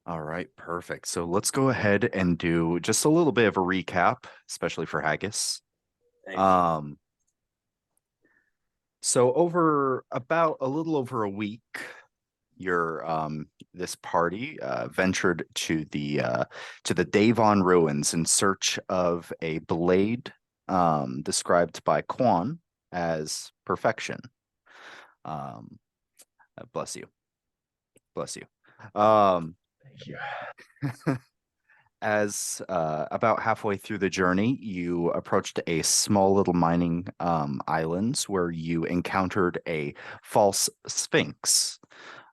All right, perfect. So let's go ahead and do just a little bit of a recap, especially for Haggis. Thank you. Um, so over about a little over a week, your this party ventured to the Davon ruins in search of a blade described by Quan as perfection. Um, bless you, bless you. Um, Thank you. as about halfway through the journey, you approached a small little mining islands where you encountered a false sphinx.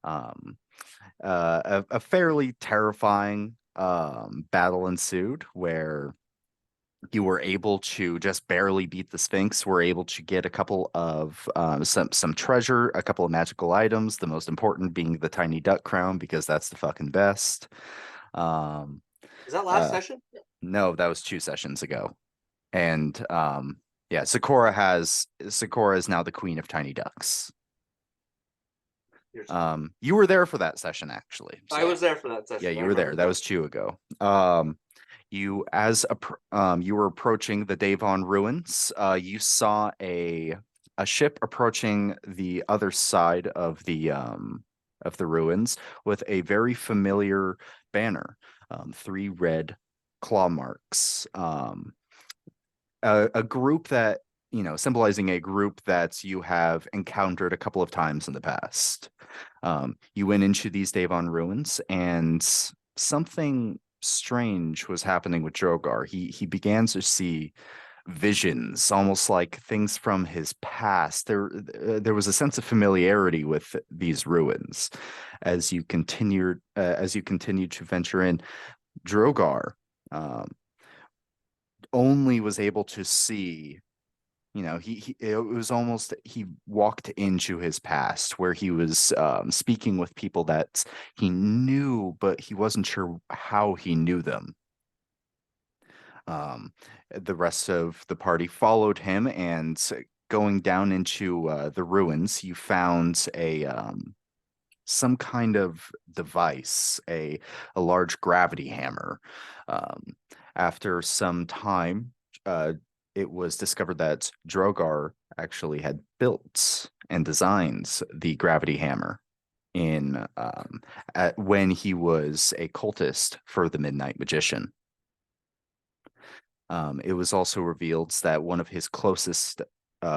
Um, a fairly terrifying battle ensued where you were able to just barely beat the Sphinx, were able to get a couple of some treasure, a couple of magical items, the most important being the tiny duck crown because that's the fucking best. Um, Is that last uh, session? no, that was 2 sessions ago. And yeah, Sakura is now the queen of tiny ducks. Here's- You were there for that session actually. I So was there for that yeah, session. I you were there. remember That that. was 2 ago. You were approaching the Davon ruins. You saw a ship approaching the other side of the ruins with a very familiar banner, three red claw marks. A group that, symbolizing a group that you have encountered a couple of times in the past. You went into these Davon ruins, and something strange was happening with Drogar. He began to see visions, almost like things from his past. There was a sense of familiarity with these ruins as you continued to venture in. Drogar um, only was able to see, he it was almost he walked into his past where he was speaking with people that he knew, but he wasn't sure how he knew them. Um, the rest of the party followed him, and going down into the ruins, you found a some kind of device, a large gravity hammer. Um, After some time, uh, it was discovered that Drogar actually had built and designed the gravity hammer in when he was a cultist for the Midnight Magician. It was also revealed that one of his closest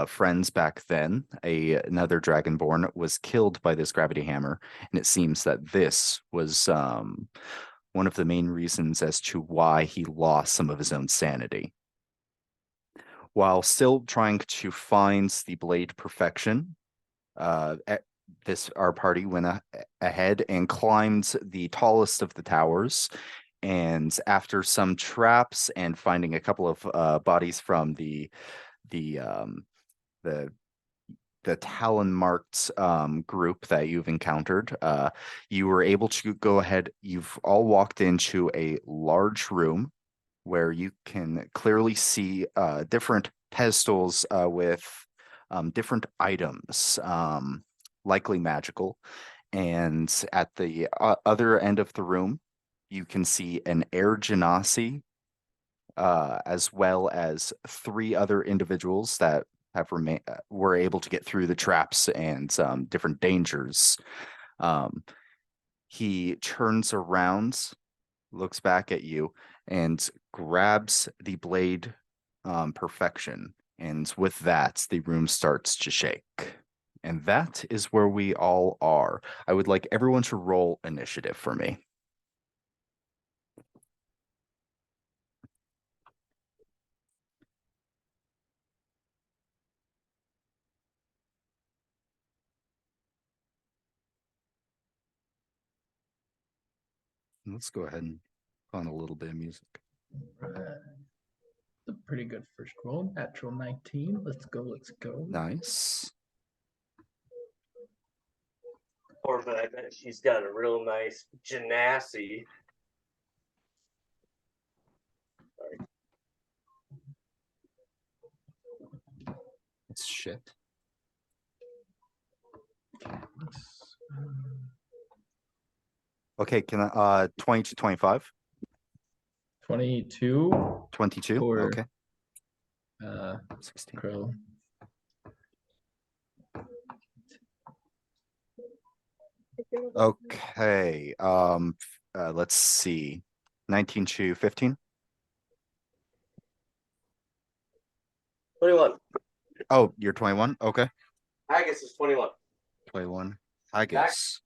friends back then, another Dragonborn, was killed by this gravity hammer, and it seems that this was one of the main reasons as to why he lost some of his own sanity. While still trying to find the blade perfection, uh, e- this our party went ahead and climbed the tallest of the towers, and after some traps and finding a couple of bodies from the um, the the Talon marked group that you've encountered, you were able to go ahead. You've all walked into a large room where you can clearly see different pedestals with different items, likely magical. And at the other end of the room, you can see an Air Genasi, as well as three other individuals that have remained were able to get through the traps and different dangers. Um, he turns around, looks back at you, and grabs the blade perfection. And with that, the room starts to shake. And that is where we all are. I would like everyone to roll initiative for me. Let's go ahead and put on a little bit of music. A pretty good first roll. Natural 19. Let's go. Let's go. Nice. Or but I bet she's got a real nice Genasi. It's shit. Let's, Okay, can I 20 to 25? 22 22? for Okay. 16. Krill. Okay. Let's see. 19 to 15. 21. Oh, you're 21? Okay. Haggis is 21. 21. I guess.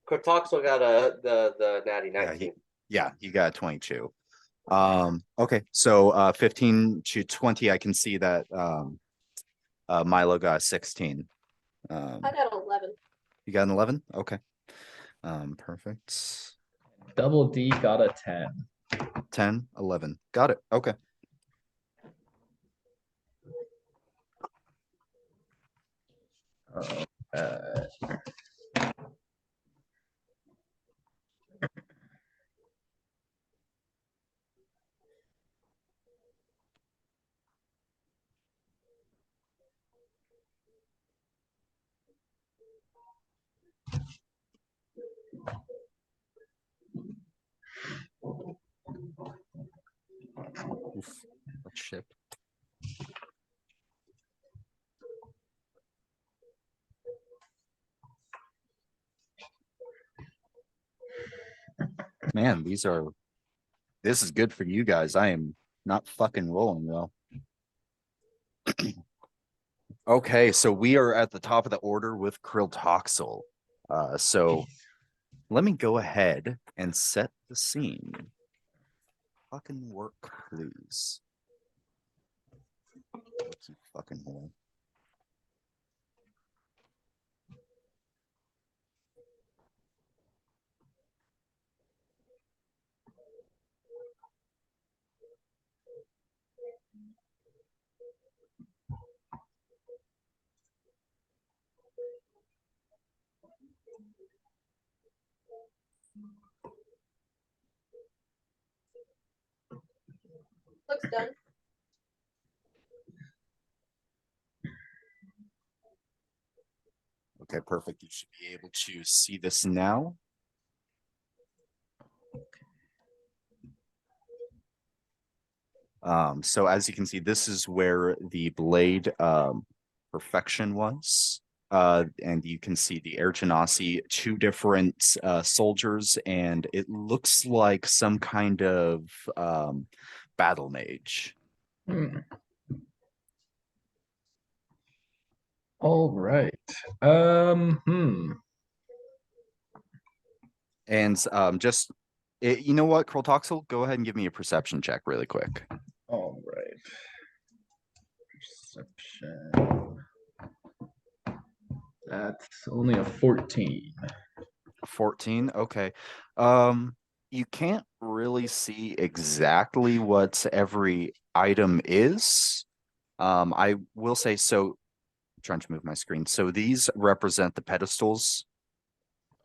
Cortoxel got the natty Yeah, 19. you got 22. Okay, so 15 to 20, I can see that Milo got 16. I got 11. You got an 11? Okay. Perfect. Double D got a 10. 10, 11. Got it. Okay. Uh, Oof. What ship? Man, this is good for you guys. I am not fucking rolling well. Okay, so we are at the top of the order with Krilltoxel. So let me go ahead and set the scene. Fucking work, please. You fucking hole. Looks done. Okay, perfect. You should be able to see this now. So as you can see, this is where the blade perfection was. And you can see the Air Genasi, two different soldiers, and it looks like some kind of battle mage. hmm. All right. Hmm. And you know what, Kroltoxel, go ahead and give me a perception check really quick. All right. Perception. That's only a 14. 14, okay. You can't really see exactly what every item is. I will say so. Trying to move my screen. So these represent the pedestals.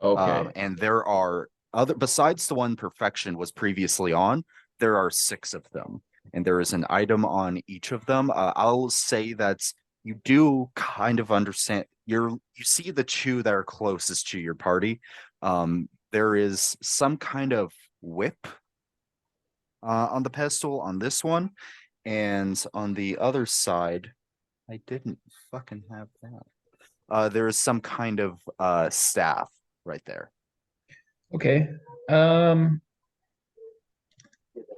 Okay. And there are other besides the one perfection was previously on, there are 6 of them, and there is an item on each of them. I'll say that you do kind of understand you see the 2 that are closest to your party. There is some kind of whip on the pedestal on this one, and on the other side, I didn't fucking have that. There is some kind of staff right there. Okay.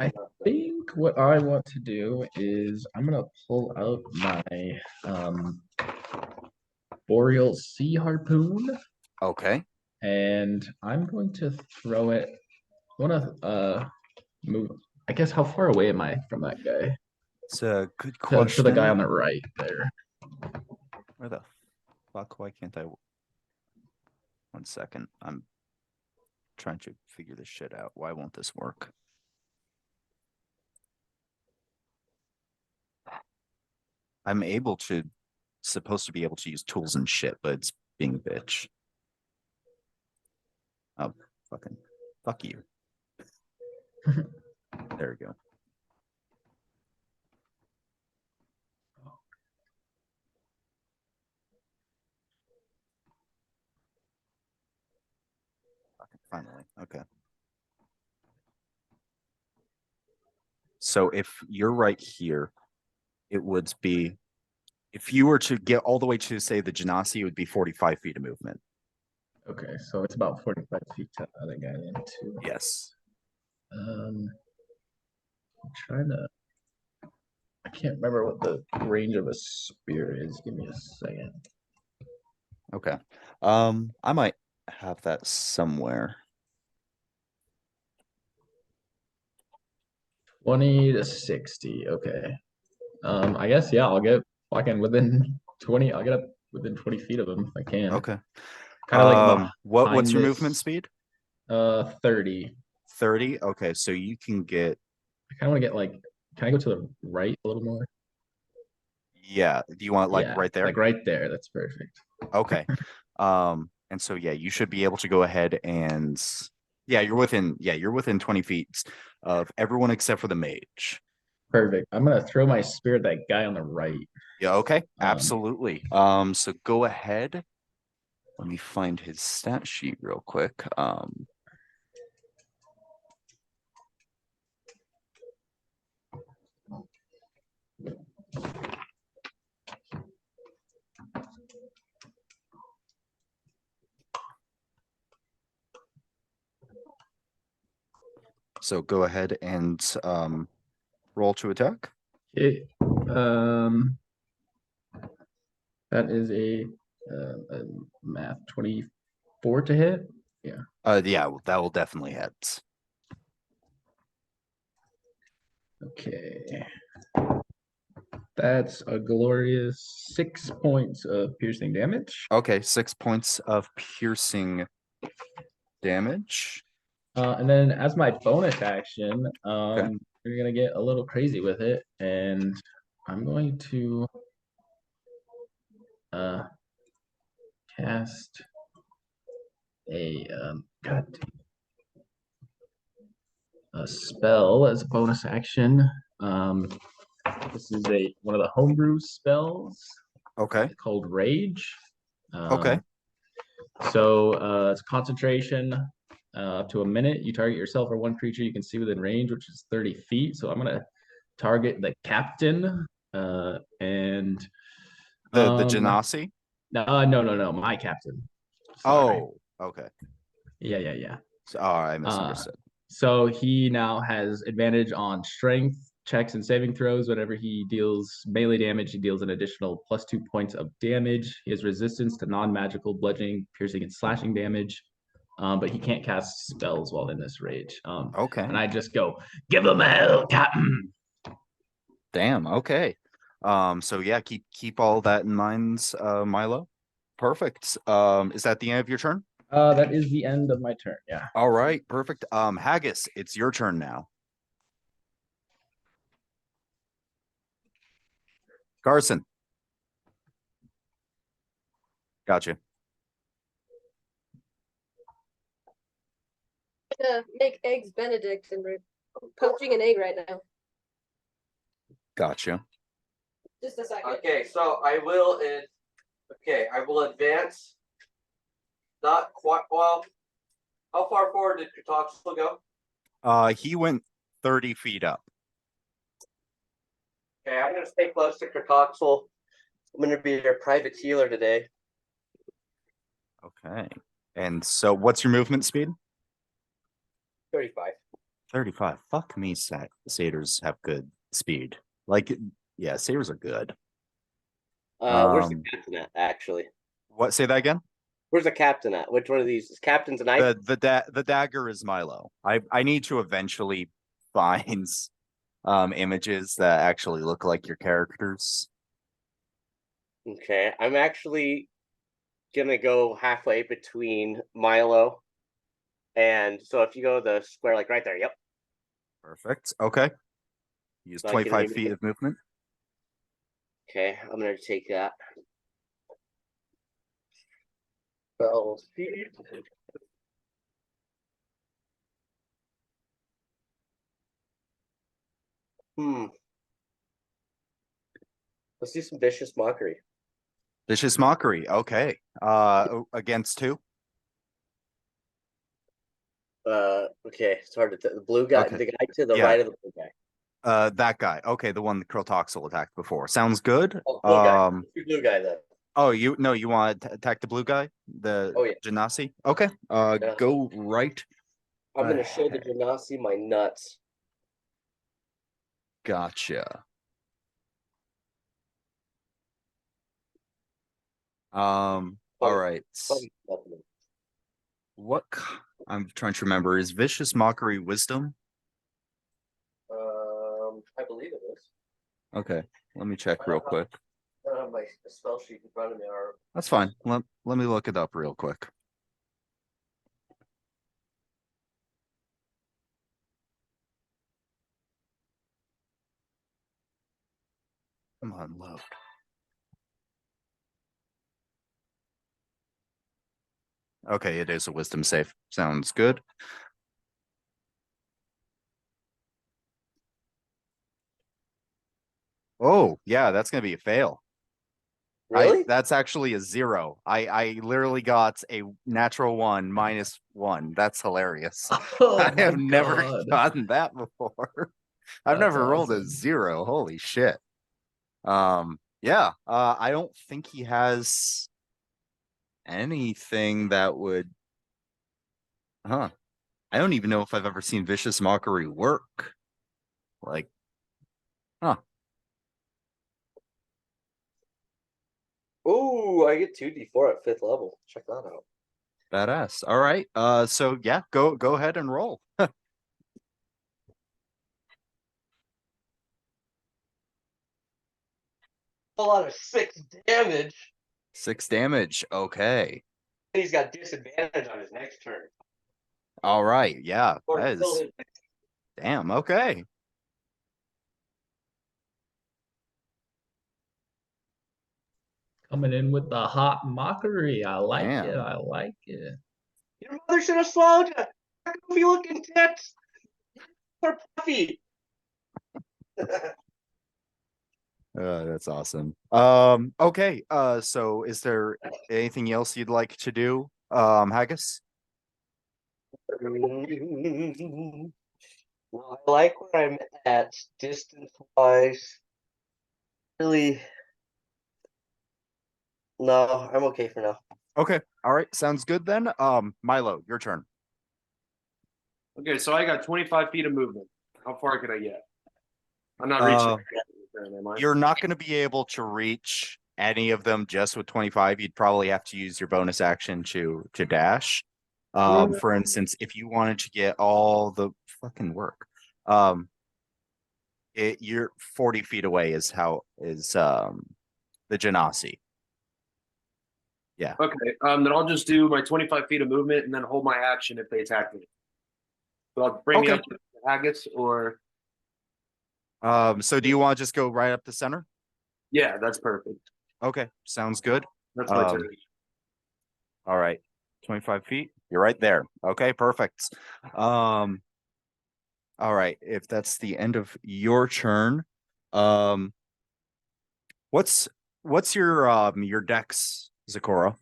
I think what I want to do is I'm gonna pull out my Boreal Sea Harpoon Okay. and I'm going to throw it. I wanna move. I guess how far away am I from that guy? It's a good To question. the guy on the right there. Where the fuck? Why can't I? 1 second. I'm trying to figure this shit out. Why won't this work? I'm supposed to be able to use tools and shit, but it's being a bitch. Oh, fuck you. There we go. Finally, okay. So if you're right here, it would be, if you were to get all the way to say the Genasi, it would be 45 feet of movement. Okay, so it's about 45 feet to the other guy then too. Yes. I'm trying to. I can't remember what the range of a spear is. Give me a second. Okay. I might have that somewhere. 20 to 60. Okay. I guess yeah, I'll get fucking within 20. I'll get up within 20 feet of him if I can. Okay. Kind of like what's your behind movement this- speed? 30. 30. Okay, so you can get, I kind of want to get like, can I go to the right a little more? yeah. Do you want like Yeah, right there? like right there. That's perfect. Okay. And so yeah, you should be able to go ahead and you're within 20 feet of everyone except for the mage. Perfect. I'm gonna throw my spear at that guy on the right. Yeah, okay. Um, Absolutely. So go ahead. Let me find his stat sheet real quick. So go ahead and roll to attack. Okay. That is a math 24 to hit. Yeah, that will definitely hit. Okay. That's a glorious 6 points of piercing damage. Okay, 6 points of piercing damage. And then as my bonus action, Okay. we're gonna get a little crazy with it, and I'm going to cast a a spell as a bonus action. This is one of the homebrew spells Okay. called Rage. Okay. So it's concentration up to a minute. You target yourself or one creature you can see within range, which is 30 feet. So I'm gonna target the captain and The Genasi? no, my captain. Sorry. Oh, okay. Yeah. So, I misunderstood. So he now has advantage on strength checks and saving throws. Whenever he deals melee damage, he deals an additional +2 points of damage. He has resistance to non-magical bludgeoning, piercing, and slashing damage. But he can't cast spells while in this rage. Okay. And I just go, give him hell, Captain. Damn. Okay. So yeah, keep all that in mind, Milo. Perfect. Is that the end of your turn? That is the end of my turn. Yeah. All right. Perfect. Haggis, it's your turn now. Carson. Gotcha. Make eggs Benedict and we're poaching an egg right now. Gotcha. Just a second. Okay, so I will advance. Not quite well. How far forward did Kratoxel go? He went 30 feet up. Okay, I'm gonna stay close to Kratoxel. I'm gonna be your private healer today. Okay. And so what's your movement speed? 35. 35. Fuck me, satyrs have good speed. Like, yeah, satyrs are good. Where's the captain at, actually? What? Say that again? Where's the captain at? Which one of these is captain's knife? The dagger is Milo. I need to eventually find images that actually look like your characters. Okay, I'm actually gonna go halfway between Milo and so if you go the square like right there, yep. Perfect. Okay. Use So I can 25 aim feet it. of movement. Okay, I'm gonna take that. Spell speed. Let's do some vicious mockery. Vicious mockery. Okay. Against two. Okay, it's hard to the blue guy, Okay. the guy to the Yeah. right of the blue guy. That guy. Okay, the one that Krilltoxel attacked before. Sounds good. Oh, blue guy. Um, Blue guy then. oh, you want to attack the blue guy, the Oh, yeah. Genasi? Okay. Yeah. Go right. I'm gonna show the ahead. Genasi my nuts. Gotcha. All right. I'm trying to remember. Is Vicious Mockery Wisdom? I believe it is. Okay, let me check real quick. I don't have my spell sheet in front of me. Or That's fine. Let me look it up real quick. Come on, load. Okay, it is a wisdom save. Sounds good. Oh, yeah, that's gonna be a fail. really? That's actually a 0. I literally got a natural 1 -1. That's hilarious. Oh I have my never God. gotten that before. I've That's never rolled a awesome. 0. Holy shit. Yeah, I don't think he has anything that would, I don't even know if I've ever seen Vicious Mockery work. Like, Ooh, I get 2d4 at 5th level. Check that out. badass. All right. So yeah, go ahead and roll. A lot of 6 damage. 6 damage. Okay. And he's got disadvantage on his next turn. All right. Yeah. Or That until is his damn. Okay. Coming in with the hot mockery. I like it. Damn. I like it. Your mother should have swallowed you. Goofy looking tits. They're puffy. That's awesome. Okay. So is there anything else you'd like to do, Haggis? Well, I like where I'm at distance wise. Really, no, I'm okay for now. Okay. All right. Sounds good then. Milo, your turn. Okay, so I got 25 feet of movement. How far could I get? I'm not reaching. Am I? You're not going to be able to reach any of them just with 25. You'd probably have to use your bonus action to dash. For instance, if you wanted to get all the fucking work, you're 40 feet away is the Genasi. Yeah. Okay, then I'll just do my 25 feet of movement and then hold my action if they attack me. So I'll bring me Okay. up to Haggis or So do you want to just go right up the center? yeah, that's perfect. Okay, sounds good. That's my turn. All right, 25 feet. You're right there. Okay, perfect. All right, if that's the end of your turn, what's your dex, Zakora?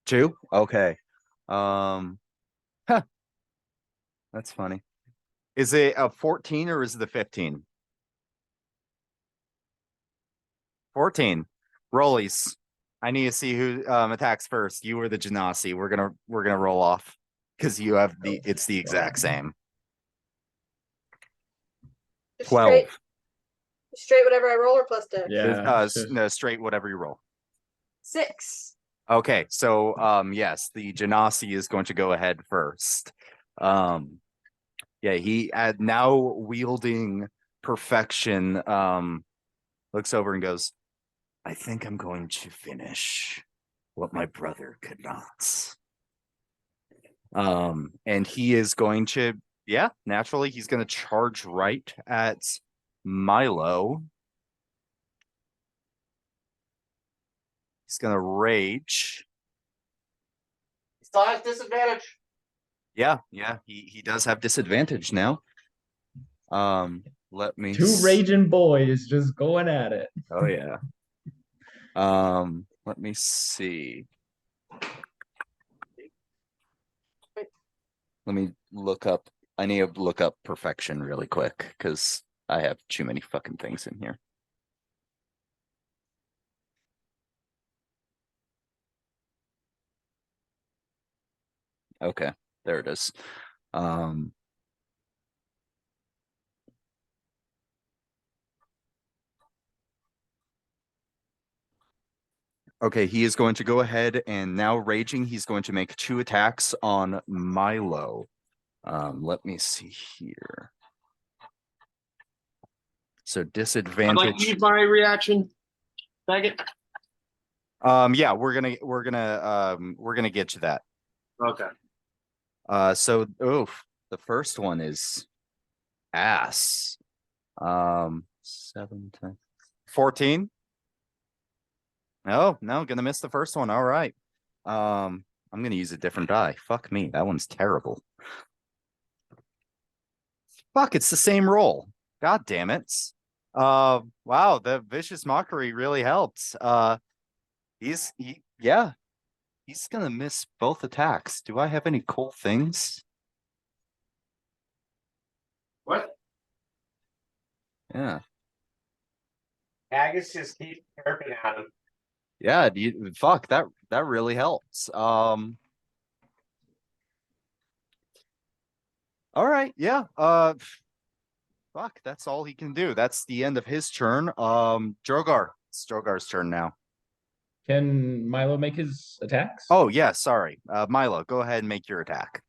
2? Okay. That's funny. Is it a 14 or is it the 15? 14. Rollies. I need to see who attacks first. You or the Genasi. We're gonna roll off because you have it's the exact same. Just 12. Straight whatever I roll or plus deck. Yeah. No, straight whatever you roll. 6. Okay, so yes, the Genasi is going to go ahead first. Yeah, he now wielding perfection looks over and goes, I think I'm going to finish what my brother could not. And he is going to, yeah, naturally, he's going to charge right at Milo. He's going to rage. He still has disadvantage. Yeah, he does have disadvantage now. Let me Two raging boys just going at it. Oh yeah. Let me see. Let me look up. I need to look up perfection really quick because I have too many fucking things in here. Okay, there it is. Okay, he is going to go ahead and now raging. He's going to make 2 attacks on Milo. Let me see here. So I'd like to disadvantage. use my reaction. Faggot. Yeah, we're gonna get to that. Okay. So the first one is ass. 7, 10, 14. No, gonna miss the first one. All right. I'm gonna use a different die. Fuck me, that one's terrible. Fuck, it's the same roll. God damn it. Wow, the vicious mockery really helped. He's gonna miss both attacks. Do I have any cool things? What? Yeah. Agus just keeps chirping at him. Yeah, fuck, that really helps. All right, yeah. Fuck, that's all he can do. That's the end of his turn. Drogar. It's Drogar's turn now. Can Milo make his attacks? Oh yeah, sorry. Milo, go ahead and make your attack.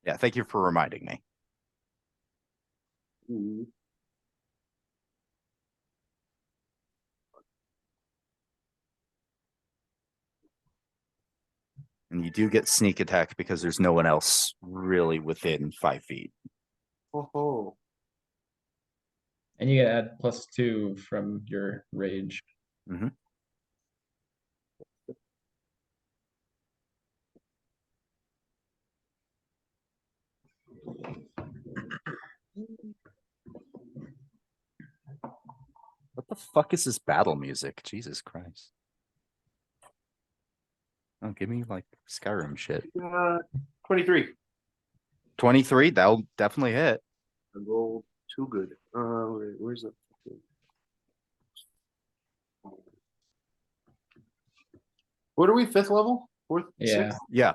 Yeah, thank you for reminding me. Hmm. And you do get sneak attack because there's no one else really within 5 feet. Oh. And you get add +2 from your rage. Mhm. What the fuck is this battle music? Jesus Christ. Oh, give me like Skyrim shit. 23. 23, that'll definitely hit. I rolled too good. Where's the? What are we? 5th level? 4th? Yeah. 6th? Yeah.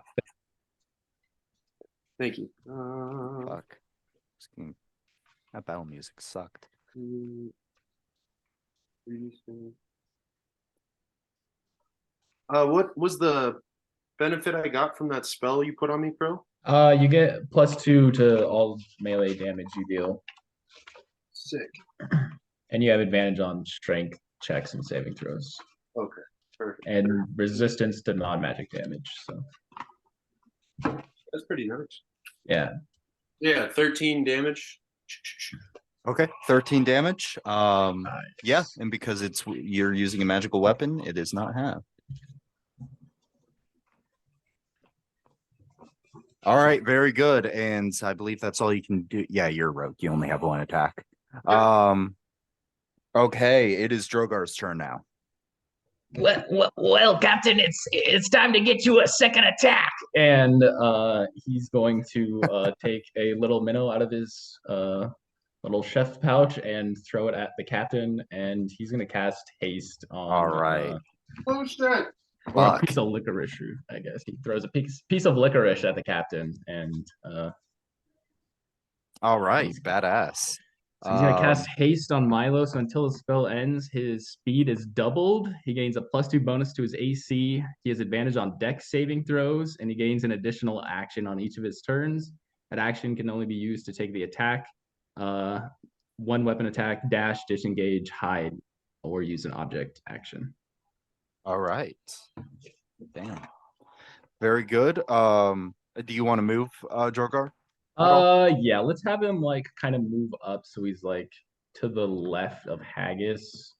Thank you. Fuck. That battle music sucked. What was the benefit I got from that spell you put on me, Pro? You get +2 to all melee damage you deal, Sick. and you have advantage on strength checks and saving throws, Okay, perfect. and resistance to non-magic damage. So That's pretty nice. yeah, Yeah, 13 damage. Okay, 13 damage. nice. Yeah, and because you're using a magical weapon, it is not half. All right, very good. And I believe that's all you can do. Yeah, you're rogue. You only have 1 attack. Okay, it is Drogar's turn now. Well, Captain, it's time to get you a second attack. And he's going to take a little minnow out of his little chef pouch and throw it at the captain, and he's gonna cast haste on. All right. Oh shit! Or a Fuck. piece of licorice root, I guess. He throws a piece of licorice at the captain, and All right, he's- badass. so he's gonna cast haste on Milo. So until the spell ends, his speed is doubled. He gains a +2 bonus to his AC. He has advantage on Dex saving throws, and he gains an additional action on each of his turns. That action can only be used to take the attack, 1 weapon attack, dash, disengage, hide, or use an object action. All right. Damn. Very good. Do you want to move, Drogar? Yeah, let's have him like kind of move up so he's like to the left of Haggis.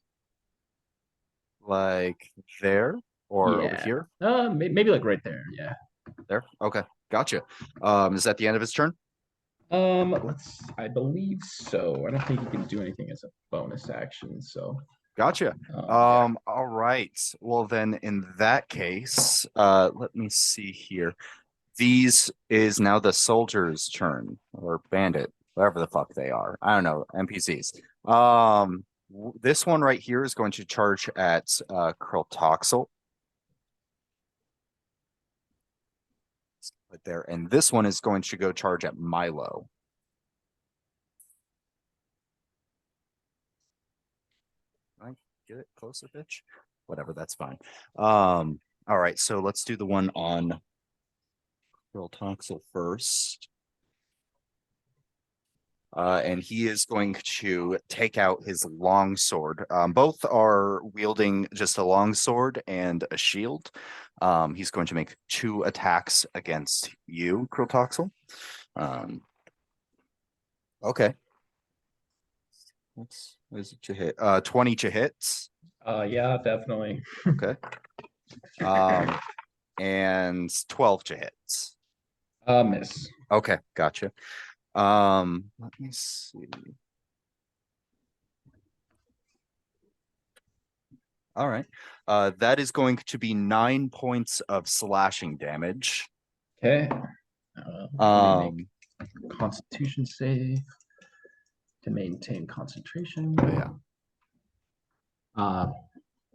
Like there or over Yeah. here? Maybe like right there. Yeah. There. Okay, gotcha. Is that the end of his turn? I believe so. I don't think he can do anything as a bonus action. So. Gotcha. Yeah. All right. Well, then in that case, let me see here. These is now the soldier's turn or bandit, whatever the fuck they are. I don't know, NPCs. This one right here is going to charge at Kryltoxel. Right there, and this one is going to go charge at Milo. Can I get it closer, bitch? Whatever, that's fine. All right, so let's do the one on Kryltoxel first. And he is going to take out his long sword. Both are wielding just a long sword and a shield. He's going to make 2 attacks against you, Kryltoxel. Okay. What is it to hit? 20 to hits. Yeah, definitely. Okay. And 12 to hits. Miss. Okay, gotcha. Let me see. All right. That is going to be 9 points of slashing damage. Okay. Let me make Constitution save to maintain concentration. Yeah.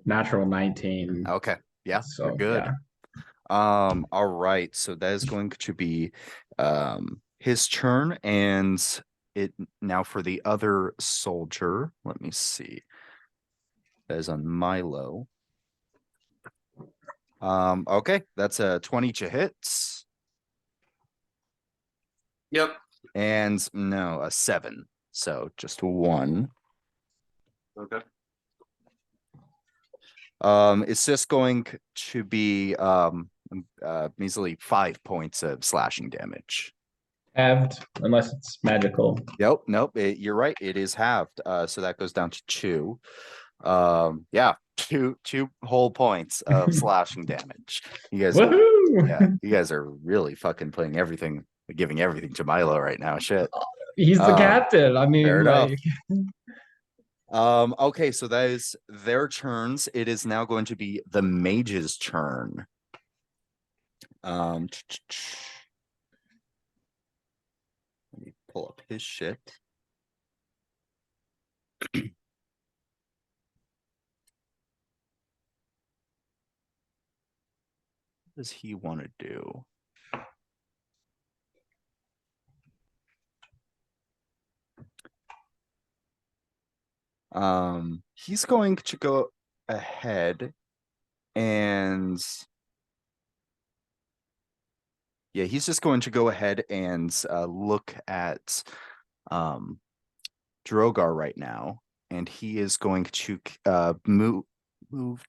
Natural 19. Okay. Yeah. So You're good. yeah. All right. So that is going to be his turn, and it now for the other soldier. Let me see. That is on Milo. Okay, that's a 20 to hits. Yep. And no, a 7. So just 1. Okay. It's just going to be measly 5 points of slashing damage. Halved, unless it's magical. Nope, you're right. It is halved. So that goes down to 2. Yeah, two whole points of slashing damage. You guys, Woohoo! yeah, you guys are really fucking putting everything, giving everything to Milo right now. Shit. He's the captain. I mean, fair enough. like, Okay, so that is their turns. It is now going to be the mage's turn. Let me pull up his shit. What does he want to do? He's going to go ahead and yeah, he's just going to go ahead and look at Drogar right now, and he is going to move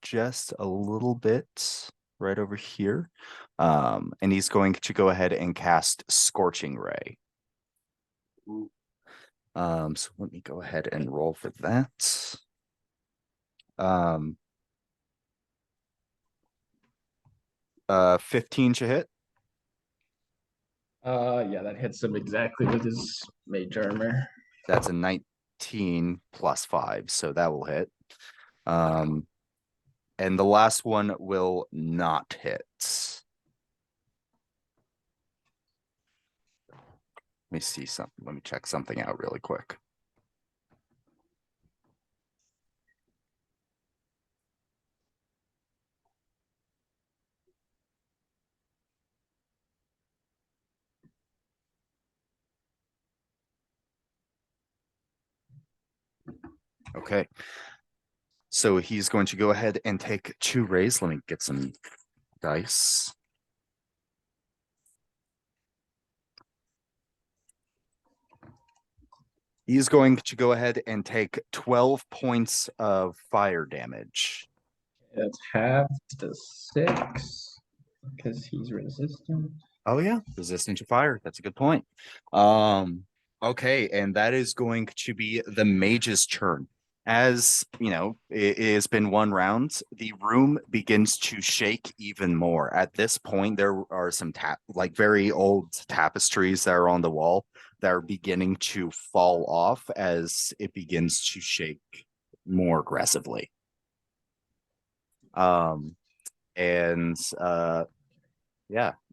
just a little bit right over here. And he's going to go ahead and cast Scorching Ray. So let me go ahead and roll for that. 15 to hit. yeah, that hits him exactly with his mage armor. That's a 19 plus 5, so that will hit. And the last one will not hit. Let me see something. Let me check something out really quick. Okay. So he's going to go ahead and take 2 rays. Let me get some dice. He's going to go ahead and take 12 points of fire damage. It's halved to 6 because he's resistant. Oh yeah, resistant to fire. That's a good point. Okay, and that is going to be the mage's turn. As you know, it has been 1 round. The room begins to shake even more. At this point, there are some very old tapestries that are on the wall that are beginning to fall off as it begins to shake more aggressively. Yeah,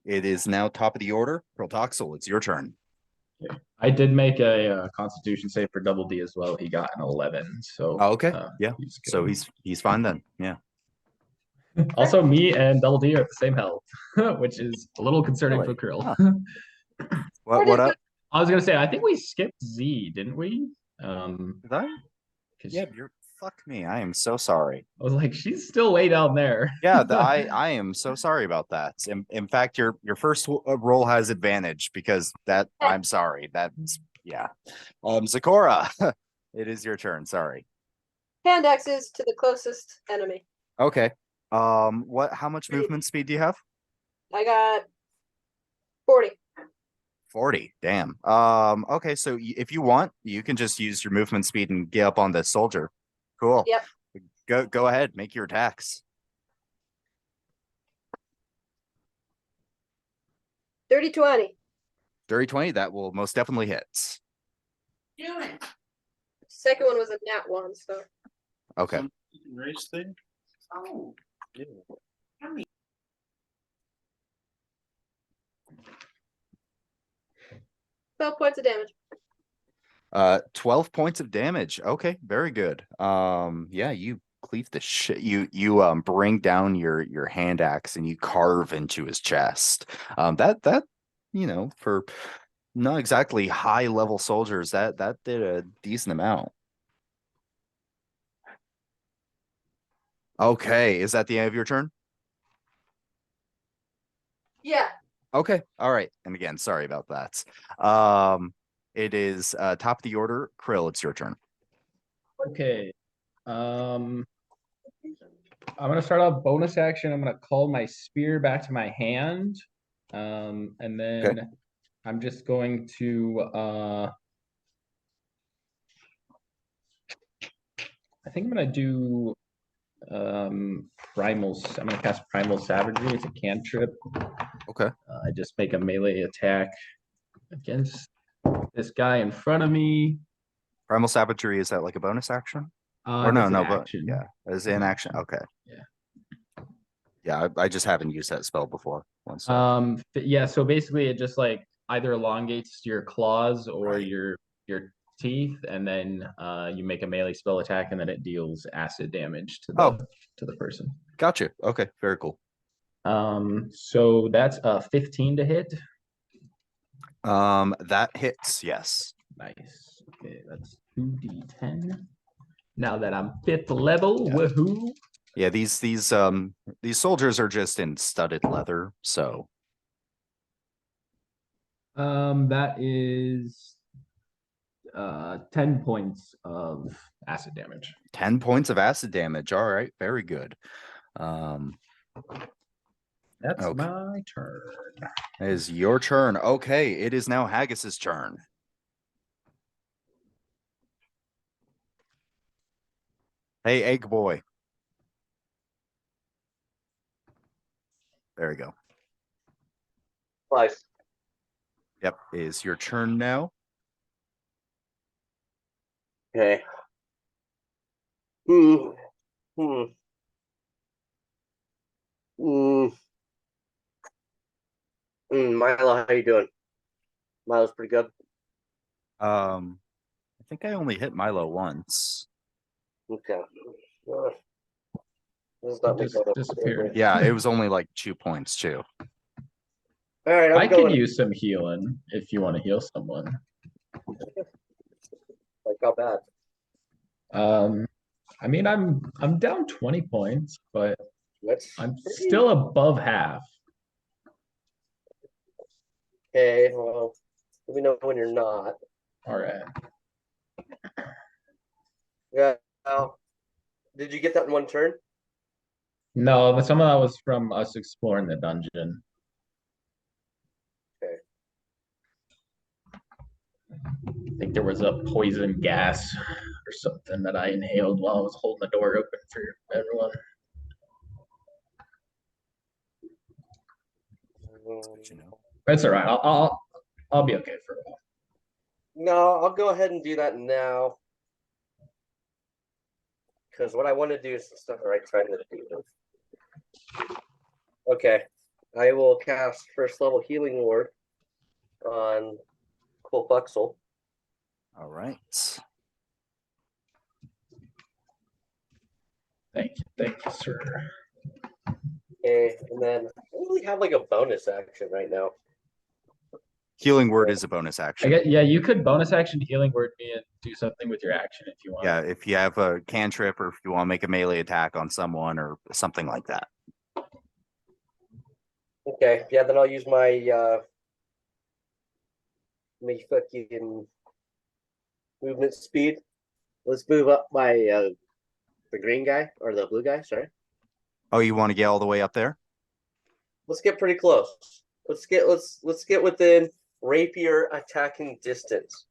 It is now top of the order. Protoxel, it's your turn. I did make a Constitution save for Double D as well. He got an 11, so Oh, okay. uh, Yeah. he's So good. he's fine then. Yeah. Also, me and Double D are at the same health, which is a little concerning Really? for Krill. Huh. What up? I was gonna say, I think we skipped Z, didn't we? Did I? 'Cause Yeah, fuck me. I am so sorry. I was like, she's still way down there. Yeah, I am so sorry about that. In fact, your first roll has advantage because that I'm sorry. That's yeah. Zakora, it is your turn. Sorry. Hand axes to the closest enemy. Okay. How much movement speed do you have? I got 40. 40. Damn. Okay, so if you want, you can just use your movement speed and get up on the soldier. Cool. Yep. Go ahead, make your attacks. 30-20. 30-20, that will most definitely hit. Second one was a nat 1, so Okay. Race thing. Oh. Yeah. 12 points of damage. 12 points of damage. Okay, very good. Yeah, you cleave the shit. You bring down your hand axe and you carve into his chest. That for not exactly high level soldiers, that did a decent amount. Okay, is that the end of your turn? Yeah. Okay, all right. And again, sorry about that. It is top of the order. Krill, it's your turn. Okay. I'm gonna start off bonus action. I'm gonna call my spear back to my hand. And then Okay. I'm just going to I think I'm gonna do I'm gonna cast Primal Savagery. It's a cantrip. Okay. I just make a melee attack against this guy in front of me. Primal Savagery, is that like a bonus action? Or That's an no, but action. yeah, as in action. Okay. Yeah. Yeah, I just haven't used that spell before. Once. Yeah, so basically it just like either elongates your claws or Right. your teeth, and then you make a melee spell attack, and then it deals acid damage to the person. Gotcha. Okay, very cool. So that's 15 to hit. That hits, yes. Nice. Okay, that's 2d10. Now that I'm 5th level, Yeah. woohoo! Yeah, these soldiers are just in studded leather, so That is 10 points of acid damage. 10 points of acid damage. All right, very good. That's Okay. my turn. It is your turn. Okay, it is now Haggis's turn. Hey, Egg Boy. There we go. Twice. Yep, it is your turn now. Okay. Milo, how you doing? Milo's pretty good. I think I only hit Milo once. Okay. This is not Just making disappeared. Yeah, it was only like 2 points too. All right, I I'm could going. use some healing if you want to heal someone. Like how bad? I mean, I'm down 20 points, but That's I'm pretty- still above half. Okay. Well, let me know when you're not. All right. Yeah. Well, did you get that in one turn? No, but some of that was from us exploring the dungeon. Okay. I think there was a poison gas or something that I inhaled while I was holding the door open for everyone. That's all right. I'll be okay for a while. No, I'll go ahead and do that now. Because what I want to do is the stuff that I'm trying to do. Okay. I will cast first level healing ward on Colpuxel. All right. Thank you, sir. Okay, and then I don't really have like a bonus action right now. Healing word is a bonus I action. get, yeah, you could bonus action healing word me and do something with your action if you want. Yeah, if you have a cantrip or if you want to make a melee attack on someone or something like that. Okay, yeah, then I'll use my fucking movement speed. Let's move up my the green guy or the blue guy, sorry. Oh, you want to get all the way up there? Let's get pretty close. Let's get within rapier attacking distance.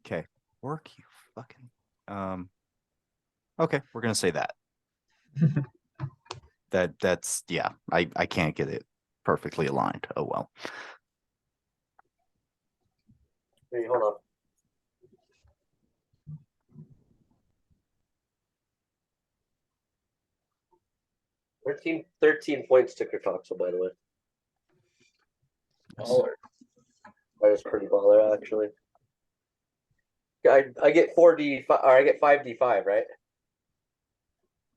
Okay. Work, you fucking okay, we're gonna say that. That's yeah, I can't get it perfectly aligned. Oh well. Wait, hold on. Thirteen points to Kertoxel, by the way. Baller. That was pretty baller, actually. I get 4D, or I get 5D5, right?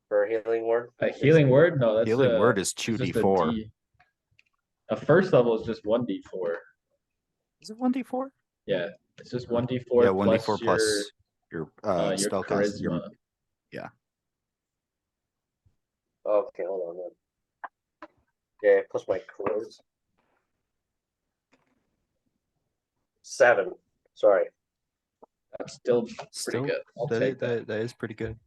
For a healing word. A healing word? No, that's Healing word is it's just a 2d4. D. A first level is just 1d4. Is it 1d4? Yeah, it's just 1d4 Yeah, 1d4 plus your your spell charisma. cast. Okay, hold on then. Yeah, plus my quiz. 7. Sorry. That's still Still, pretty good. I'll take that. that is pretty good.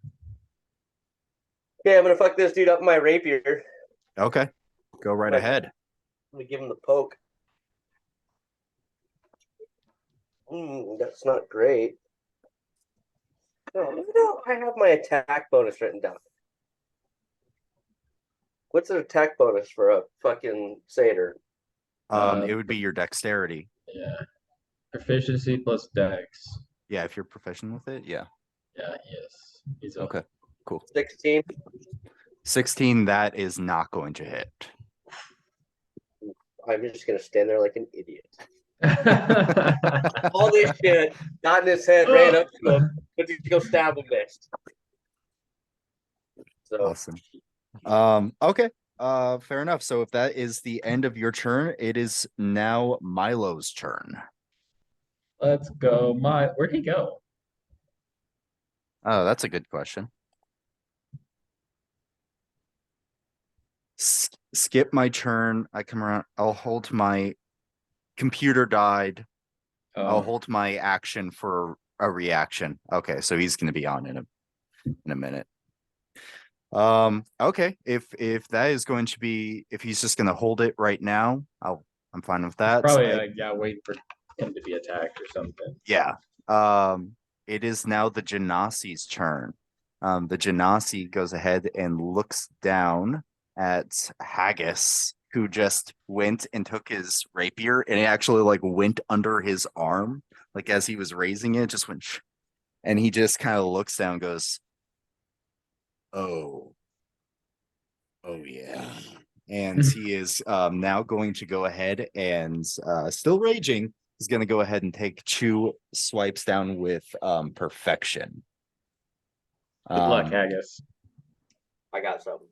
Okay, I'm gonna fuck this dude up with my rapier. Okay. Go right Right. ahead. I'm gonna give him the poke. That's not great. No, I have my attack bonus written down. What's an attack bonus for a fucking satyr? It would be your dexterity. Yeah. Proficiency plus dex. Yeah, if you're proficient with it, yeah. Yeah, yes. He's a Okay, cool. 16. 16, that is not going to hit. I'm just gonna stand there like an idiot. All this shit got in his head, ran up to him, but to go stab him next. So Awesome. Okay. Fair enough. So if that is the end of your turn, it is now Milo's turn. Let's go. Where'd he go? Oh, that's a good question. Skip my turn. I come around. I'll hold my computer died. I'll Oh, hold my action for a reaction. Okay, so he's gonna be on in a minute. Okay, if that is going to be, if he's just gonna hold it right now, I'm fine with that. probably like, yeah, waiting for him to be attacked or something. Yeah. It is now the Genasi's turn. The Genasi goes ahead and looks down at Haggis, who just went and took his rapier and it actually like went under his arm, like as he was raising it, just went, and he just kind of looks down and goes, oh yeah. And he is now going to go ahead and still raging, is going to go ahead and take 2 swipes down with perfection. Good luck, Haggis. I got something.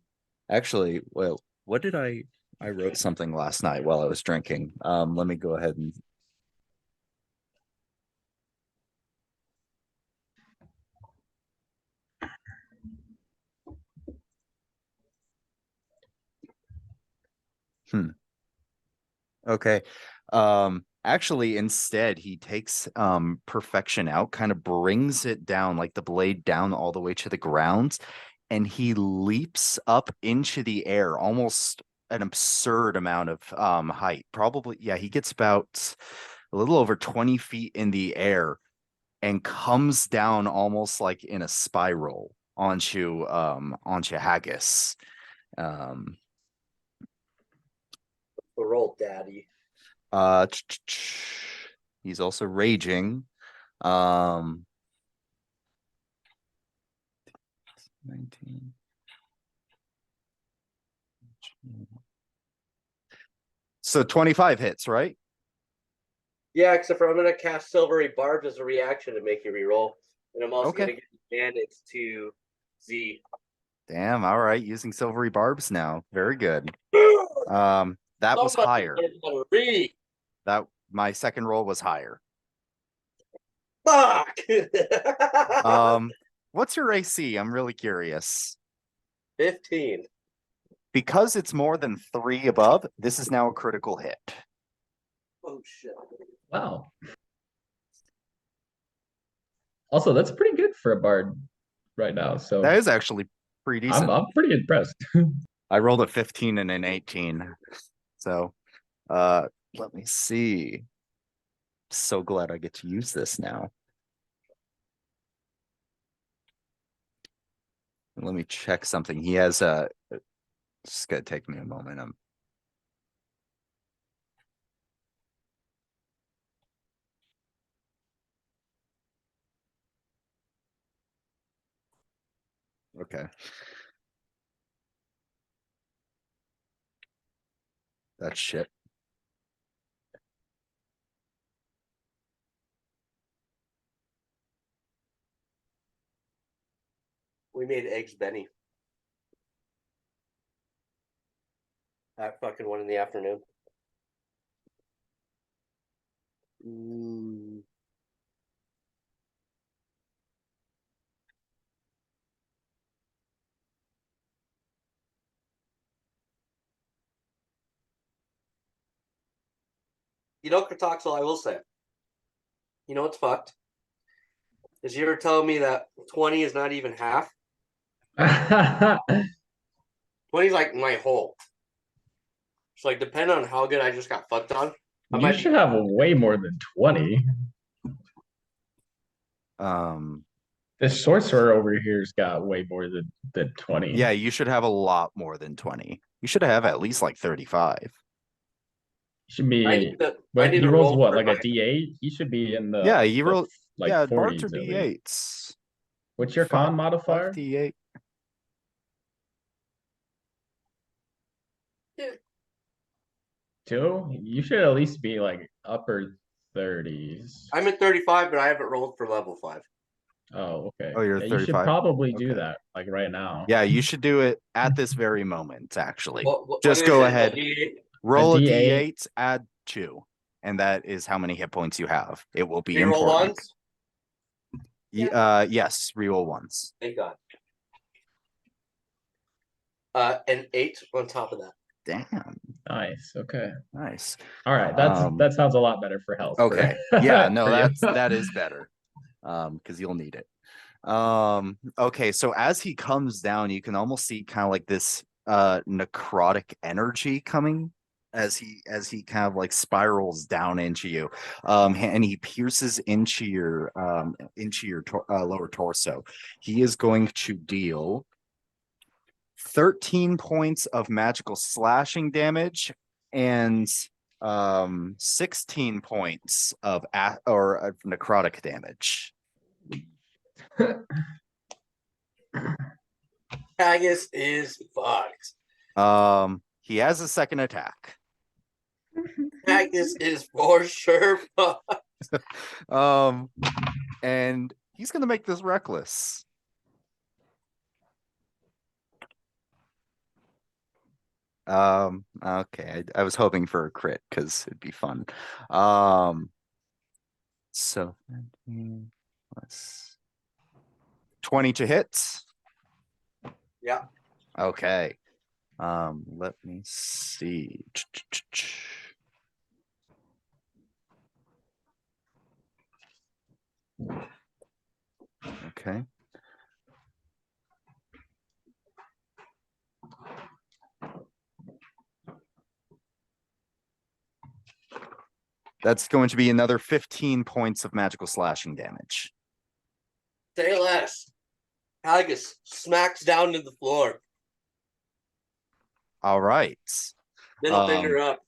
Actually, well, what did I wrote something last night while I was drinking. Let me go ahead and okay. Actually, instead, he takes perfection out, kind of brings it down, like the blade down all the way to the ground, and he leaps up into the air, almost an absurd amount of height. Probably, yeah, he gets about a little over 20 feet in the air and comes down almost like in a spiral onto Haggis. Roll, daddy. He's also raging. 19. So 25 hits, right? Yeah, except for I'm gonna cast Silvery Barbs as a reaction to make you reroll, and I'm also Okay. gonna give bandits to Z. Damn, all right, using silvery barbs now. Very good. That was Somebody higher. learn how to read. That my second roll was higher. Fuck. What's your AC? I'm really curious. 15. Because it's more than 3 above, this is now a critical hit. Oh shit. Wow. Also, that's pretty good for a bard right now. So That is actually pretty decent. I'm pretty impressed. I rolled a 15 and an 18. So let me see. So glad I get to use this now. Let me check something. He has a it's gonna take me a moment. Okay. That's shit. We made eggs Benny. At fucking 1 in the afternoon. You know, Kratoxel, I will say. You know what's fucked? Is you ever telling me that 20 is not even half? 20 is like my whole. So like depending on how good I just got fucked on. You should have way more than 20. The sorcerer over here's got way more than 20. Yeah, you should have a lot more than 20. You should have at least like 35. Should be. I need He to rolls roll what, for like a my- D8? He should be in the. Yeah, you the, roll. like Yeah, 40s. bards are at least. D8s. What's your con Five modifier? D8. 2? You should at least be like upper 30s. I'm at 35, but I haven't rolled for level 5. Oh, okay. Oh, you're Yeah, you should 35? probably do Okay. that like right now. Yeah, you should do it at this very moment, actually. What Just is go it, ahead. a D8? Roll a D8. D8, add 2. And that is how many hit points you have. It will be Reroll important. ones? Yes, reroll ones. Thank God. An 8 on top of that. Damn. Nice. Okay. Nice. All right. That sounds a lot better for health. Okay. for- Yeah, no, for you. that is better. Because you'll need it. Okay, so as he comes down, you can almost see kind of like this necrotic energy coming as he kind of like spirals down into you. And he pierces into your lower torso. He is going to deal 13 points of magical slashing damage and 16 points of necrotic damage. Haggis is fucked. He has a second attack. Haggis is for sure fucked. And he's gonna make this reckless. Okay, I was hoping for a crit because it'd be fun. So 20 to hit. Yeah. Okay. Let me see. Okay. That's going to be another 15 points of magical slashing damage. Say less. Haggis smacks down to the floor. All right. Middle finger up.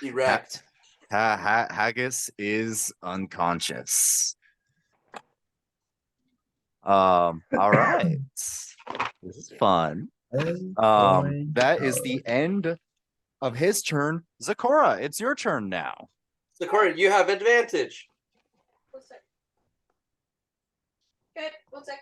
Erect. Haggis is unconscious. All right. This is fun. That is the end of his turn. Zakora, it's your turn now. Sakura, you have advantage. 1 sec. Okay, 1 sec.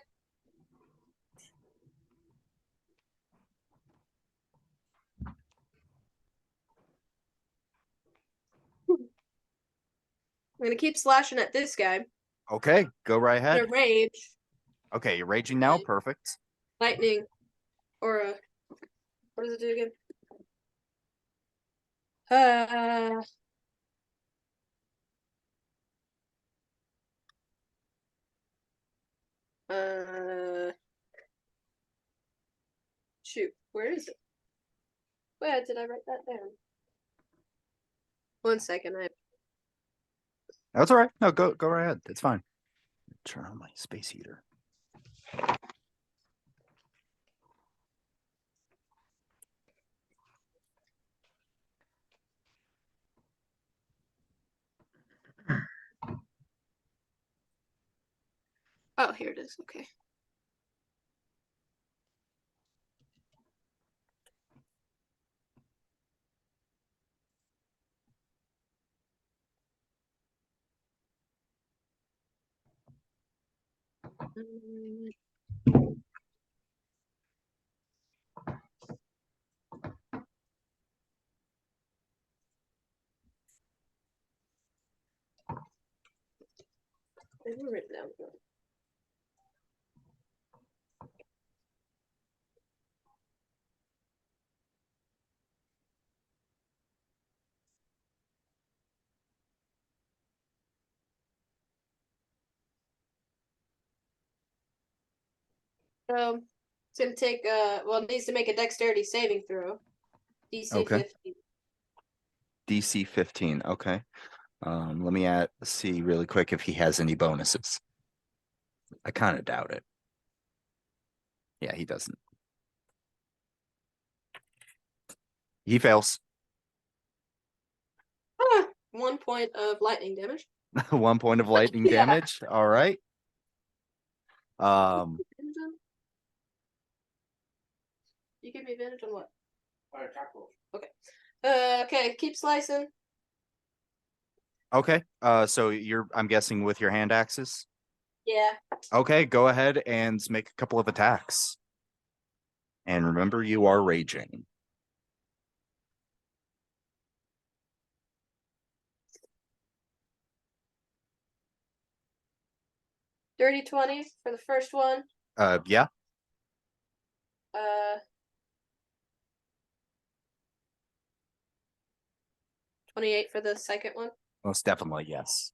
I'm gonna keep slashing at this guy. Okay, go right I'm ahead. gonna rage, Okay, you're raging now. Perfect. lightning, or what does it do again? Uh, uh, shoot, where is it? Where did I write that down? 1 second, That's all right. No, go right ahead. It's fine. Turn on my space heater. Oh, here it is. Okay. Mm, I didn't write it down. It's gonna take well, it needs to make a dexterity saving throw. DC Okay. 15. DC 15. Okay. Let me see really quick if he has any bonuses. I kind of doubt it. Yeah, he doesn't. He fails. 1 point of lightning damage. 1 point of lightning Yeah. damage. All right. You give me advantage on what? Attack roll. Okay, keep slicing. Okay. So I'm guessing with your hand axes. Yeah. Okay, go ahead and make a couple of attacks. And remember, you are raging. Dirty 20 for the first one. Yeah. 28 for the second one. Most definitely, yes.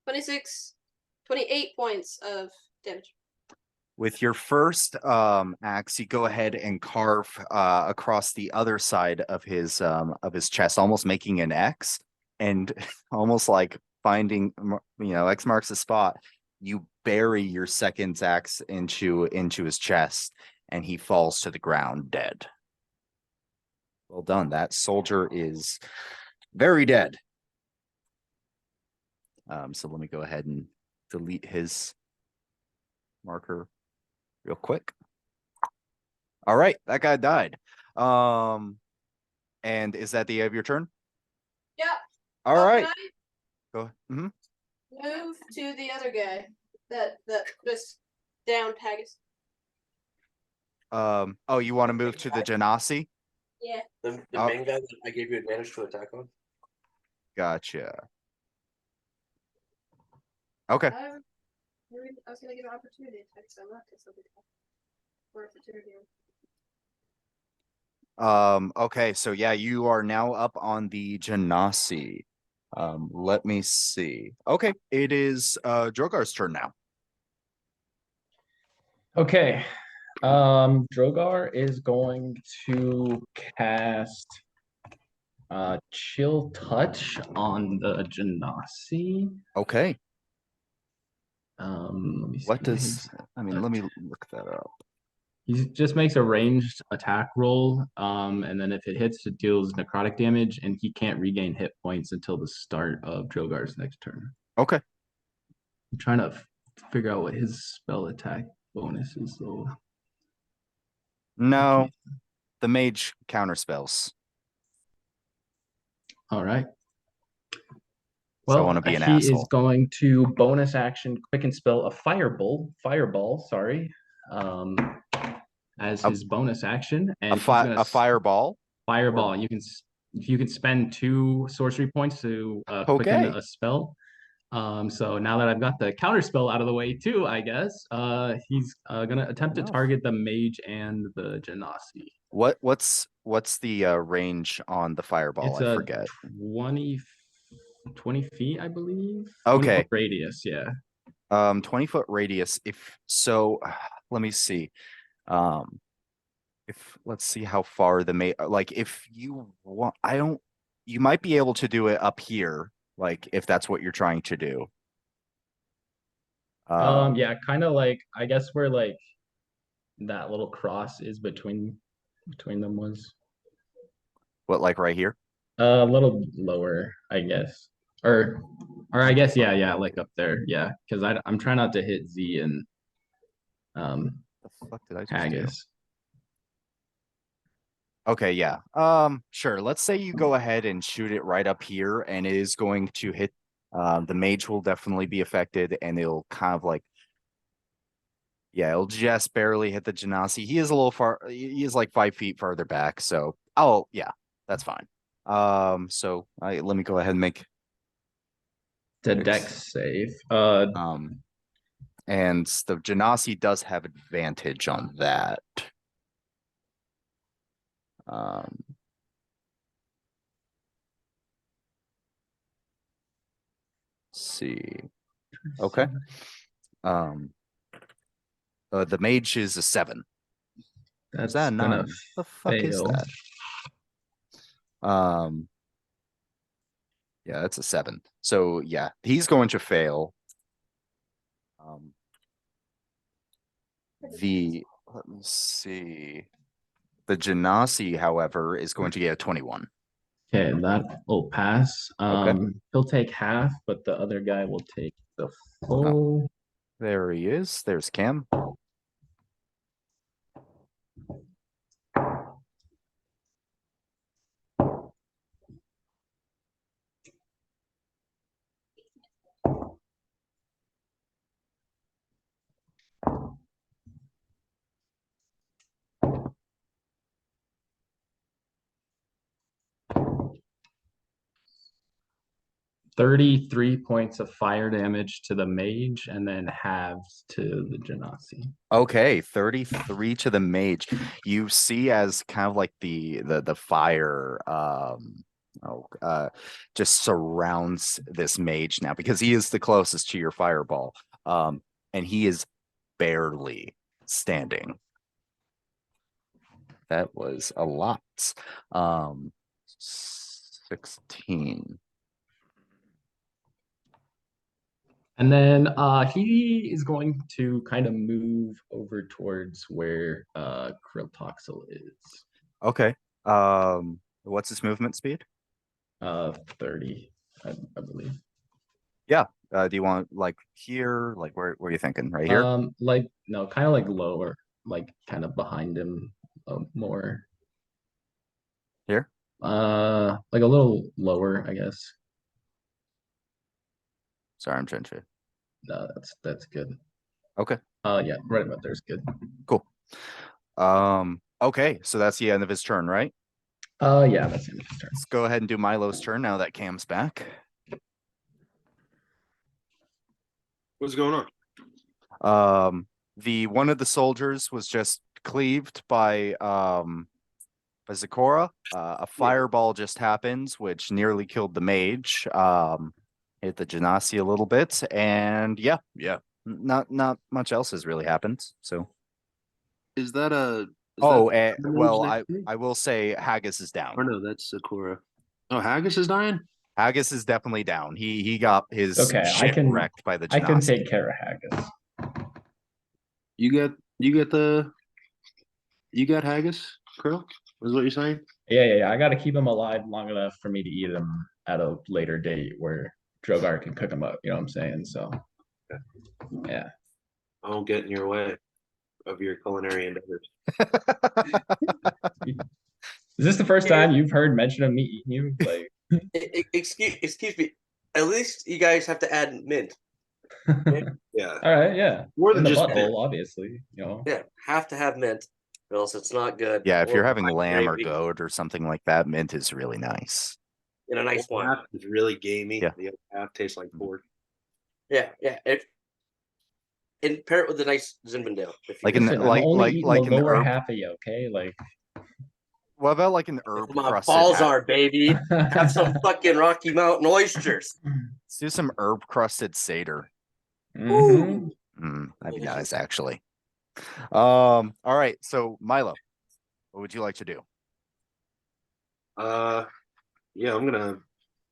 Twenty-six, 28 points of damage. With your first axe, you go ahead and carve across the other side of his chest, almost making an X, and almost like finding, X marks the spot. You bury your second axe into his chest, and he falls to the ground dead. Well done. That soldier is very dead. So let me go ahead and delete his marker real quick. All right, that guy died. And is that the end of your turn? Yeah. All Oh, right. can Go. I move to the other guy that just down Pagus? Oh, you want to move to the Genasi? Yeah. The Oh. main guy that I gave you advantage to attack on. Gotcha. Okay. I was gonna give an opportunity attack, so I'm not gonna something or opportunity. Okay, so yeah, you are now up on the Genasi. Let me see. Okay, it is Drogar's turn now. Okay. Drogar is going to cast Chill Touch on the Genasi. Okay. Let me What see does his- let me look that up. He just makes a ranged attack roll, and then if it hits, it deals necrotic damage, and he can't regain hit points until the start of Drogar's next turn. Okay. I'm trying to figure out what his spell attack bonus is, though. No, Okay. the mage counter spells. All right. So I Well, wanna be an he is asshole. going to bonus action quicken spell a fireball, sorry, as A- his bonus action, A, and he's gonna a fireball. fireball. You can spend 2 sorcery points to quicken Okay. a spell. So now that I've got the counter spell out of the way too, I guess, he's gonna attempt to Enough. target the mage and the Genasi. What's the range on the fireball? It's I a forget. 20 feet, I believe. 20 Okay. foot radius, yeah. 20-foot radius. If so, let me see. If let's see how far the like if you want, you might be able to do it up here, like if that's what you're trying to do. Yeah, kind of like I guess where like that little cross is between them was What, like right here? a little lower, I guess. Or I guess yeah, like up there. Yeah, because I'm trying not to hit Z and The fuck did I just do? Haggis. Okay, yeah. Sure. Let's say you go ahead and shoot it right up here, and it is going to hit. The mage will definitely be affected, and it'll kind of like, yeah, it'll just barely hit the Genasi. He is a little far. He is like 5 feet farther back. So, oh yeah, that's fine. So let me go ahead and make. The Dex. dex save. And the Genasi does have advantage on that. See. Okay. The mage is a 7. That's Is that a gonna 9? The fuck is fail. that? Yeah, that's a 7. So yeah, he's going to fail. Let me see. The Genasi, however, is going to get a 21. Okay, that will pass. Okay. He'll take half, but the other guy will take the full. There he is. There's Cam. $33 points of fire damage to the mage, and then halves to the Genasi. Okay, 33 to the mage. You see as kind of like the fire just surrounds this mage now because he is the closest to your fireball. And he is barely standing. That was a lot. 16. And then he is going to kind of move over towards where Krilltoxel is. Okay. What's his movement speed? 30, I believe. Yeah. Do you want like here? Like where are you thinking? Right here? Like no, kind of like lower, like kind of behind him more. Here? Like a little lower, I guess. Sorry, I'm trying to. No, that's good. Okay. Yeah, right about there's good. Cool. Okay, so that's the end of his turn, right? Yeah, that's the end of his turn. Let's go ahead and do Milo's turn now that Cam's back. What's going on? The one of the soldiers was just cleaved by Zakora. A fireball just happens, which nearly killed the mage. Hit the Genasi a little bit, and yeah, not much else has really happened. So, Is that a? well, next to me? I will say Haggis is down. Or no, that's Sakura. Oh, Haggis is dying? Haggis is definitely down. He got his Okay, shit wrecked by the I can Genasi. take care of Haggis. You get the you got haggis, Krill? Is what you're saying? Yeah. I got to keep him alive long enough for me to eat him at a later date where Drogar can cook him up. You know what I'm saying? So, yeah. I won't get in your way of your culinary endeavors. Is this the first time you've heard mention of me eating you? Like, Excuse me. At least you guys have to add mint. Yeah. all right, yeah. More In than the just butthole, obviously. You know. Yeah, have to have mint, or else it's not good. Yeah, if Or you're having black lamb or gravy goat or something like that, mint is really nice. in a nice one. half is really gamey. Yeah. The other half tastes like pork. Yeah. And pair it with a nice Zinfandel. If you Like in Listen, like I'm only like eating like the an lower herb. half of you, okay? Like, What about like an herb my crusted? balls are, baby. Have some fucking Rocky Mountain oysters. Let's do some herb crusted Seder. Mhm. That'd be nice, actually. All right. So Milo, what would you like to do? Yeah, I'm gonna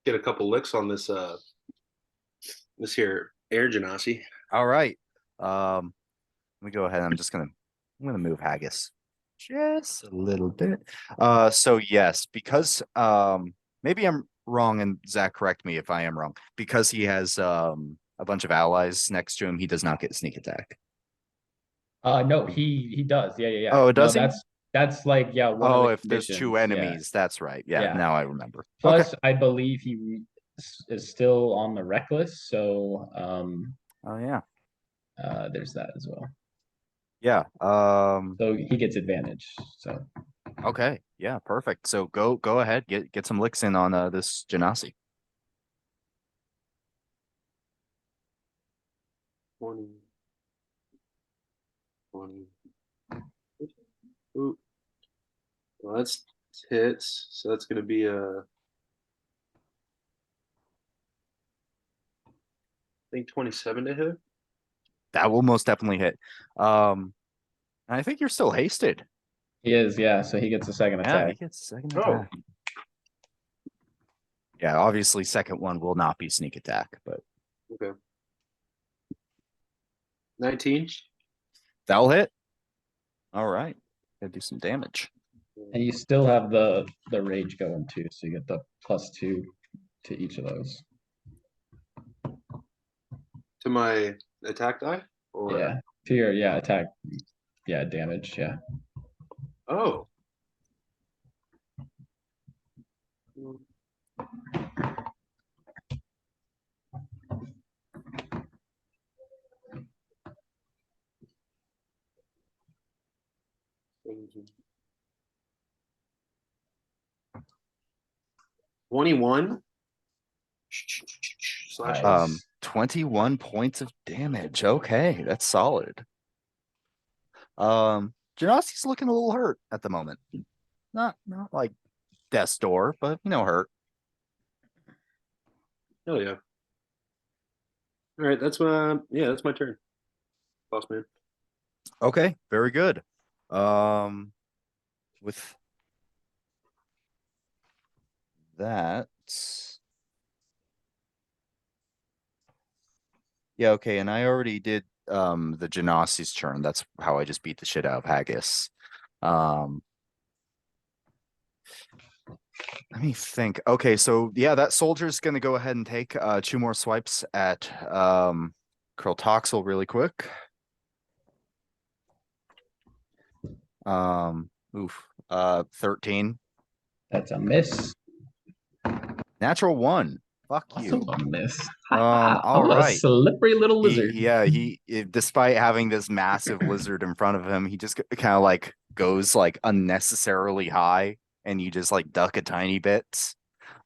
get a couple licks on this this here air genasi. All right. Let me go ahead. I'm gonna move Haggis just a little bit. So yes, because maybe I'm wrong, and Zach, correct me if I am wrong. Because he has a bunch of allies next to him, he does not get sneak attack. No, he does. Yeah. Oh, No, does he? that's like, yeah, one of Oh, the if there's two conditions, yeah. enemies, that's right. Yeah, Yeah. now I remember. Okay. Plus, I believe he is still on the rec list, so Oh yeah. there's that as well. Yeah. So he gets advantage. So Okay. Yeah, perfect. So go ahead, get some licks in on this Genasi. 20. 20. Ooh. Well, that's hits. So that's gonna be I think 27 to hit. That will most definitely hit. And I think you're still hasted. he is, yeah. So he gets a second Yeah, he attack. gets second Oh. attack. Yeah, obviously second one will not be sneak attack, but Okay. 19. that'll hit. All right. Gotta do some damage. And you still have the rage going too, so you get the +2 to each of those. To my attack die? Or Yeah. To your attack. Yeah, damage, yeah. oh. Mhm. 21. Slash Nice. 21 points of damage. Okay, that's solid. Genasi's looking a little hurt at the moment. Not like death's door, but hurt. Hell yeah. All right, that's that's my turn. Boss man. Okay, very good. With that, yeah, okay, and I already did the Genasi's turn. That's how I just beat the shit out of Haggis. Let me think. Okay, so yeah, that soldier's gonna go ahead and take 2 more swipes at Krilltoxel really quick. Oof. 13. That's a miss. Natural 1. Fuck Also you. a miss. All A right. slippery little lizard. Despite having this massive lizard in front of him, he just kind of like goes like unnecessarily high, and you just like duck a tiny bit.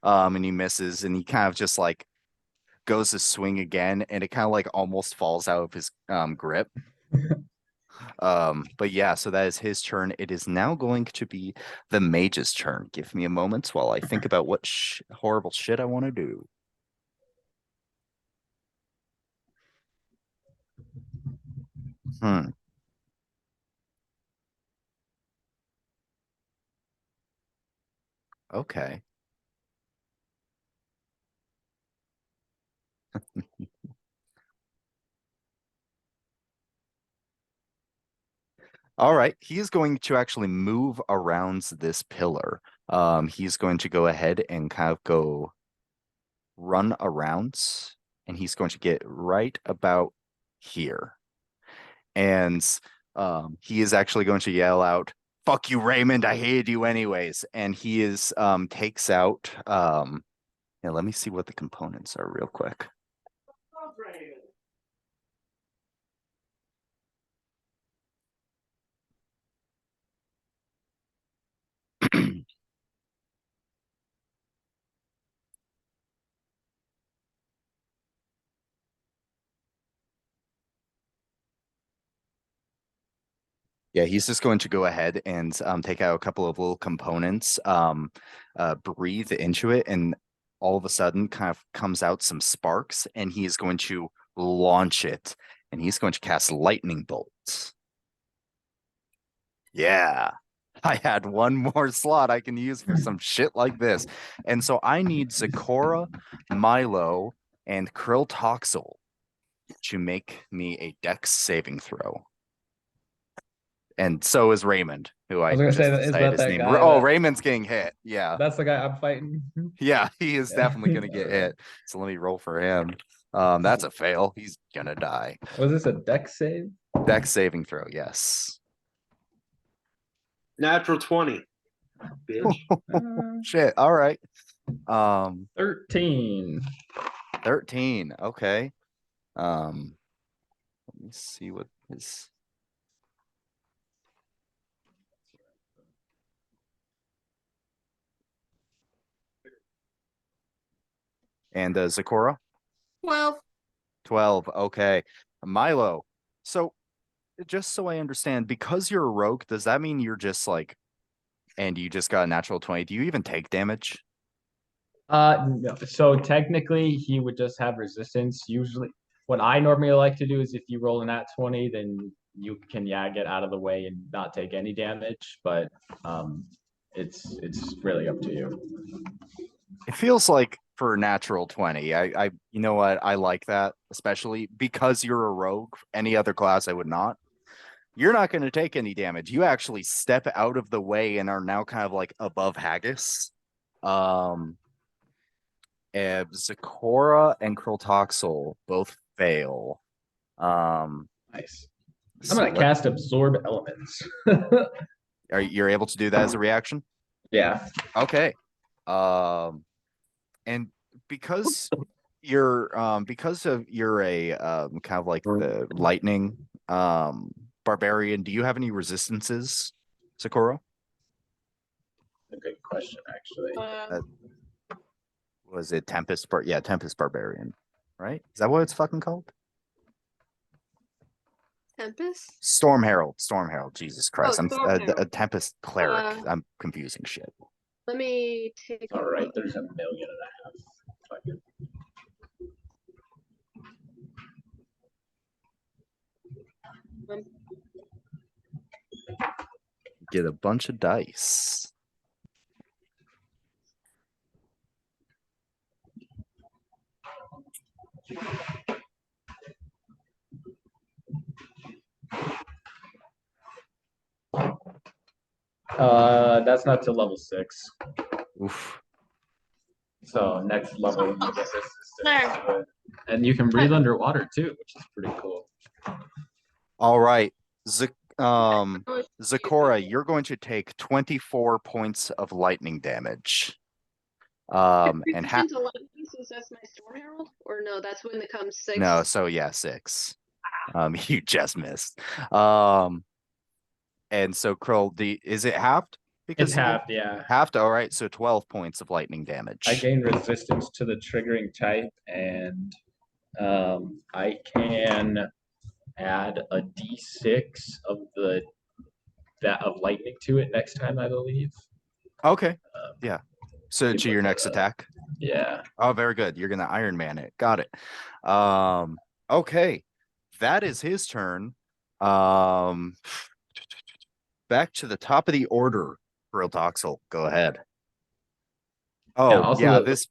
And he misses, and he kind of just like goes to swing again, and it kind of like almost falls out of his grip. But yeah, so that is his turn. It is now going to be the mage's turn. Give me a moment while I think about what horrible shit I want to do. Okay. All right, he is going to actually move around this pillar. He's going to go ahead and kind of go run around, and he's going to get right about here. And he is actually going to yell out, "Fuck you, Raymond, I hated you anyways." And he is takes out yeah, let me see what the components are real quick. Yeah, he's just going to go ahead and take out a couple of little components, breathe into it, and all of a sudden kind of comes out some sparks, and he is going to launch it, and he's going to cast lightning bolts. Yeah. I had one more slot I can use for some shit like this. And so I need Zecora, Milo, and Krilltoxel to make me a dex saving throw. And so is Raymond, who I was gonna just say, is said that his that name. guy Oh, that- Raymond's getting hit. Yeah. That's the guy I'm fighting. Yeah, he is Yeah. definitely gonna get hit. So let me roll for him. That's a fail. He's gonna die. Was this a deck save? Dex saving throw, yes. Natural 20. Bitch. Shit. All right. 13. 13. Okay. Let me see what his. And Zecora? 12. 12. Okay. Milo. So just so I understand, because you're a rogue, does that mean you're just like, and you just got a natural 20? Do you even take damage? No. So technically he would just have resistance. Usually what I normally like to do is if you roll an at 20, then you can get out of the way and not take any damage, but it's really up to you. It feels like for natural 20, I you know what? I like that, especially because you're a rogue. Any other class I would not. You're not going to take any damage. You actually step out of the way and are now kind of like above Haggis. And Zecora and Krilltoxel both fail. Nice. So I'm gonna cast absorb elements. you're able to do that as a reaction? Yeah. Okay. And because because of you're a kind of like the lightning barbarian, do you have any resistances, Zecora? A good question, actually. Was it Tempest Tempest Barbarian, right? Is that what it's fucking called? Tempest? Storm Herald. Jesus Christ. I'm Storm a Herald. Tempest cleric. I'm confusing shit. Let me take. All right, there's 1.5 million. Fuck it. Get a bunch of dice. That's not to level 6. Oof. So next level you get resistance There. to it. And you can breathe underwater too, which is pretty cool. All right. Zecora, you're going to take 24 points of lightning damage. And Resistance to lightning, since that's my Storm Herald? Or no, that's when it comes 6. no, so yeah, 6. You just missed. And so Krill, is it halved? It's halved, yeah. Halved. All right, so 12 points of lightning damage. I gain resistance to the triggering type, and I can add a d6 of lightning to it next time, I believe. Okay. Yeah. So to your next attack. Yeah. Oh, very good. You're gonna Iron Man it. Got it. Okay. That is his turn. Back to the top of the order, Krilltoxel. Go ahead. Oh, yeah, this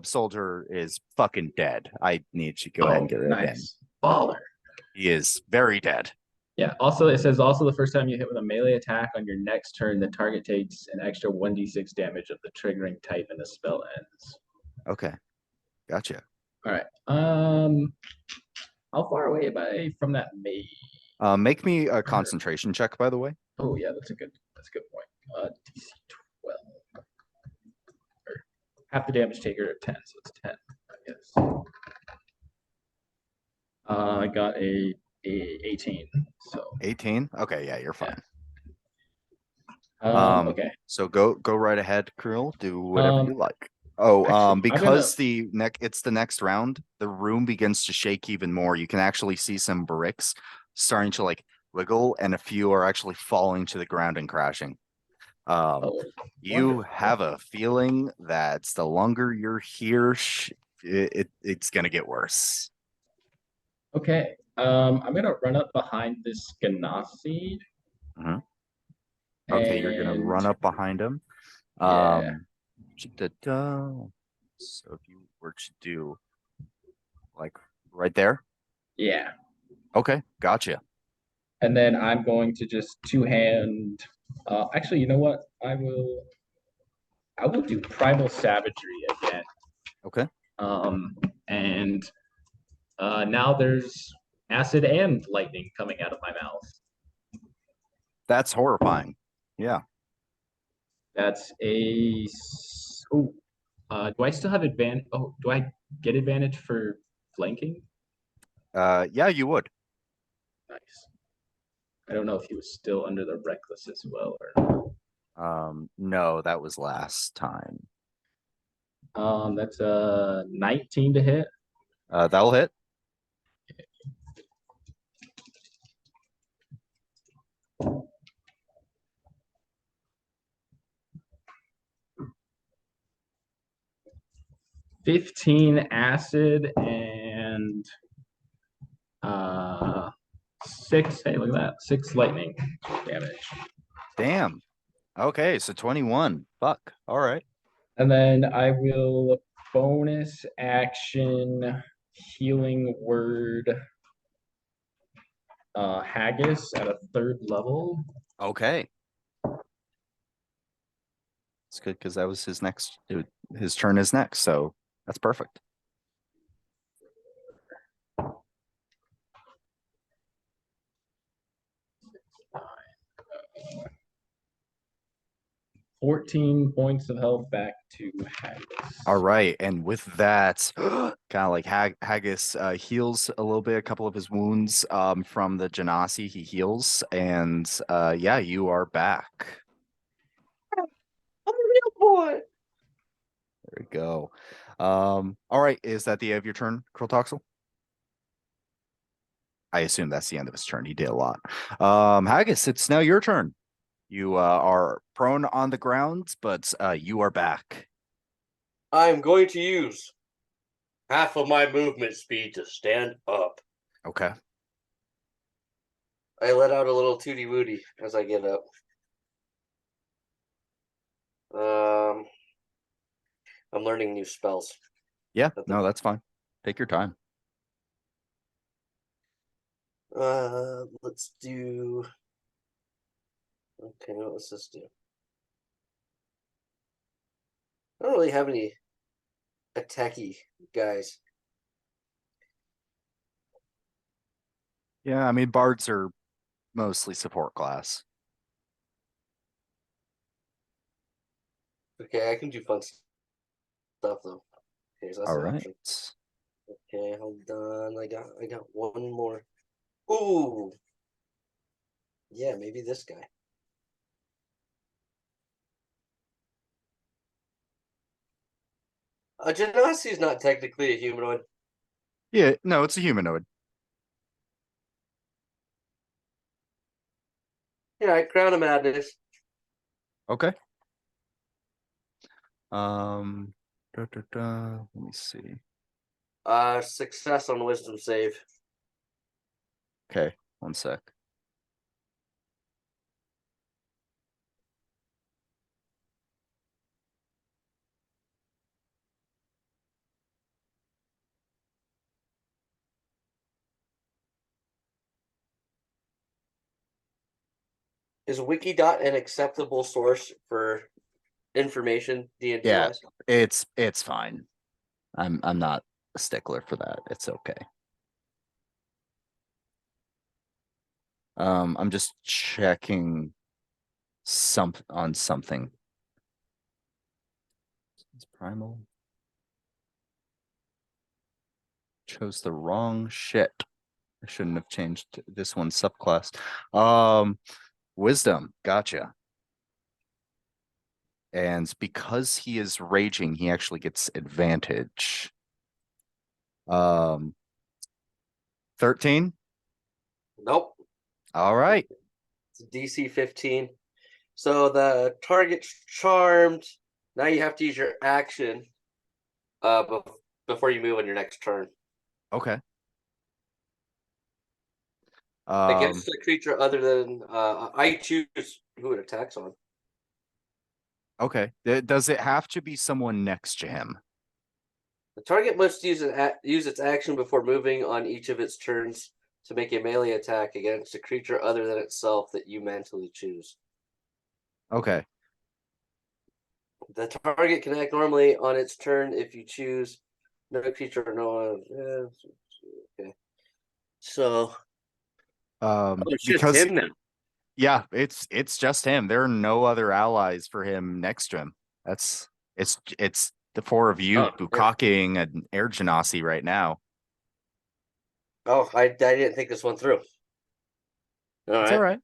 soldier is fucking dead. I need to go ahead and get rid of him. Nice. Baller. He is very dead. Yeah. Also, it says also the first time you hit with a melee attack on your next turn, the target takes an extra 1d6 damage of the triggering type and the spell ends. Okay, gotcha. All right. How far away am I from that maze? Make me a concentration check, by the way. Oh yeah, that's a good point. DC 12. Or half the damage taker of 10, so it's 10, I guess. I got a 18. So 18. Okay, yeah, you're fine. Okay. So go right ahead, Krill. Do whatever you like. Oh, actually, I'm because it's the next round, the room begins to shake even more. You can actually see some bricks starting to like wiggle, and a few are actually falling to the ground and crashing. Oh, You wonderful. have a feeling that the longer you're here, it's gonna get worse. Okay. I'm gonna run up behind this Ganassi. Mhm. Okay, you're gonna run up behind him. Yeah. So if you were to do like right there. Yeah. Okay, gotcha. And then I'm going to just two-hand. Actually, you know what? I will do Primal Savagery again. Okay. And now there's acid and lightning coming out of my mouth. That's horrifying. Yeah. That's a. Oh, do I still have advantage? Oh, do I get advantage for flanking? Yeah, you would. Nice. I don't know if he was still under the reckless as well or No, that was last time. That's a 19 to hit. That'll hit. $15 acid and 6. Hey, look at that. 6 lightning damage. Damn. Okay, so 21. Fuck. All right. And then I will bonus action healing word Haggis at a 3rd level. Okay. It's good because that was his turn is next, so that's perfect. 14 points of health back to Haggis. All right, and with that, kind of like Haggis heals a little bit, a couple of his wounds from the Genasi. He heals, and yeah, you are back. I'm a real boy. There we go. All right, is that the end of your turn, Krultoxel? I assume that's the end of his turn. He did a lot. Haggis, it's now your turn. You are prone on the ground, but you are back. I'm going to use half of my movement speed to stand up. Okay. I let out a little tooty wooty as I get up. I'm learning new spells. Yeah, no, that's fine. Take your time. Let's do. Okay, what does this do? I don't really have any attacky guys. Yeah, I mean, bards are mostly support class. Okay, I can do fun stuff though. Okay, so that's All an right. option. Okay, hold on. I got one more. Ooh. Yeah, maybe this guy. Genasi is not technically a humanoid. Yeah, no, it's a humanoid. Yeah, Crown of Madness. Okay. Let me see. Success on wisdom save. Okay, one sec. Is Wikidot an acceptable source for information D&D Yeah. wise? It's fine. I'm not a stickler for that. It's okay. I'm just checking on something. It's primal. Chose the wrong shit. I shouldn't have changed this one subclass. Wisdom, gotcha. And because he is raging, he actually gets advantage. 13. Nope. All right. It's a DC 15. So the target's charmed. Now you have to use your action before you move on your next turn. Okay. Against a creature other than I choose who it attacks on. Okay. Does it have to be someone next to him? The target must use its action before moving on each of its turns to make a melee attack against a creature other than itself that you mentally choose. Okay. The target can act normally on its turn if you choose no creature or no one. Okay. So it's just because him now. yeah, it's just him. There are no other allies for him next to him. It's the four of you Oh, yeah. bukkake an air genasi right now. Oh, I didn't think this one through. It's all right.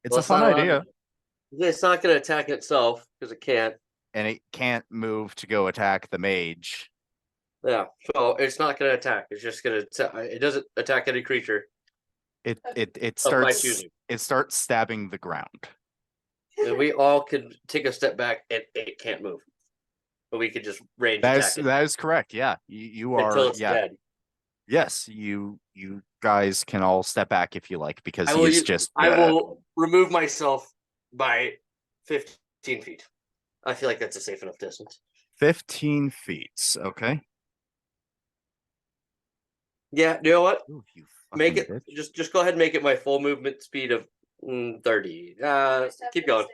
It's Well, a fun not allowed idea. to- It's not going to attack itself because it can't. And it can't move to go attack the mage. Yeah, so it's not going to attack. It's just going to. It doesn't attack any creature. It Of my starts choosing. it starts stabbing the ground. And we all could take a step back. It can't move, but we could just range attack it That is correct. Yeah. You until are it's yeah. dead. Yes, you guys can all step back if you like because I he will. is just I will remove myself by 15 feet. I feel like that's a safe enough distance. 15 feet. Okay. Yeah, you know what? Ooh, you Make fucking it bitch. just go ahead and make it my full movement speed of 30. Keep going.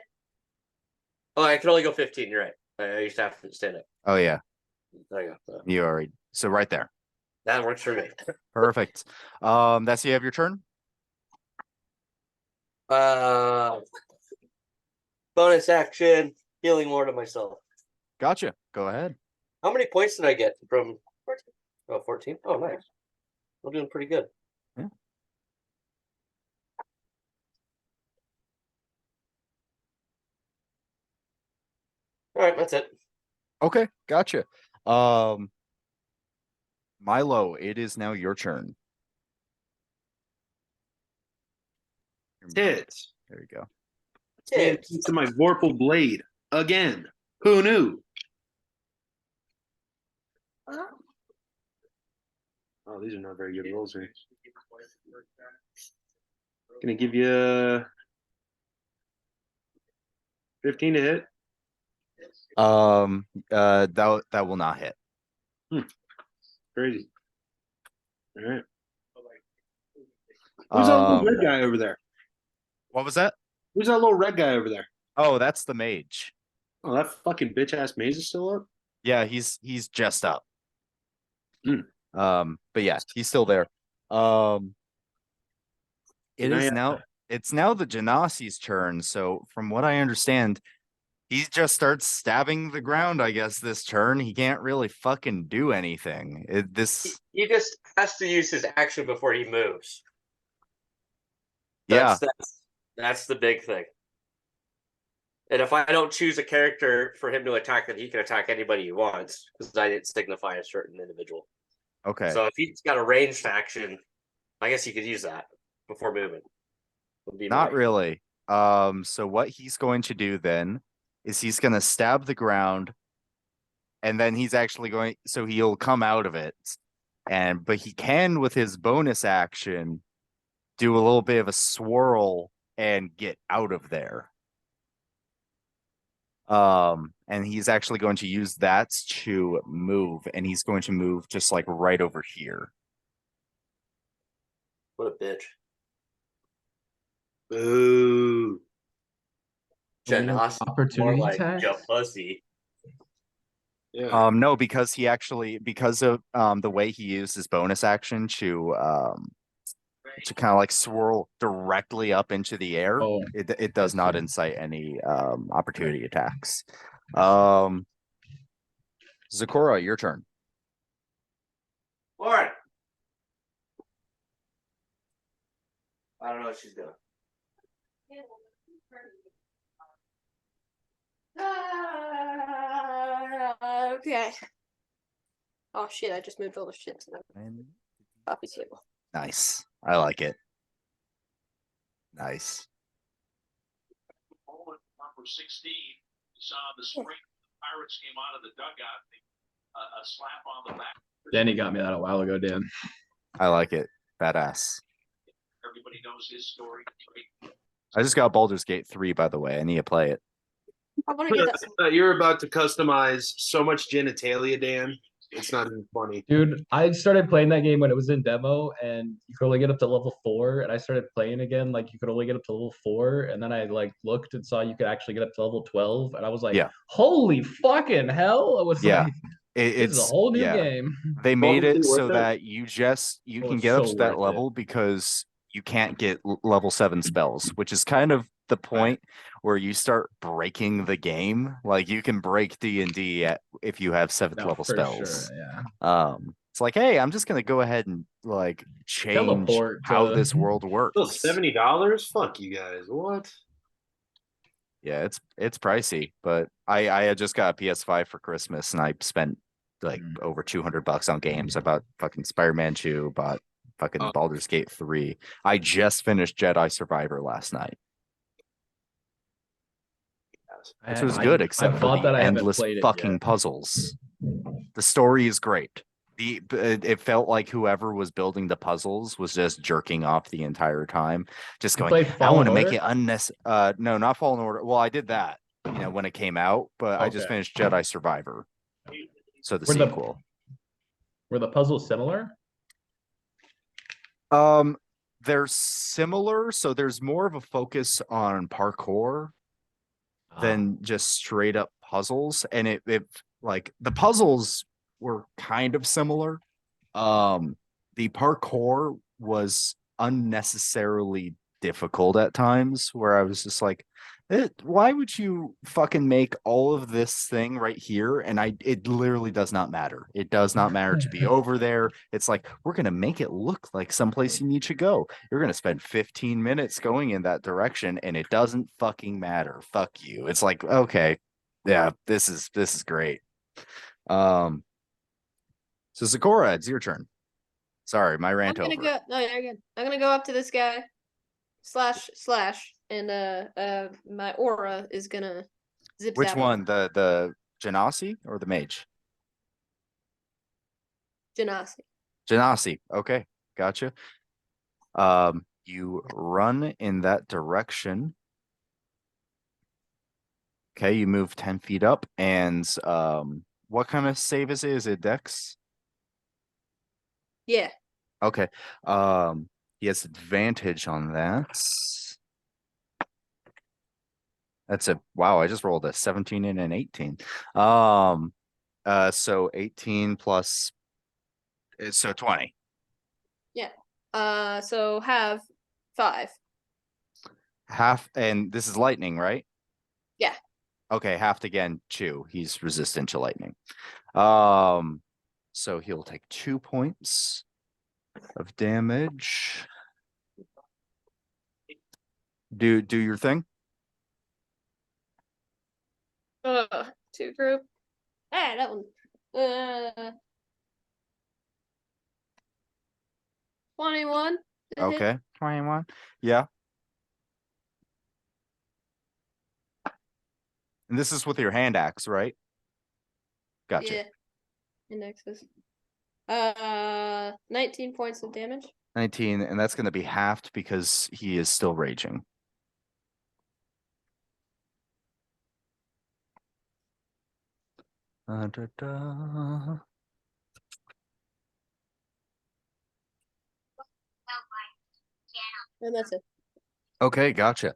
Oh, I can only go 15. You're right. I used to have to stand up. Oh yeah, There you go. you already. So right there. That works for me. Perfect. That's the end of your turn. Bonus action, healing more to myself. Gotcha. Go ahead. How many points did I get from 14. 14? Oh, nice. I'm doing pretty good. Yeah. All right, that's it. Okay, gotcha. Milo, it is now your turn. Tits. There you go. Tits. To my Vorpal Blade again. Who knew? Oh, these are not very good rolls here. Gonna give you 15 to hit. That will not hit. Crazy. All right. Who's that little red guy over there? What was that? Who's that little red guy over there? Oh, that's the mage. Oh, that fucking bitch ass maze is still up. Yeah, he's just up. Hmm. But yeah, he's still there. It is Now- now it's now the Genasi's turn. So from what I understand, he just starts stabbing the ground, I guess, this turn. He can't really fucking do anything. He just has to use his action before he moves. Yeah. That's the big thing. And if I don't choose a character for him to attack, then he can attack anybody he wants because I didn't signify a certain individual. Okay. So if he's got a ranged action, I guess he could use that before moving. Would be Not my- really. So what he's going to do then is he's going to stab the ground, and then he's actually going. So he'll come out of it, but he can with his bonus action do a little bit of a swirl and get out of there. And he's actually going to use that to move, and he's going to move just like right over here. What a bitch. Boo. Genosity, more Opportunity like tax? Japussy. Yeah. No, because he actually because of the way he used his bonus action to kind of like swirl directly up into the air, Oh, it does that's not true. incite any opportunity attacks. Zakora, your turn. Lauren. I don't know what she's doing. Okay. Oh shit! I just moved all the shit to the coffee table. Nice. I like it. Nice. Number 16, you saw the spring. The Pirates came out of the dugout. A slap on the back. Danny got me that a while ago, Dan. I like it. Badass. Everybody knows his story. I just got Baldur's Gate 3, by the way. I need to play it. I want to get that. You're about to customize so much genitalia, Dan. It's not even funny. Dude, I started playing that game when it was in demo, and you could only get up to level 4. And I started playing again, like you could only get up to level 4. And then I like looked and saw you could actually get up to level 12. And I was like, Yeah. holy fucking hell! I was Yeah. like, this is a It's whole new yeah. game. They made it Worth so it. that you Oh, can it's get up so to that worth it. level because you can't get level 7 spells, which is kind of the point where you start breaking the game. Like you can break D&D if you have 7th No, level for spells. sure, yeah. It's like, hey, I'm just gonna go ahead and like change Teleport how to- this world works. Still $70? Fuck you guys. What? Yeah, it's pricey, but I had just got a PS5 for Christmas and I spent like over $200 on games. I bought fucking Spider-Man 2, bought fucking Oh. Baldur's Gate 3. I just finished Jedi Survivor last night, which was good, except for bought the that. I haven't endless played it fucking yet. puzzles. The story is great. It felt like whoever was building the puzzles was just jerking off the entire time, just You going, played I Fallen want to make Order? it unnecessary. No, not Fallen Order. Well, I did that, when it came out, but I just Okay. finished Jedi Survivor. So the Were the- sequel. Were the puzzles similar? They're similar, so there's more of a focus on parkour Ah. than just straight up puzzles. And it like the puzzles were kind of similar. The parkour was unnecessarily difficult at times where I was just like, why would you fucking make all of this thing right here? And it literally does not matter. It does not matter to be over there. It's like, we're going to make it look like someplace you need to go. You're going to spend 15 minutes going in that direction and it doesn't fucking matter. Fuck you. It's like, okay, yeah, this is great. So Zakora, it's your turn. Sorry, my I'm rant gonna over. go. No, you're good. I'm gonna go up to this guy. Slash, and my aura is gonna zip. Which zap one? him. The Genasi or the mage? Genasi. Genasi. Okay, gotcha. You run in that direction. Okay, you move 10 feet up, and what kind of save is it? Is it Dex? Yeah. Okay. He has advantage on that. That's a wow, I just rolled a 17 and an 18. So 18 plus so 20. So have 5. Half, and this is lightning, right? Yeah. Okay, halved again, 2. He's resistant to lightning. So he'll take 2 points of damage. Do your thing. Two group. Ah, that one. 21. to hit. Okay, 21. Yeah. And this is with your hand axe, right? Gotcha. Yeah. Indexes. 19 points of damage. 19, and that's going to be halved because he is still raging. And that's it. Okay, gotcha.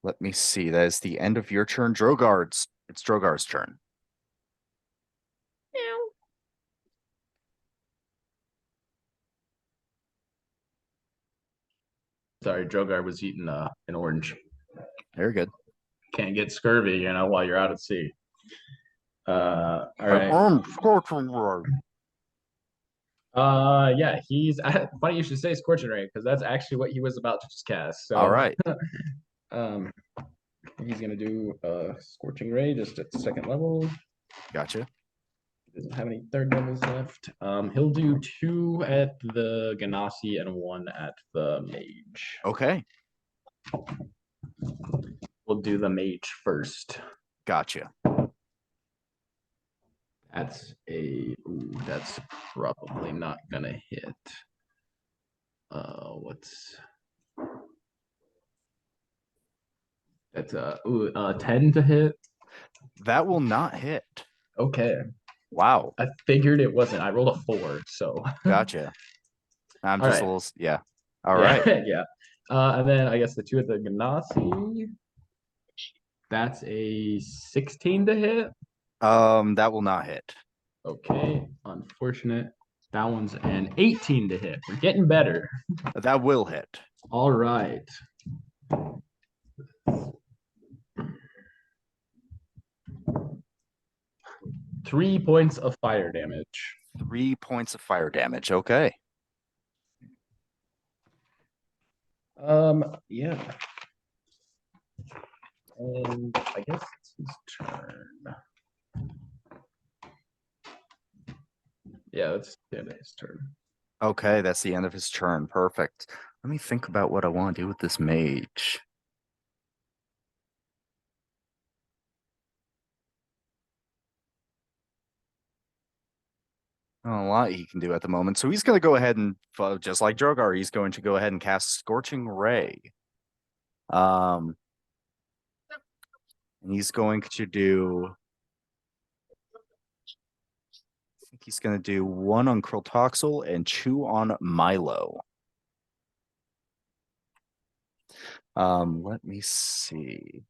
Let me see. That is the end of your turn. It's Drogar's turn. Meow. Sorry, Drogar was eating an orange. Very good. Can't get scurvy, while you're out at sea. All right. Scorching Ray. Yeah, he's funny you should say Scorching Ray, because that's actually what he was about to just cast. So All right. He's gonna do Scorching Ray just at second level. Gotcha. Doesn't have any third levels left. He'll do 2 at the Ganassi and 1 at the mage. Okay. We'll do the mage first. Gotcha. That's that's probably not gonna hit. That's 10 to hit. That will not hit. Okay. Wow. I figured it wasn't. I rolled a 4, so Gotcha. I'm All just right. a little, yeah. All yeah, right. yeah. And then I guess the 2 at the Ganassi. That's a 16 to hit. That will not hit. Okay, unfortunate. That one's an 18 to hit. We're getting better. That will hit. All right. Three points of fire damage. 3 points of fire damage. Okay. Yeah. And I guess it's his turn. Yeah, that's the end of his turn. Okay, that's the end of his turn. Perfect. Let me think about what I want to do with this mage. Not a lot he can do at the moment. So he's going to go ahead and, just like Drogar, he's going to go ahead and cast Scorching Ray. And he's going to do, I think he's going to do 1 on Kryltoxel and 2 on Milo. Let me see.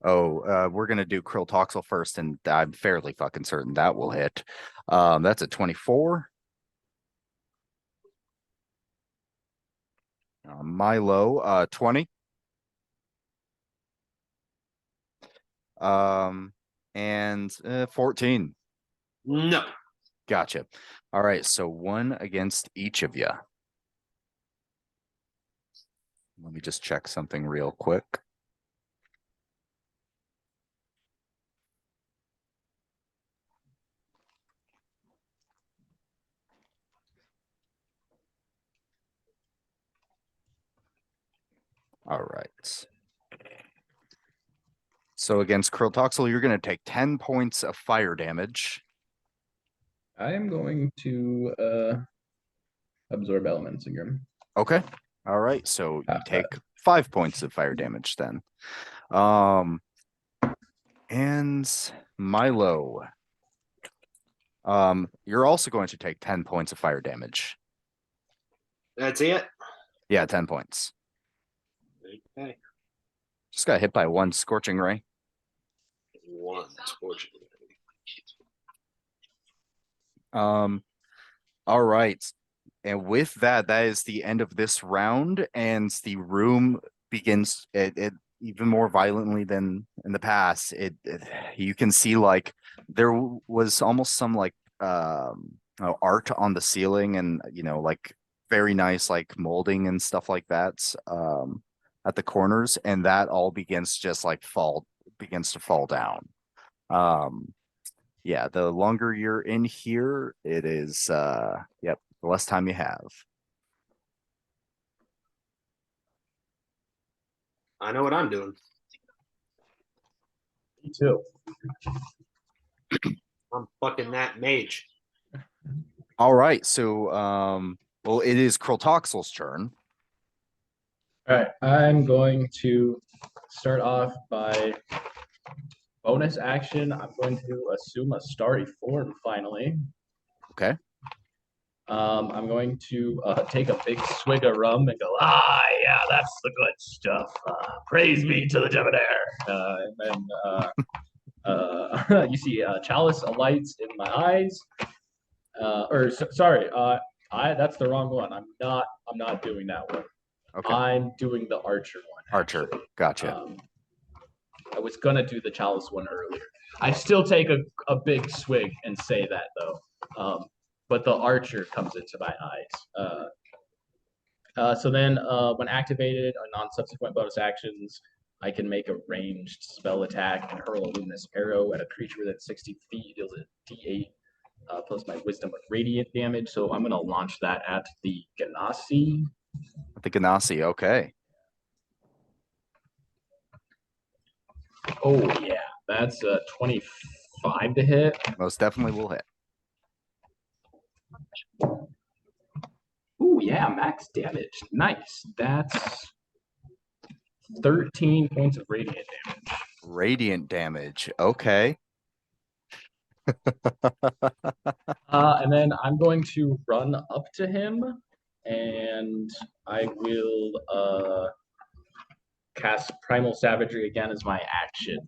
Oh, we're gonna do Kryltoxel first, and I'm fairly fucking certain that will hit. That's a 24. Milo, 20. And 14. No. Gotcha. All right, so 1 against each of you. Let me just check something real quick. All right. So against Kryltoxel, you're going to take 10 points of fire damage. I am going to absorb elements, Ingram. Okay. All right. So you take 5 points of fire damage then. And Milo. You're also going to take 10 points of fire damage. That's it. Yeah, 10 points. Okay. Just got hit by 1 Scorching Ray. 1 Scorching Ray. All right. And with that, that is the end of this round, and the room begins it even more violently than in the past. You can see like there was almost some like art on the ceiling, and like very nice like molding and stuff like that at the corners, and that all begins just like begins to fall down. Yeah, the longer you're in here, it is yep, the less time you have. I know what I'm doing. Me too. I'm fucking that mage. All right, so well, it is Kryltoxel's turn. All right, I'm going to start off by bonus action. I'm going to assume a starry form finally. Okay. I'm going to take a big swig of rum and go, yeah, that's the good stuff. Praise be to the debonair. And then you see chalice alights in my eyes. Sorry, that's the wrong one. I'm not doing that one. Okay. I'm doing the archer one. Archer. Actually. Gotcha. I was gonna do the chalice one earlier. I still take a big swig and say that though. But the archer comes into my eyes. So then when activated on non-subsequent bonus actions, I can make a ranged spell attack and hurl a luminous arrow at a creature within 60 feet. Deals a D8 plus my wisdom of radiant damage. So I'm gonna launch that at the Genasi. The Genasi, okay. Oh yeah, that's a 25 to hit. Most definitely will hit. Oh yeah, max damage. Nice. That's 13 points of radiant damage. Radiant damage. Okay. And then I'm going to run up to him and I will cast Primal Savagery again as my action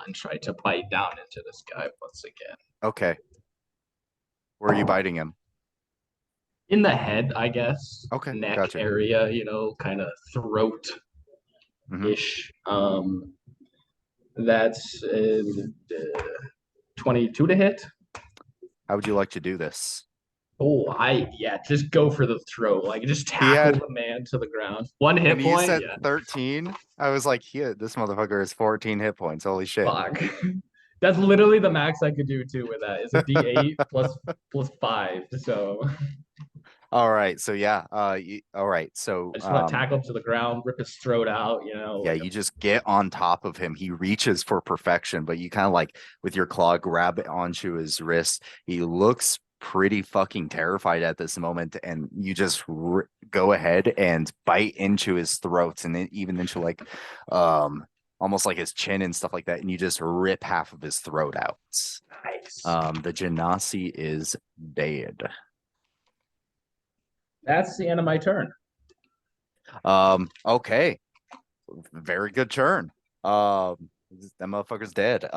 and try to bite down into this guy once again. Okay. Where are you biting him? In the head, I guess. Okay, Neck gotcha. area, kind of throat-ish. That's 22 to hit. How would you like to do this? Oh, just go for the throat. Like, just tackle the man to the ground. One hit And point. you said 13. I was like, this motherfucker has 14 hit points. Holy shit. Fuck. That's literally the max I could do too with that. It's a D8 plus 5. So. All right. So yeah. All right. So I just want to tackle him to the ground, rip his throat out. Yeah, like you just get on top of him. He reaches for perfection, but you kind of like with your claw grab it onto his wrist. He looks pretty fucking terrified at this moment, and you just go ahead and bite into his throat, and then even into like almost like his chin and stuff like that, and you just rip half of his throat out. Nice. The Genasi is dead. That's the end of my turn. Okay. Very good turn. That motherfucker's dead.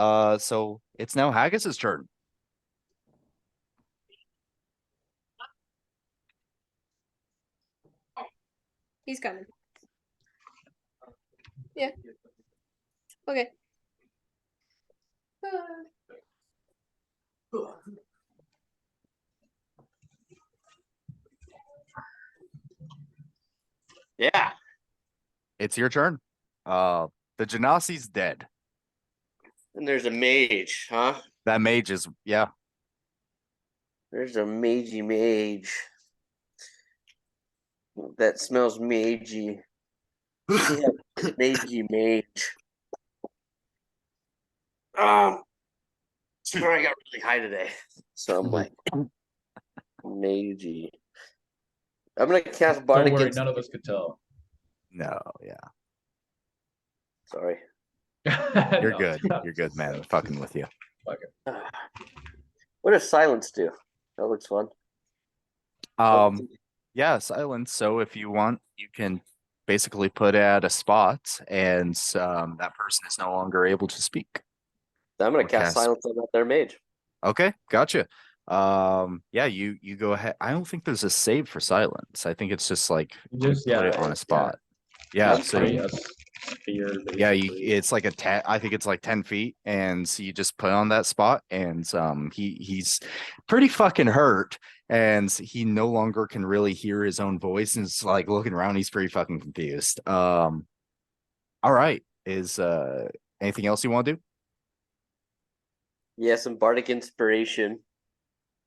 So it's now Haggis's turn. He's coming. Yeah. Okay. Yeah. It's your turn. The Genasi's dead. And there's a mage, huh? That mage is, yeah. There's a magey mage. That smells magey. Yeah, magey mage. Sorry, I got really high today. So I'm like magey. I'm gonna cast Bardic. Don't worry, none of us could tell. No, yeah. Sorry. You're good. You're good, man. I'm fucking with you. What does silence do? That looks fun. Yeah, silence. So if you want, you can basically put at a spot, and that person is no longer able to speak. I'm gonna cast silence on that there mage. Okay, gotcha. Yeah, you go ahead. I don't think there's a save for silence. I think it's just like Just put it on a spot. Yeah, so it's like I think it's like 10 feet, and so you just put on that spot, and he's pretty fucking hurt, and he no longer can really hear his own voice, and it's like looking around, he's pretty fucking confused. All right, is anything else you want to do? Yeah, some Bardic inspiration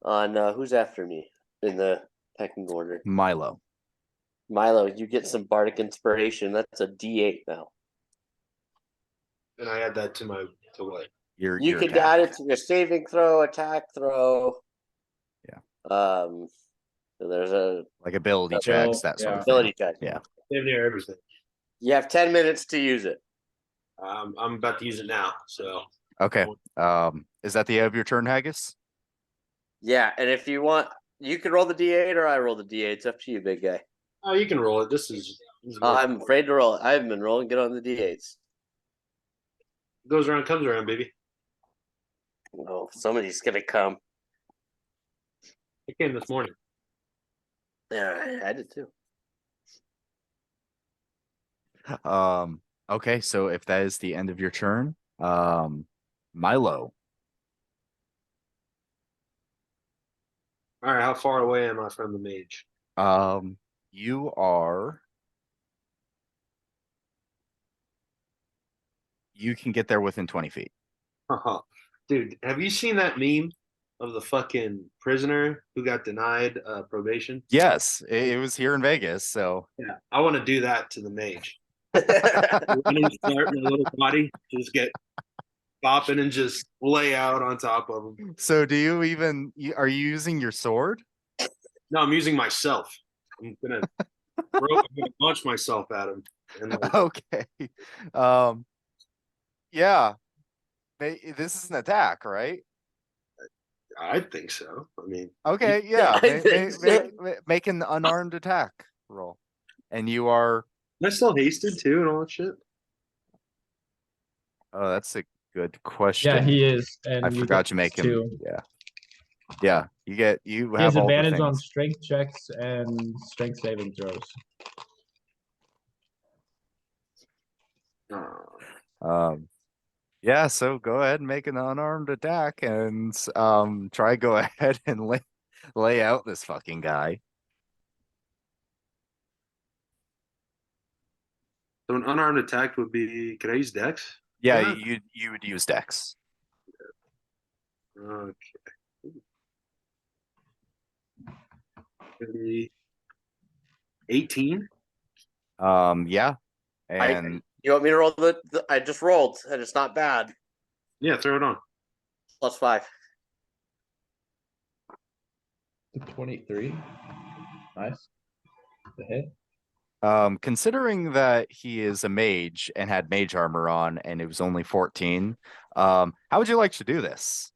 on who's after me in the pecking order. Milo, you get some Bardic inspiration. That's a D8 now. And I add that to my what? You can add it to your saving throw, attack throw. Yeah. So there's a like ability checks, that sort of ability thing. check. Yeah. Damn near everything. You have 10 minutes to use it. I'm about to use it now. So Okay. Is that the end of your turn, Haggis? Yeah, and if you want, You can roll the D8 or I roll the D8. It's up to you, big guy. Oh, you can roll it. This is I'm afraid to roll it. I haven't been rolling. Get on the D8s. goes around, comes around, baby. Oh, somebody's gonna come. It came this morning. Yeah, I did too. Okay, so if that is the end of your turn, Milo. All right, how far away am I from the mage? You are. You can get there within 20 feet. Dude, have you seen that meme of the fucking prisoner who got denied probation? Yes, it was here in Vegas, so Yeah, I want to do that to the mage. Let him start my little body, just get bopping and just lay out on top of him. So do you even are you using your sword? No, I'm using myself. I'm gonna launch myself at him. And like, Okay. Yeah. This is an attack, right? I think so. I mean, Okay, yeah. I think so. Make an unarmed attack roll. And you are am I still hasted too and all that shit? oh, that's a good question. Yeah, he is. And I forgot to make him. too. Yeah. Yeah. You He has have all the advantage on things. strength checks and strength saving throws. Yeah, so go ahead and make an unarmed attack and try go ahead and lay out this fucking guy. So an unarmed attack would be. Can I use Dex? Yeah, Yeah. you would use Dex. Okay. Maybe 18. Yeah. And You want me to roll the I just rolled, and it's not bad. Yeah, throw it on. +5. 23. Nice. The hit. considering that he is a mage and had mage armor on and it was only 14, how would you like to do this?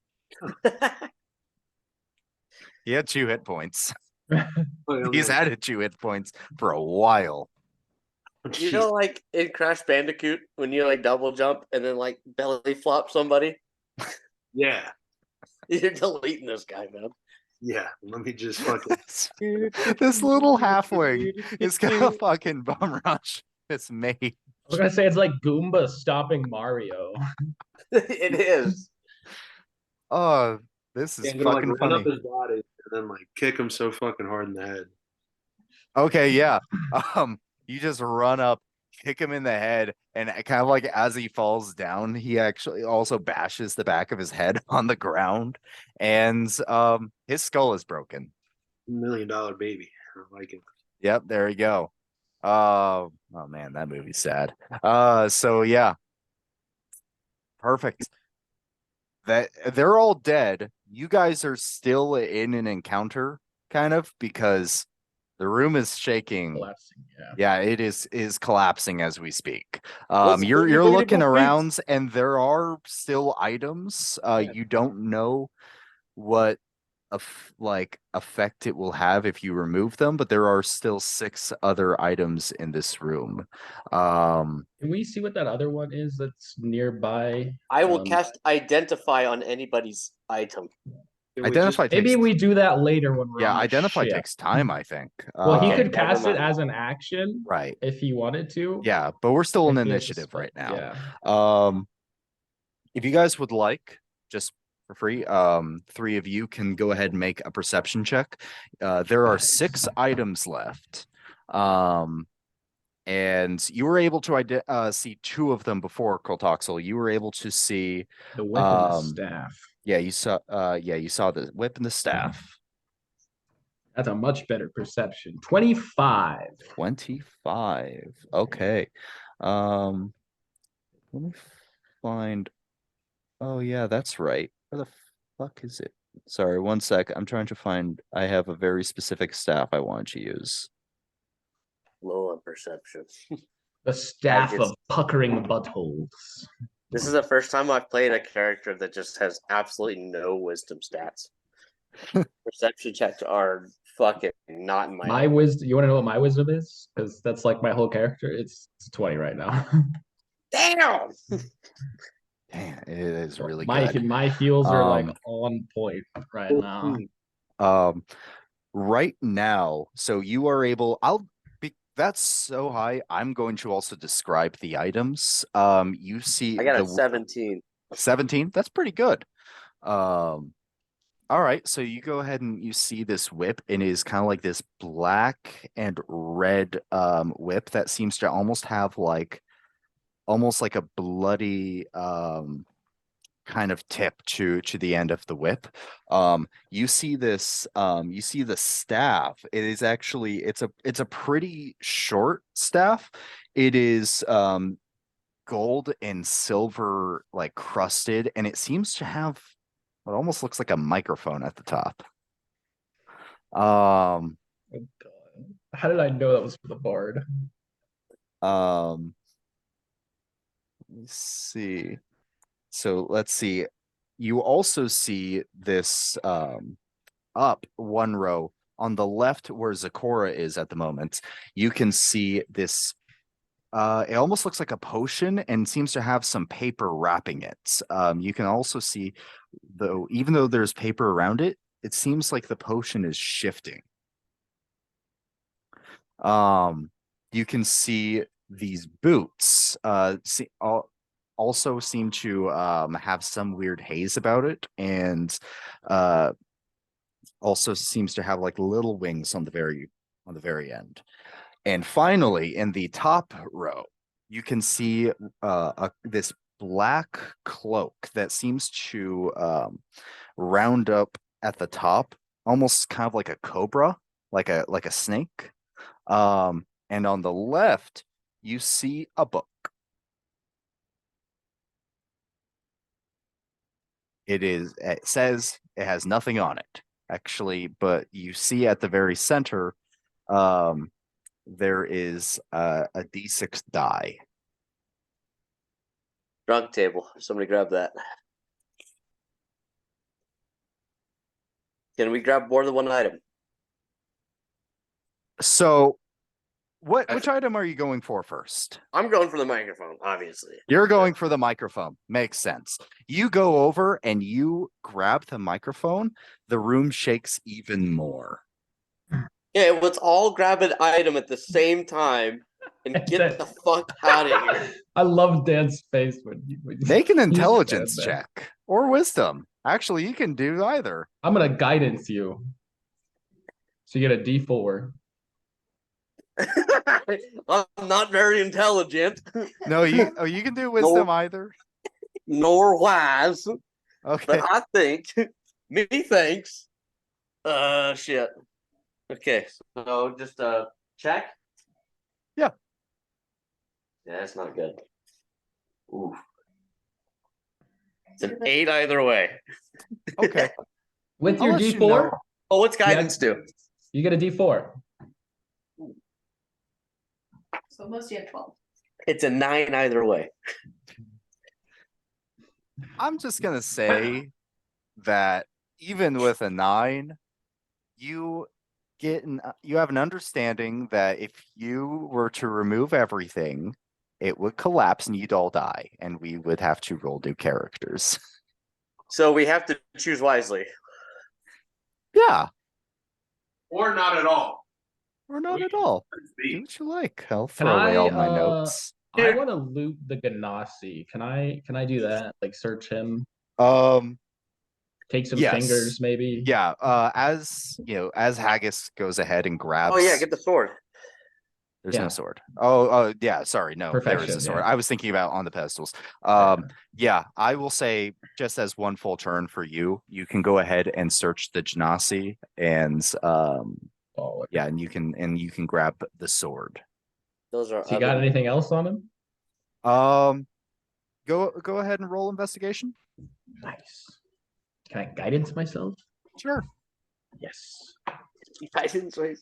He had 2 hit points. He's added 2 hit points for a while. You know, like in Crash Bandicoot, when you like double jump and then like belly flop somebody, Yeah. you're deleting this guy, man. Yeah. Let me just fucking. This little halfwing is gonna fucking bum rush this mage. I was gonna say it's like Goomba stopping Mario. It is. Oh, this is I'm gonna like fucking run funny. up his body and then like kick him so fucking hard in the head. Okay, yeah. You just run up, kick him in the head, and kind of like as he falls down, he actually also bashes the back of his head on the ground, and his skull is broken. $1 million baby. I like it. Yep, there you go. Oh man, that movie's sad. So yeah. Perfect. That they're all dead. You guys are still in an encounter, kind of, because the room is shaking. Collapsing, yeah. Yeah, it is collapsing as we speak. What's the You're ability looking book around and there are still items. You don't know what effect it will have if you remove them, but there are still 6 other items in this room. Can we see what that other one is that's nearby? I will cast Identify on anybody's item. Identify Maybe takes, we do that later when we're yeah, on the identify ship. takes time, I think. Well, he Okay, could never cast it mind. as an action, Right. if he wanted to. Yeah, but we're still in If he has to initiative spell- right now. Yeah. If you guys would like, just for free, 3 of you can go ahead and make a perception check. There are 6 items left. And you were able to see 2 of them before, Coltoxel. You were able to see The whip and the staff. yeah, you saw the whip and the staff. That's a much better perception. 25. 25. Okay. Let me find. Oh yeah, that's right. Where the fuck is it? Sorry, one sec. I'm trying to find. I have a very specific staff I want to use. Low on perception. The staff just- of puckering buttholes. This is the first time I've played a character that just has absolutely no wisdom stats. Perception checks are fucking not in my. My wisdom. You want to know what my wisdom is? Because that's like my whole character. It's 20 right now. Damn. Damn, it is really my good. my heals are like Um, on point right now. Right now, so you are able, that's so high. I'm going to also describe the items. You see I got the a 17. 17, that's pretty good. All right, so you go ahead and you see this whip, and it is kind of like this black and red whip that seems to almost have like almost like a bloody kind of tip to the end of the whip. You see this you see the staff. It is actually it's a pretty short staff. It is gold and silver like crusted, and it seems to have what almost looks like a microphone at the top. Oh, God. How did I know that was for the bard? Let me see. So let's see. You also see this up one row on the left where Zakora is at the moment. You can see this. It almost looks like a potion and seems to have some paper wrapping it. You can also see, though, even though there's paper around it, it seems like the potion is shifting. You can see these boots. Also seem to have some weird haze about it, and also seems to have like little wings on the very end. And finally, in the top row, you can see this black cloak that seems to round up at the top, almost kind of like a cobra, like a snake. And on the left, you see a book. It says it has nothing on it, actually, but you see at the very center, there is a D6 die. Drug table. Somebody grab that. Can we grab more than one item? So which item are you going for first? I'm going for the microphone, obviously. You're going for the microphone. Makes sense. You go over and you grab the microphone. The room shakes even more. Yeah, let's all grab an item at the same time and get the fuck out of here. I love Dan's face when Make an you just intelligence stand there. check or wisdom. Actually, you can do either. I'm gonna guidance you. So you get a D4. I'm not very intelligent. No, you can do wisdom either. Nor wise. Okay. But I think me thinks. Shit. Okay, so just check. Yeah. Yeah, that's not good. Ooh. It's an 8 either way. Okay. With I'll your let you D4, know. Oh, what's guidance do? you get a D4. So most you have 12. It's a 9 either way. I'm just gonna say that even with a 9, you have an understanding that if you were to remove everything, it would collapse and you'd all die, and we would have to roll new characters. So we have to choose wisely. Yeah, Or not at all. or not at all. Be. Do what you like. I'll Can throw away I, all my notes. I want to loot the Ganassi. Can I do that? Like search him, take some Yes. fingers, maybe. Yeah, as you know, as Haggis goes ahead and grabs. Oh yeah, get the sword. There's Yeah. no sword. Oh, yeah. Sorry, no, there is Perfection, a sword. yeah. I was thinking about on the pedestals. Yeah, I will say just as one full turn for you, you can go ahead and search the Genasi, and Oh, yeah, and you can grab the sword. Those are. So you got anything else on him? Go ahead and roll investigation. Nice. Can I guidance myself? Sure. Yes. Guidance, right?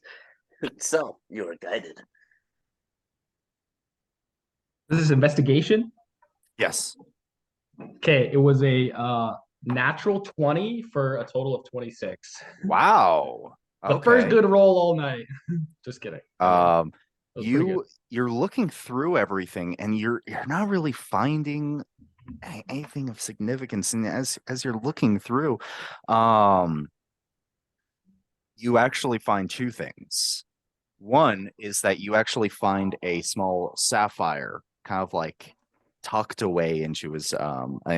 So you are guided. This is investigation. Yes. Okay, it was a natural 20 for a total of 26. Wow. The first Okay. good roll all night. Just kidding. That was pretty good. You're looking through everything and you're not really finding anything of significance. And as you're looking through, you actually find two things. One is that you actually find a small sapphire kind of like tucked away into his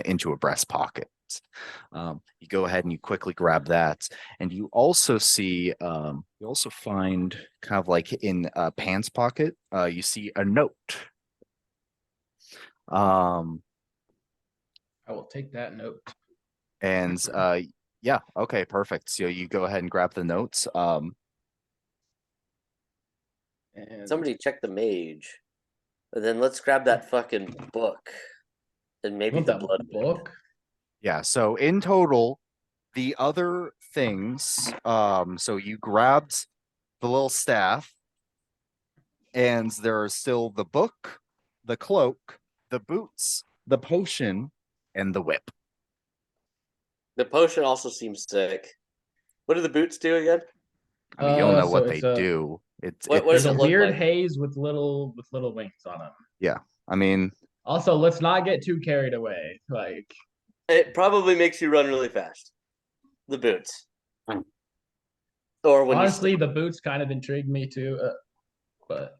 into a breast pocket. You go ahead and you quickly grab that, and you also see you also find kind of like in a pants pocket, you see a note. I will take that note. And yeah, okay, perfect. So you go ahead and grab the notes. And Somebody check the mage. And then let's grab that fucking book. And maybe want the that blood book. Yeah, so in total, the other things, so you grabbed the little staff, and there are still the book, the cloak, the boots, the potion, and the whip. The potion also seems sick. What do the boots do again? I mean, you'll know So what they it's a- do. It's What There's does a it look weird like? haze with little wings on them. yeah. I mean, Also, let's not get too carried away. Like, It probably makes you run really fast. The boots. Or when honestly, the boots kind of intrigued me too, but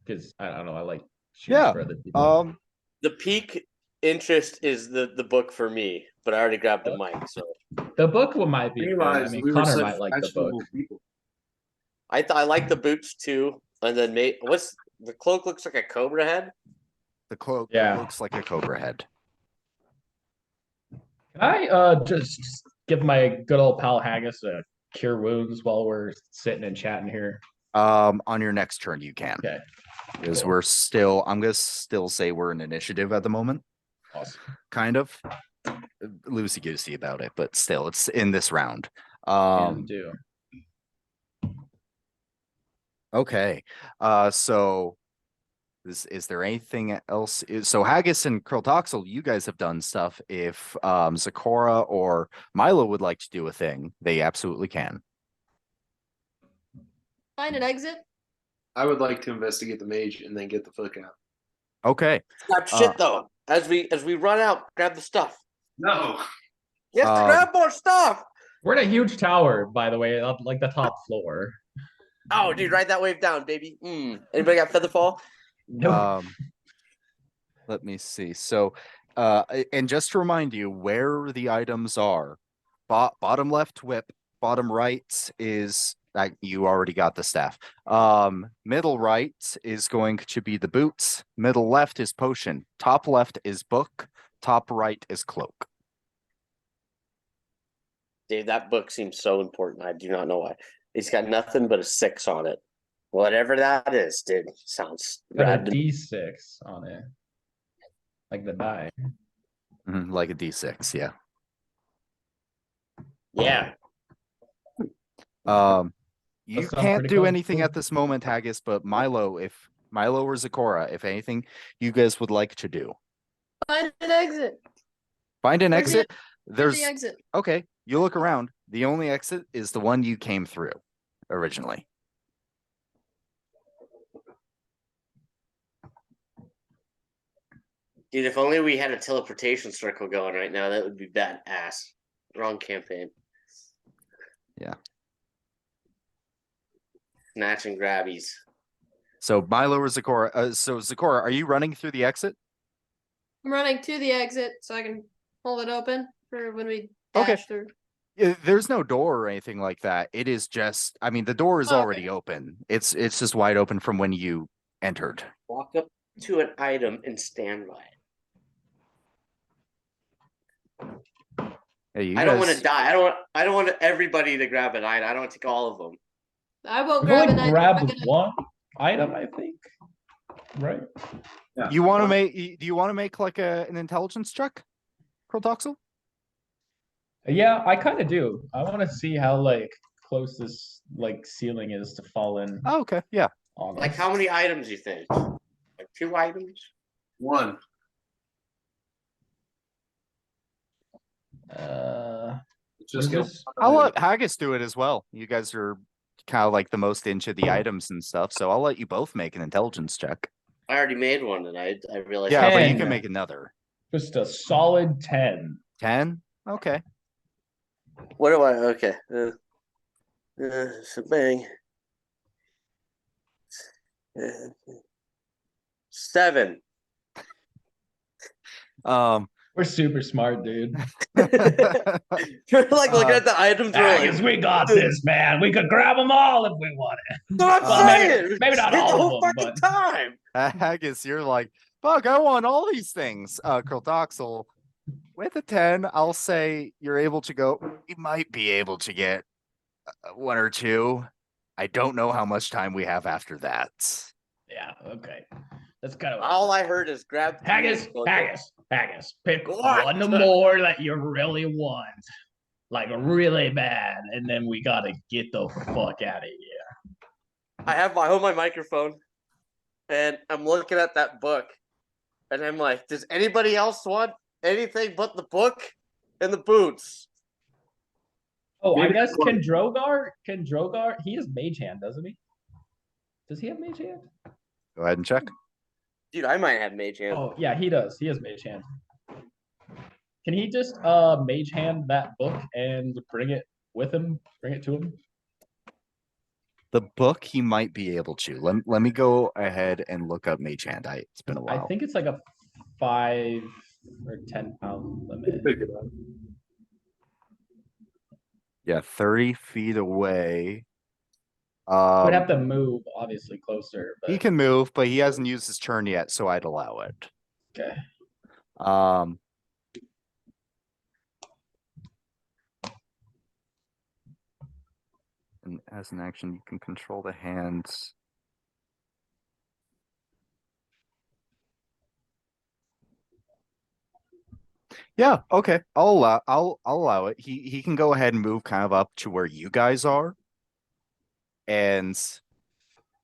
because I don't know, I like shoes yeah. for other people. the peak interest is the book for me, but I already grabbed the mic, so The book one might be. Good. I Realize mean, we were Connor such might like the fashionable book. people. I like the boots too. And then what's the cloak looks like a cobra head? The cloak Yeah. looks like a cobra head. Can I just give my good old pal Haggis a cure wounds while we're sitting and chatting here? On your next turn, you can. Okay. Because Cool. we're still, I'm gonna still say we're in initiative at the moment. Awesome. Kind of loosey goosey about it, but still, it's in this round. Can do. Okay. So is there anything else? So Haggis and Kroltoxel, you guys have done stuff. If Zakora or Milo would like to do a thing, they absolutely can. Find an exit. I would like to investigate the mage and then get the fuck out. Okay. Grab shit though. As we run out, grab the stuff. No. Yes, to grab more stuff. We're in a huge tower, by the way, up like the top floor. Oh, dude, ride that wave down, baby. Anybody got Featherfall? Nope. Let me see. So and just to remind you where the items are, bottom left whip, bottom right is that you already got the staff. Middle right is going to be the boots, middle left is potion, top left is book, top right is cloak. Dude, that book seems so important. I do not know why. It's got nothing but a 6 on it. Whatever that is, dude. Sounds Got a rad. D6 on it. Like the die. Like a D6, yeah. Yeah. You That sounds can't pretty do cool. anything at this moment, Haggis, but Milo or Zakora, if anything you guys would like to do. Find an exit. Find an Where's the- exit. There's The exit. okay, you look around. The only exit is the one you came through originally. Dude, if only we had a teleportation circle going right now, that would be badass. Wrong campaign. Yeah. Snatch and grabbies. So Milo or Zakora, so Zakora, are you running through the exit? I'm running to the exit so I can hold it open for when we Okay. dash through. There's no door or anything like that. It is just, I mean, the door is Okay. already open. It's just wide open from when you entered. Walk up to an item and stand by it. Hey, you I don't want guys- to die. I don't want everybody to grab an item. I don't want to take all of them. I won't We've grab only an item. grabbed I'm gonna- one item, I think. Right. You want to make? Do you want to make like an intelligence check, Kroltoxel? Yeah, I kind of do. I want to see how like close this like ceiling is to fall in Oh, okay, yeah. on Like us. how many items you think? Like 2 items? 1. Just What get. is this? I'll let Haggis do it as well. You guys are kind of like the most into the items and stuff, so I'll let you both make an intelligence check. I already made one, and I realized. Yeah, but you 10. can make another. Just a solid 10. 10? Okay. What do I? Okay. Bang. 7. We're super smart, dude. You're like looking at the items. Haggis, we got this, man. We could grab them all if we wanted. No, I'm Well, saying. maybe not the all of whole them, fucking but- time. Haggis, you're like, fuck, I want all these things. Kriltoxel, with a 10, I'll say you're able to go. You might be able to get 1 or 2. I don't know how much time we have after that. Yeah, okay. That's kind of All I heard is grab. Haggis, pick What? one more that you really want. Like really bad, and then we gotta get the fuck out of here. I have my microphone, and I'm looking at that book, and I'm like, does anybody else want anything but the book and the boots? Oh, I Maybe guess one- can Drogar, he has Mage Hand, doesn't he? Does he have Mage Hand? Go ahead and check. Dude, I might have Mage Hand. Oh, yeah, he does. He has Mage Hand. Can he just Mage Hand that book and bring it with him? Bring it to him? The book he might be able to. Let me go ahead and look up Mage Hand. It's been a I while. think it's like a 5 or 10 pound limit. Figure it out. Yeah, 30 feet away. We'd have to move obviously closer, He but can move, but he hasn't used his turn yet, so I'd allow it. okay. And as an action, you can control the hands. Yeah, okay. I'll allow it. He can go ahead and move kind of up to where you guys are. And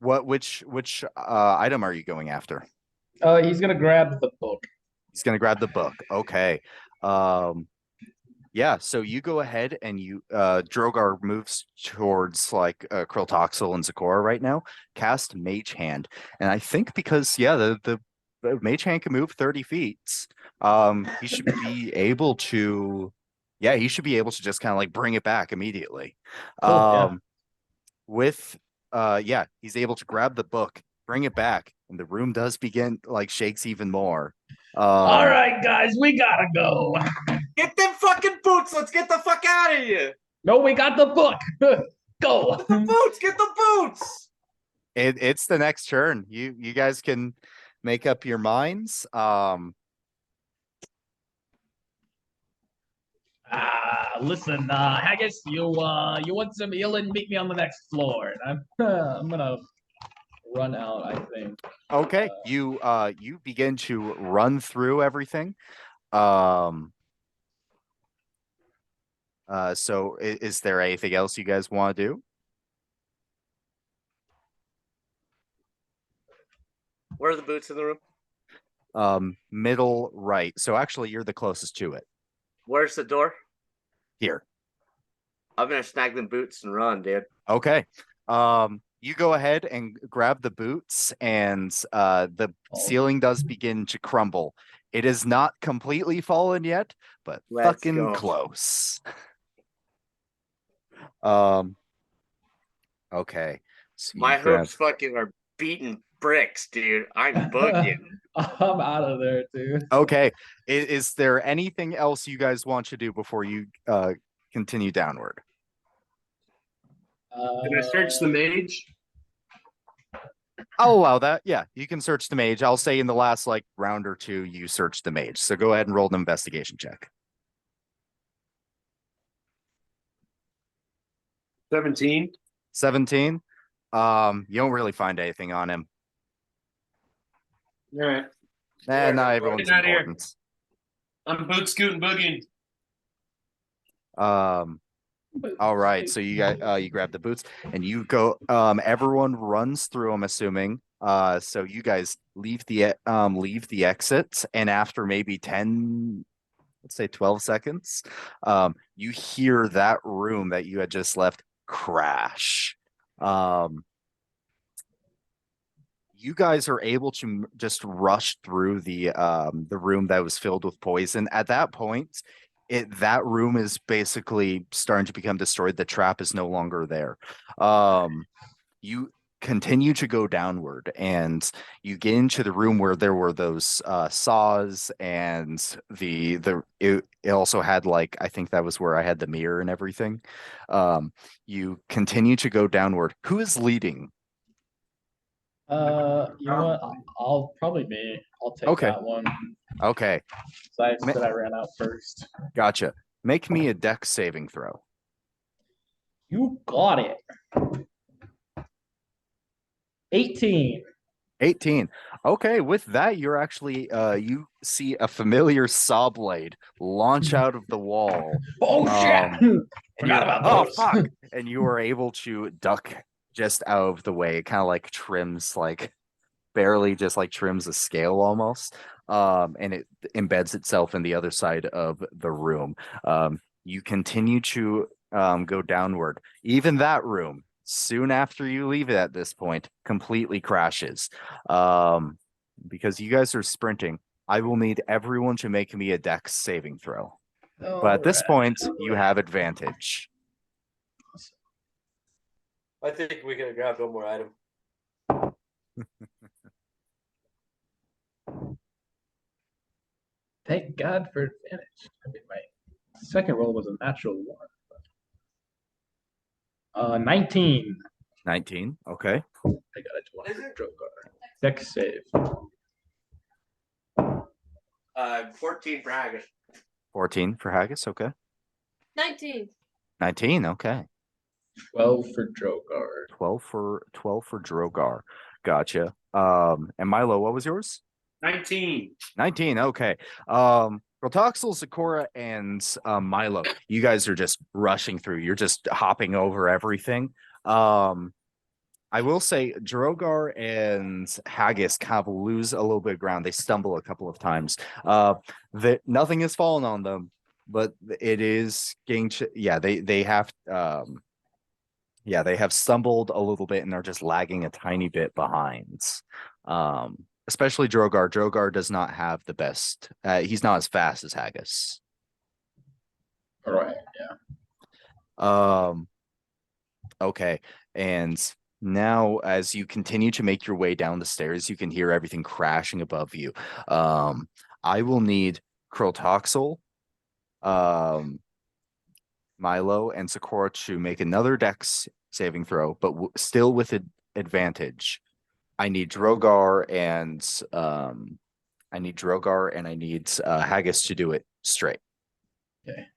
which item are you going after? He's gonna grab the book. He's gonna grab the book. Okay. Yeah, so you go ahead and you Drogar moves towards like Kriltoxel and Zakora right now. Cast Mage Hand. And I think because the Mage Hand can move 30 feet. He should be able to he should be able to just kind of like bring it back immediately. Cool, yeah. With he's able to grab the book, bring it back, and the room does begin like shakes even more. All right, guys, we gotta go. Get them fucking boots. Let's get the fuck out of here. No, we got the book. Go. Get the boots. Get the boots. It's the next turn. You guys can make up your minds. Listen, Haggis, you want some healing? Meet me on the next floor. And I'm gonna run out, I think. Okay, you begin to run through everything. So is there anything else you guys want to do? Where are the boots in the room? Middle right. So actually you're the closest to it. Where's the door? Here. I'm gonna snag them boots and run, dude. Okay. You go ahead and grab the boots, and the ceiling does begin to crumble. It is not completely fallen yet, but Let's fucking go. close. Okay. So you My grab- hoops fucking are beating bricks, dude. I'm boogieing. I'm out of there, dude. Okay. Is there anything else you guys want to do before you continue downward? Can I search the mage? I'll allow that. Yeah, you can search the mage. I'll say in the last like round or two, you searched the mage. So go ahead and roll an investigation check. 17. 17. You don't really find anything on him. All right. Nah, not everyone's Get out of here. important. I'm boot scooting boogieing. All right, so you got you grab the boots and you go. Everyone runs through. I'm assuming. So you guys leave the exit, and after maybe 10, let's say 12 seconds, you hear that room that you had just left crash. You guys are able to just rush through the room that was filled with poison. At that point, that room is basically starting to become destroyed. The trap is no longer there. You continue to go downward, and you get into the room where there were those saws, and it also had, like, I think that was where I had the mirror and everything. You continue to go downward. Who is leading? You know what? I'll probably me. I'll take Okay. that one. Okay, So I said I ran out first. gotcha. Make me a dex saving throw. You got it. 18. 18. Okay, with that, you're actually you see a familiar saw blade launch out of the wall. Oh shit! And Forgot you're, about oh those. fuck! And you are able to duck just out of the way. It kind of like trims, like barely just like trims a scale almost. And it embeds itself in the other side of the room. You continue to go downward. Even that room, soon after you leave it at this point, completely crashes. Because you guys are sprinting, I will need everyone to make me a dex saving throw. But at this point, you have advantage. I think we could have grabbed one more item. Thank God for advantage. I mean, my second roll was a natural one. 19. 19. Okay. I got a 20 for Drogar. Dex save. 14 for Haggis. 14 for Haggis. Okay. 19. 19. Okay. 12 for Drogar. 12 for Drogar. Gotcha. And Milo, what was yours? 19. 19. Okay. Rotoxel, Sakura, and Milo, you guys are just rushing through. You're just hopping over everything. I will say Drogar and Haggis kind of lose a little bit of ground. They stumble a couple of times. That nothing has fallen on them, but it is getting they have they have stumbled a little bit, and they're just lagging a tiny bit behind. Especially Drogar. Drogar does not have the best. He's not as fast as Haggis. All right. Yeah. Okay. And now, as you continue to make your way down the stairs, you can hear everything crashing above you. I will need Krotoxel, Milo, and Sakura to make another dex saving throw, but still with advantage. I need Drogar and I need Haggis to do it straight. Okay.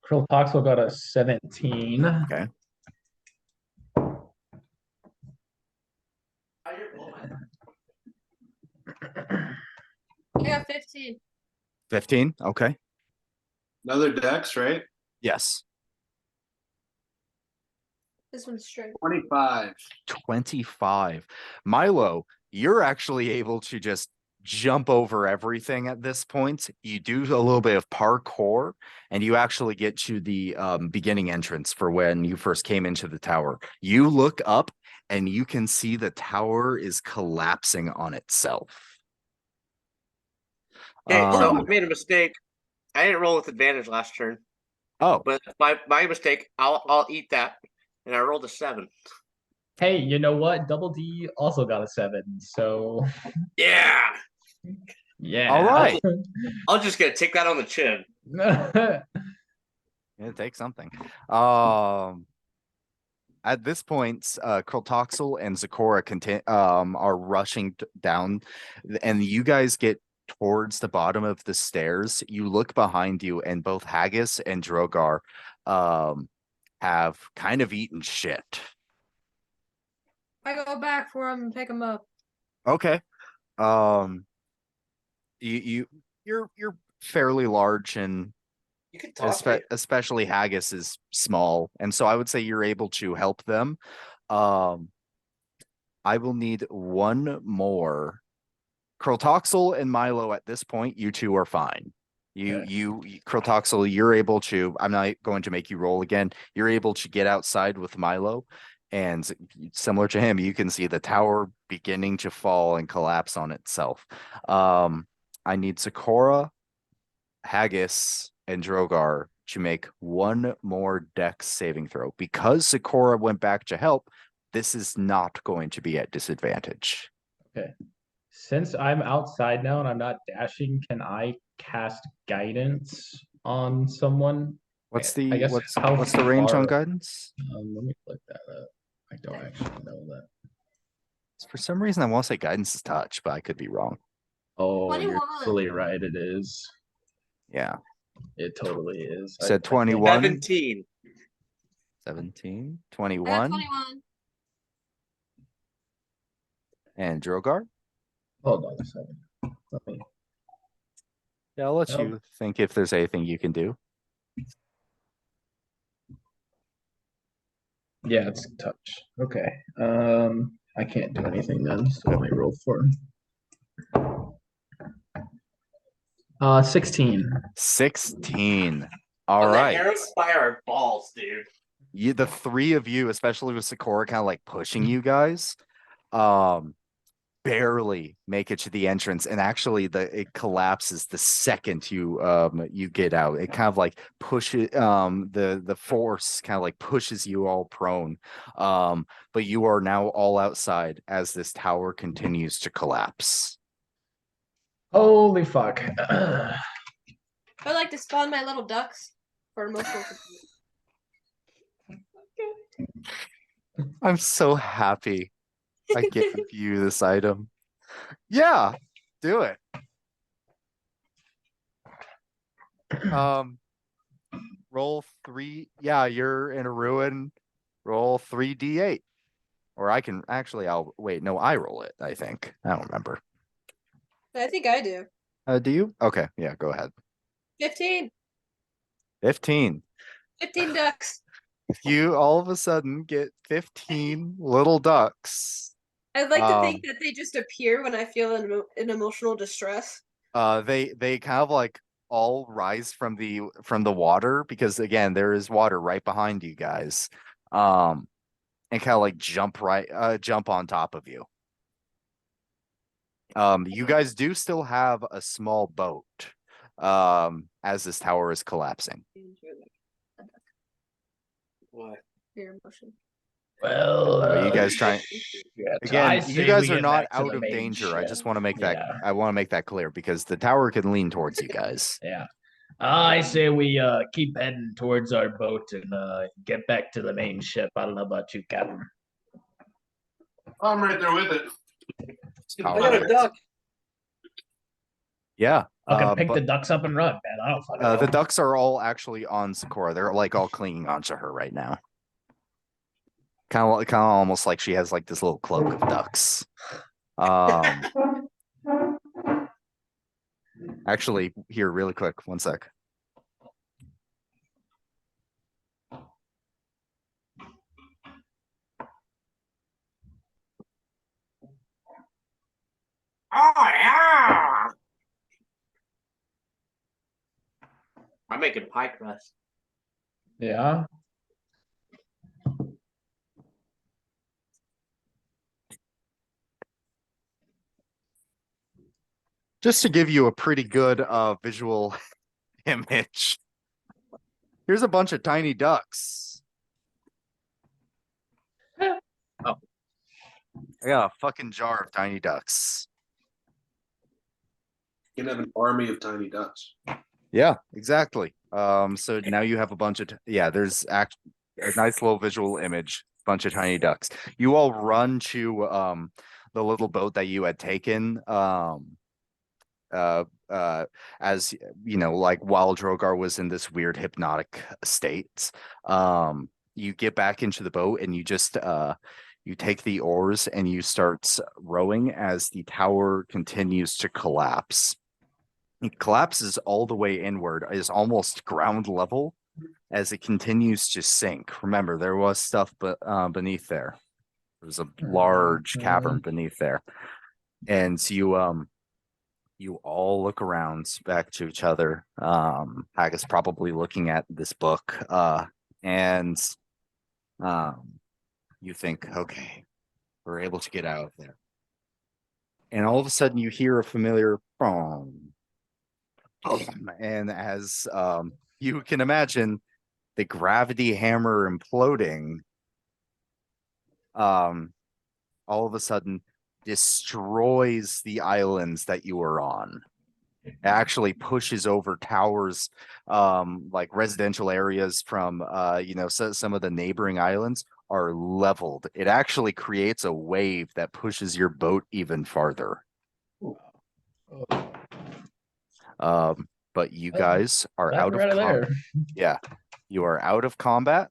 Krilltoxel got a 17. Okay. I got 15. 15. Okay. Another dex, right? Yes. This one's straight. 25. 25. Milo, you're actually able to just jump over everything at this point. You do a little bit of parkour, and you actually get to the beginning entrance for when you first came into the tower. You look up, and you can see the tower is collapsing on itself. Okay, so I made a mistake. I didn't roll with advantage last turn. Oh, But my mistake. I'll eat that. And I rolled a 7. Hey, you know what? Double D also got a 7. So Yeah. yeah. all right. I'll just get take that on the chin. It takes something. At this point, Krilltoxel and Sakura are rushing down, and you guys get towards the bottom of the stairs. You look behind you, and both Haggis and Drogar have kind of eaten shit. I go back for him and pick him up. Okay. You're fairly large, and You could talk. especially Haggis is small, and so I would say you're able to help them. I will need one more Crotoxel and Milo at this point, you two are fine. Crotoxel, you're able to, I'm not going to make you roll again. You're able to get outside with Milo, and similar to him, you can see the tower beginning to fall and collapse on itself. I need Sakura, Haggis, and Drogar to make one more dex saving throw. Because Sakura went back to help, this is not going to be at disadvantage. Okay. Since I'm outside now and I'm not dashing, can I cast guidance on someone? What's I the guess what's the range on far- guidance? Let me look that up. I don't actually know that. For some reason, I want to say guidance is touch, but I could be wrong. Oh, you're 21. totally right. It is. Yeah. It totally is. Said I think- 21. 17. 17, I got 21, 21. and Drogar. Hold on a second. Let me. Yeah, I'll let Nope. you think if there's anything you can do. Yeah, it's touch. Okay. I can't do anything then. So let me roll for. 16. 16. All On the right. arrows by our balls, dude. The three of you, especially with Sakura kind of like pushing you guys, barely make it to the entrance, and actually it collapses the second you get out. It kind of like pushes the force kind of like pushes you all prone. But you are now all outside as this tower continues to collapse. Holy fuck. I would like to spawn my little ducks for emotional support. I'm so happy I gave you this item. Yeah, do it. Roll 3. Yeah, you're in a ruin. Roll 3d8. Or I can actually, I'll wait. No, I roll it, I think. I don't remember. I think I do. Do you? Okay, yeah, go ahead. 15. 15. 15 ducks. You all of a sudden get 15 little ducks. I'd like to think that they just appear when I feel an emotional distress. They kind of like all rise from the water, because again, there is water right behind you guys. And kind of like jump on top of you. You guys do still have a small boat as this tower is collapsing. Why? Your emotion. Well, Are you guys trying I again? say You guys we are get not back to out the of main danger. I ship. just want to make that Yeah. I want to make that clear, because the tower can lean towards you guys. Yeah. I say we keep heading towards our boat and get back to the main ship. I don't know about you, Captain. I'm right there with it. I got a duck. Yeah. Fucking pick but, the ducks up and run, man. I don't fucking know. the ducks are all actually on Sakura. They're like all clinging onto her right now. Kind of almost like she has like this little cloak of ducks. Actually, here, really quick, one sec. Oh yeah. I'm making pie crust. Yeah. Just to give you a pretty good visual image. Here's a bunch of tiny ducks. Oh. I got a fucking jar of tiny ducks. You can have an army of tiny ducks. Yeah, exactly. So now you have a bunch of there's a nice little visual image, bunch of tiny ducks. You all run to the little boat that you had taken as you know, like while Drogar was in this weird hypnotic state. You get back into the boat and you just you take the oars and you start rowing as the tower continues to collapse. It collapses all the way inward, is almost ground level as it continues to sink. Remember, there was stuff beneath there. There was a large cavern beneath there. And so You all look around back to each other. Hag is probably looking at this book. And you think, okay, we're able to get out of there. And all of a sudden you hear a familiar boom. And as you can imagine, the gravity hammer imploding all of a sudden destroys the islands that you are on. It actually pushes over towers, like residential areas from so some of the neighboring islands are leveled. It actually creates a wave that pushes your boat even farther. But you guys are out of combat. Yeah, you are out of combat.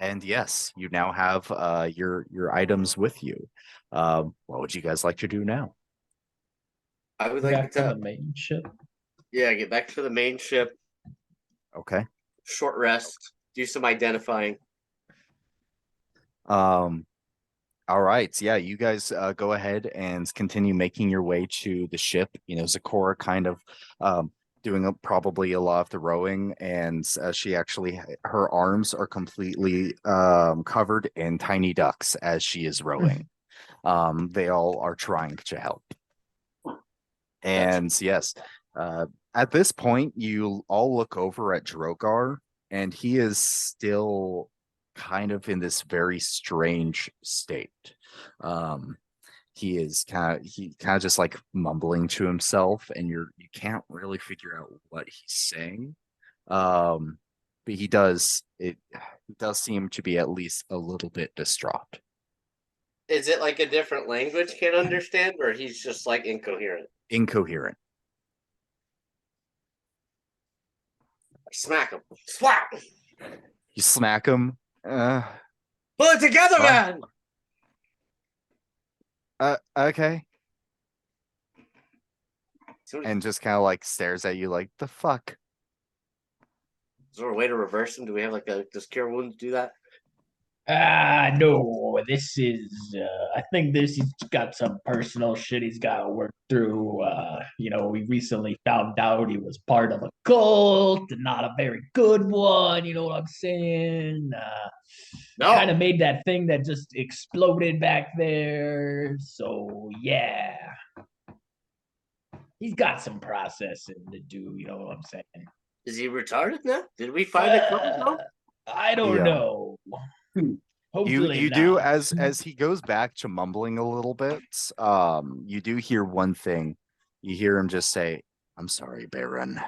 And yes, you now have your items with you. What would you guys like to do now? I would Back like to the to, main ship. yeah, get back to the main ship, Okay. short rest, do some identifying. All right. Yeah, you guys go ahead and continue making your way to the ship. Zecora kind of doing probably a lot of the rowing, and she actually, her arms are completely covered in tiny ducks as she is rowing. They all are trying to help. And yes, at this point, you all look over at Drogar, and he is still kind of in this very strange state. He kind of just like mumbling to himself, and you can't really figure out what he's saying. But it does seem to be at least a little bit distraught. Is it like a different language can't understand, or he's just like incoherent? Incoherent. Smack him. Slap! You smack him. Pull it together, man! Okay. So, And just kind of like stares at you like, the fuck? is there a way to reverse him? Do we have like does Cure Wounds do that? No, this is, I think he's got some personal shit he's got to work through. We recently found out he was part of a cult, and not a very good one, you know what I'm saying? No. Kind of made that thing that just exploded back there. So, yeah. He's got some processing to do, you know what I'm saying? Is he retarded now? Did we find a cult now? I don't know. Hopefully You do, not. as he goes back to mumbling a little bit, you do hear one thing. You hear him just say, "I'm sorry, Baron.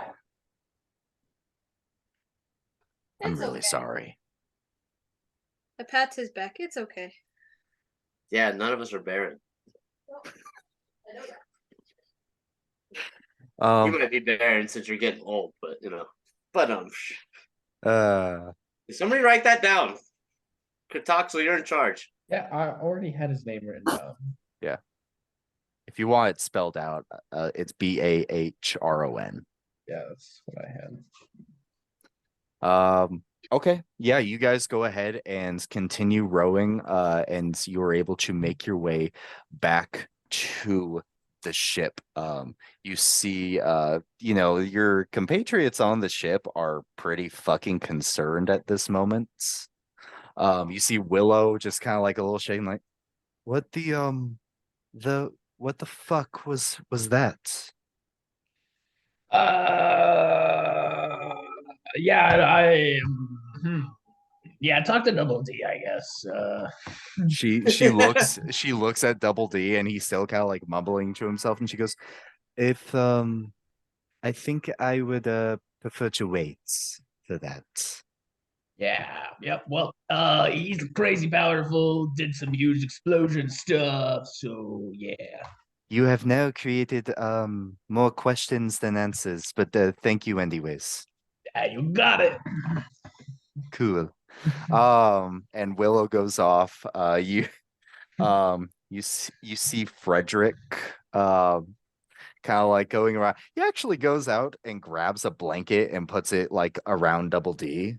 I'm It's really okay. sorry." I pat his back. It's okay. Yeah, none of us are Baron. You might be Baron since you're getting old, but somebody write that down. Kataxel, you're in charge. Yeah, I already had his name written down. Yeah. If you want it spelled out, it's Bahron. Yeah, that's what I had. Okay. Yeah, you guys go ahead and continue rowing, and you are able to make your way back to the ship. You see, your compatriots on the ship are pretty fucking concerned at this moment. You see Willow just kind of like a little shaking, like, what the fuck was that? Talk to Double D, I guess. She looks at Double D, and he's still kind of like mumbling to himself, and she goes, "If I think I would prefer to wait for that." Yeah, yep. Well, he's crazy powerful, did some huge explosion stuff, so yeah. You have now created more questions than answers, but thank you anyways. Yeah, you got it. Cool. And Willow goes off. You see Frederick kind of like going around. He actually goes out and grabs a blanket and puts it like around Double D.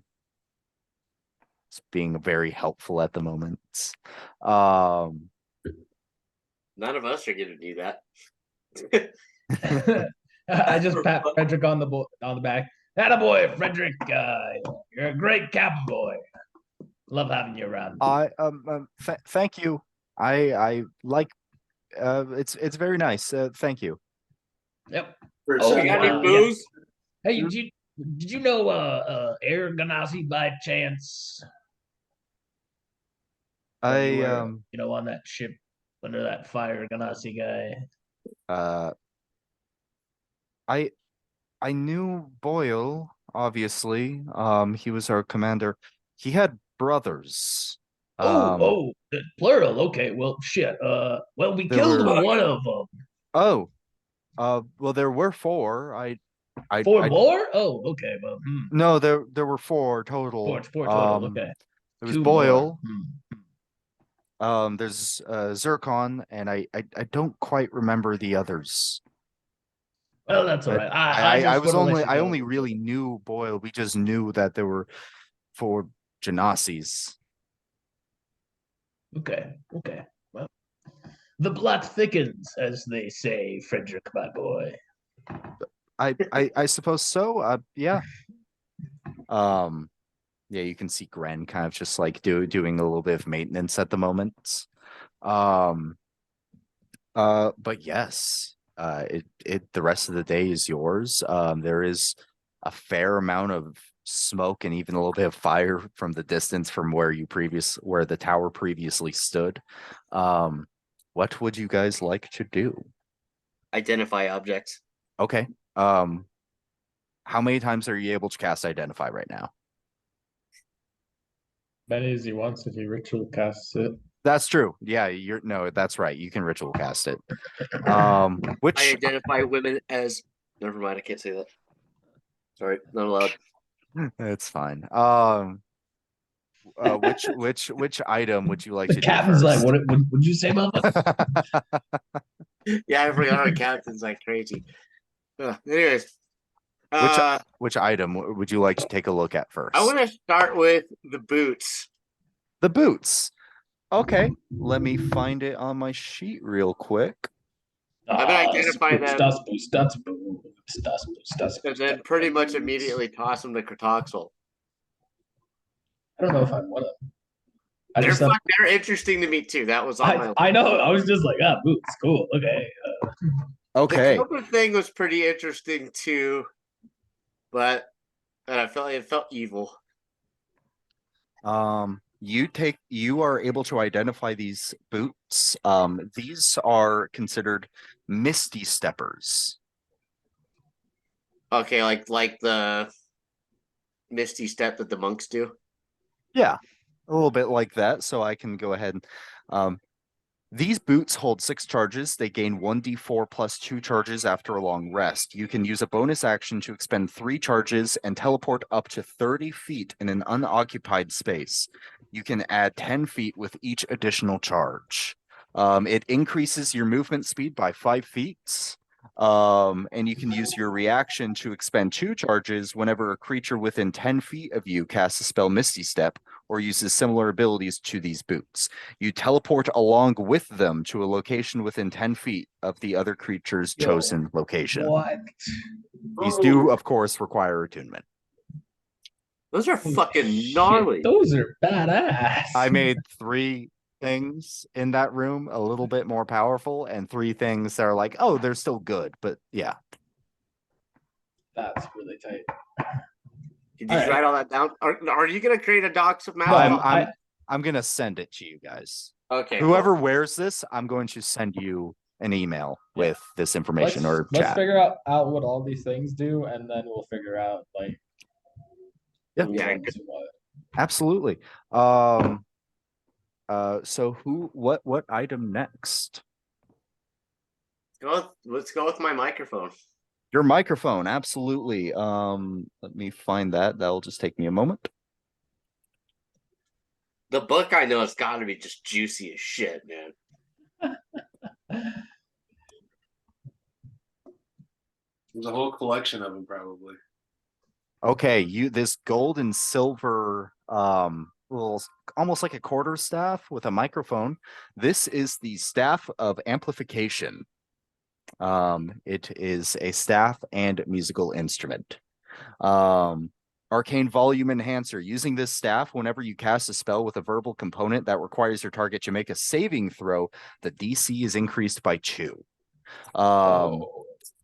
It's being very helpful at the moment. None of us are gonna do that. I just pat Frederick on the back. Attaboy, Frederick. You're a great captain boy. Love having you around. Thank you. I like. It's very nice. Thank you. Yep. Oh, you got any booze? Hey, did you know Air Ganassi by chance? When you were, on that ship under that fire Ganassi guy. I knew Boyle, obviously. He was our commander. He had brothers. The plural. Okay, well, shit. Well, we There killed were- one of them. Oh, well, there were four. Four more? Oh, okay. Well, No, there were four total. four total. Okay. There was Two Boyle. more. There's Zircon, and I don't quite remember the others. Well, that's all But right. I only really knew Boyle. We just knew that there were four Genassis. Okay. Well, the plot thickens, as they say, Frederick, my boy. I suppose so. Yeah. Yeah, you can see Gren kind of just like doing a little bit of maintenance at the moment. But yes, the rest of the day is yours. There is a fair amount of smoke and even a little bit of fire from the distance from where the tower previously stood. What would you guys like to do? Identify objects. Okay. How many times are you able to cast Identify right now? Many as he wants if he ritual casts it. That's true. Yeah, that's right. You can ritual cast it. Which I identify women as. Never mind. I can't say that. Sorry, not allowed. It's fine. Which item would you like The to captain's do like, first? what would you say, mother? Yeah, I forgot our captain's like crazy. Anyways, Which item would you like to take a look at first? I want to start with the boots. The boots. Okay, let me find it on my sheet real quick. I'm gonna identify them. And then pretty much immediately toss them to Kratoxel. I don't know if I want to. They're interesting to me too. That was on my. I know. I was just like, boots, cool. Okay. Okay. The Cobra thing was pretty interesting too, but I felt like it felt evil. You are able to identify these boots. These are considered Misty Steppers. Okay, like the Misty Step that the monks do. Yeah, a little bit like that. So I can go ahead. These boots hold 6 charges. They gain 1d4 plus 2 charges after a long rest. You can use a bonus action to expend 3 charges and teleport up to 30 feet in an unoccupied space. You can add 10 feet with each additional charge. It increases your movement speed by 5 feet. And you can use your reaction to expend 2 charges whenever a creature within 10 feet of you casts a spell Misty Step or uses similar abilities to these boots. You teleport along with them to a location within 10 feet of the other creature's chosen location. What? These do, of course, require attunement. Those are fucking gnarly. Those are badass. I made 3 things in that room a little bit more powerful and 3 things that are like, oh, they're still good, but yeah. That's really tight. Did you write all that down? Are you gonna create a docs of map? I'm gonna send it to you guys. Okay. Whoever wears this, I'm going to send you an email with this information or let's chat. figure out what all these things do, and then we'll figure out like. Yeah. Absolutely. So what item next? Let's go with my microphone. Your microphone, absolutely. Let me find that. That'll just take me a moment. The book I know has got to be just juicy as shit, man. There's a whole collection of them, probably. Okay, this gold and silver little, almost like a quarter staff with a microphone. This is the Staff of Amplification. It is a staff and musical instrument. Arcane Volume Enhancer. Using this staff, whenever you cast a spell with a verbal component that requires your target to make a saving throw, the DC is increased by 2.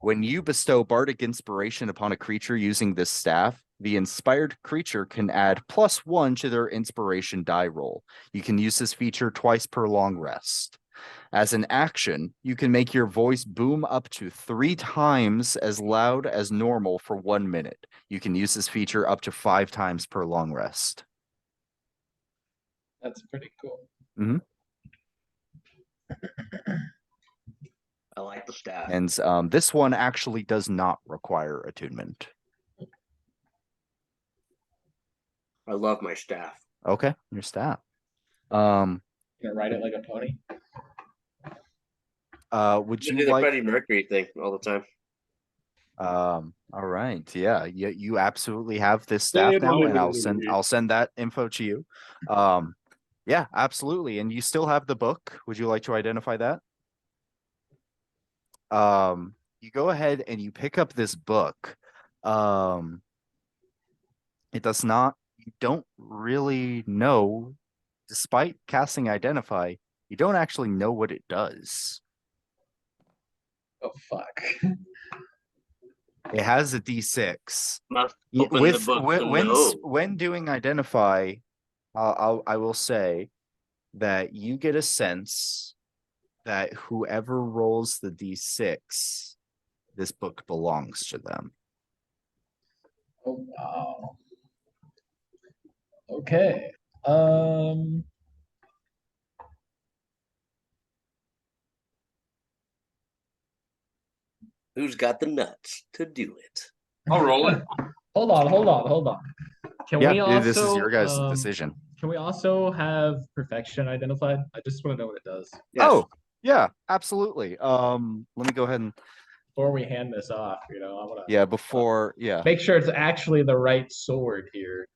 When you bestow Bardic Inspiration upon a creature using this staff, the inspired creature can add +1 to their inspiration die roll. You can use this feature twice per long rest. As an action, you can make your voice boom up to 3 times as loud as normal for 1 minute. You can use this feature up to 5 times per long rest. That's pretty cool. Mm-hmm. I like the staff. And this one actually does not require attunement. I love my staff. Okay, your staff. Gonna ride it like a pony. Would You you do the like? Freddie Mercury thing all the time. All right, yeah, you absolutely have this staff now, and I'll send that info to you. Yeah, absolutely, and you still have the book. Would you like to identify that? You go ahead and you pick up this book. It does not. You don't really know, despite casting Identify, you don't actually know what it does. Oh fuck. It has a D6. Must open the book to know. When doing Identify, I will say that you get a sense that whoever rolls the D6, this book belongs to them. Oh wow. Okay. Who's got the nuts to do it? I'll roll it. Hold on. Can we also this is your guys' decision. Can we also have perfection identified? I just want to know what it does. Yes. Oh, yeah, absolutely. Let me go ahead and Before we hand this off, I want to yeah. make sure it's actually the right sword here.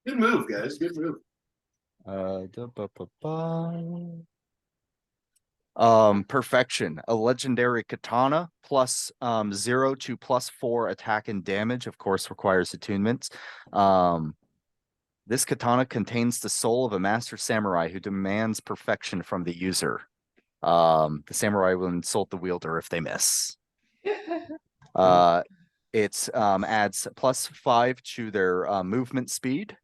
Good move, guys. Good move. Perfection, a legendary katana plus 0 to +4 attack and damage, of course, requires attunements. This katana contains the soul of a master samurai who demands perfection from the user. The samurai will insult the wielder if they miss. It adds +5 to their movement speed.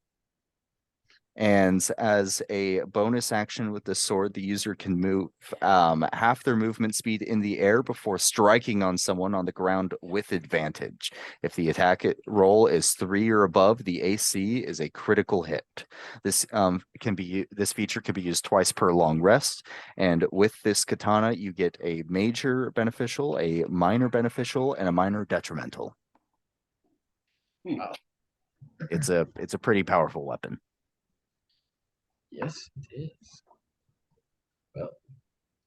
And as a bonus action with the sword, the user can move half their movement speed in the air before striking on someone on the ground with advantage. If the attack roll is 3 or above, the AC is a critical hit. This feature can be used twice per long rest. And with this katana, you get a major beneficial, a minor beneficial, and a minor detrimental. Wow. It's a pretty powerful weapon. Yes, it is. Well,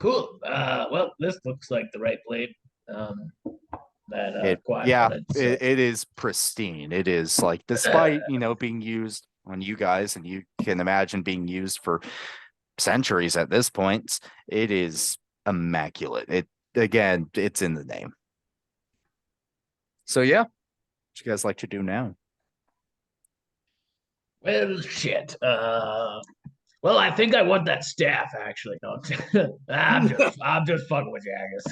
cool. Well, this looks like the right blade. It is pristine. It is like, despite being used on you guys, and you can imagine being used for centuries at this point, it is immaculate. It's in the name. So yeah, what you guys like to do now? Well, shit. Well, I think I want that staff. Actually, no. I'm just fucking with you, Agus.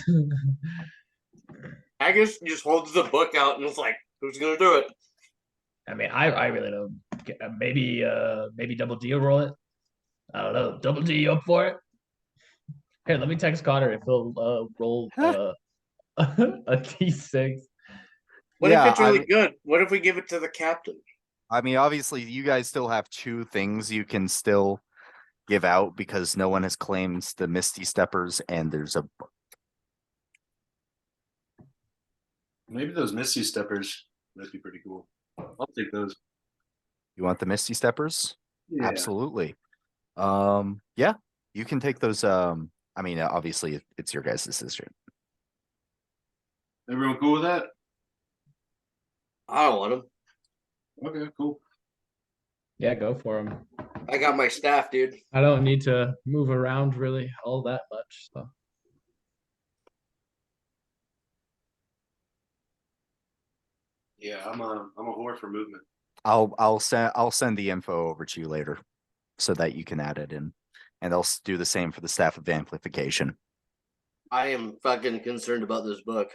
Agus just holds the book out and is like, "Who's gonna do it?" I mean, I really don't. Maybe Double D will roll it. I don't know. Double D, you up for it? Here, let me text Connor if he'll roll a D6. What if it's really good? What if we give it to the captain? I mean, obviously, you guys still have 2 things you can still give out because no one has claimed the Misty Steppers, and there's a book. Maybe those Misty Steppers might be pretty cool. I'll take those. You want the Misty Steppers? Yeah. Absolutely. Yeah, you can take those. I mean, obviously, it's your guys' decision. Everyone cool with that? I don't want them. Okay, cool. Yeah, go for him. I got my staff, dude. I don't need to move around really all that much. So Yeah, I'm a whore for movement. I'll send the info over to you later so that you can add it in. And I'll do the same for the staff of amplification. I am fucking concerned about this book.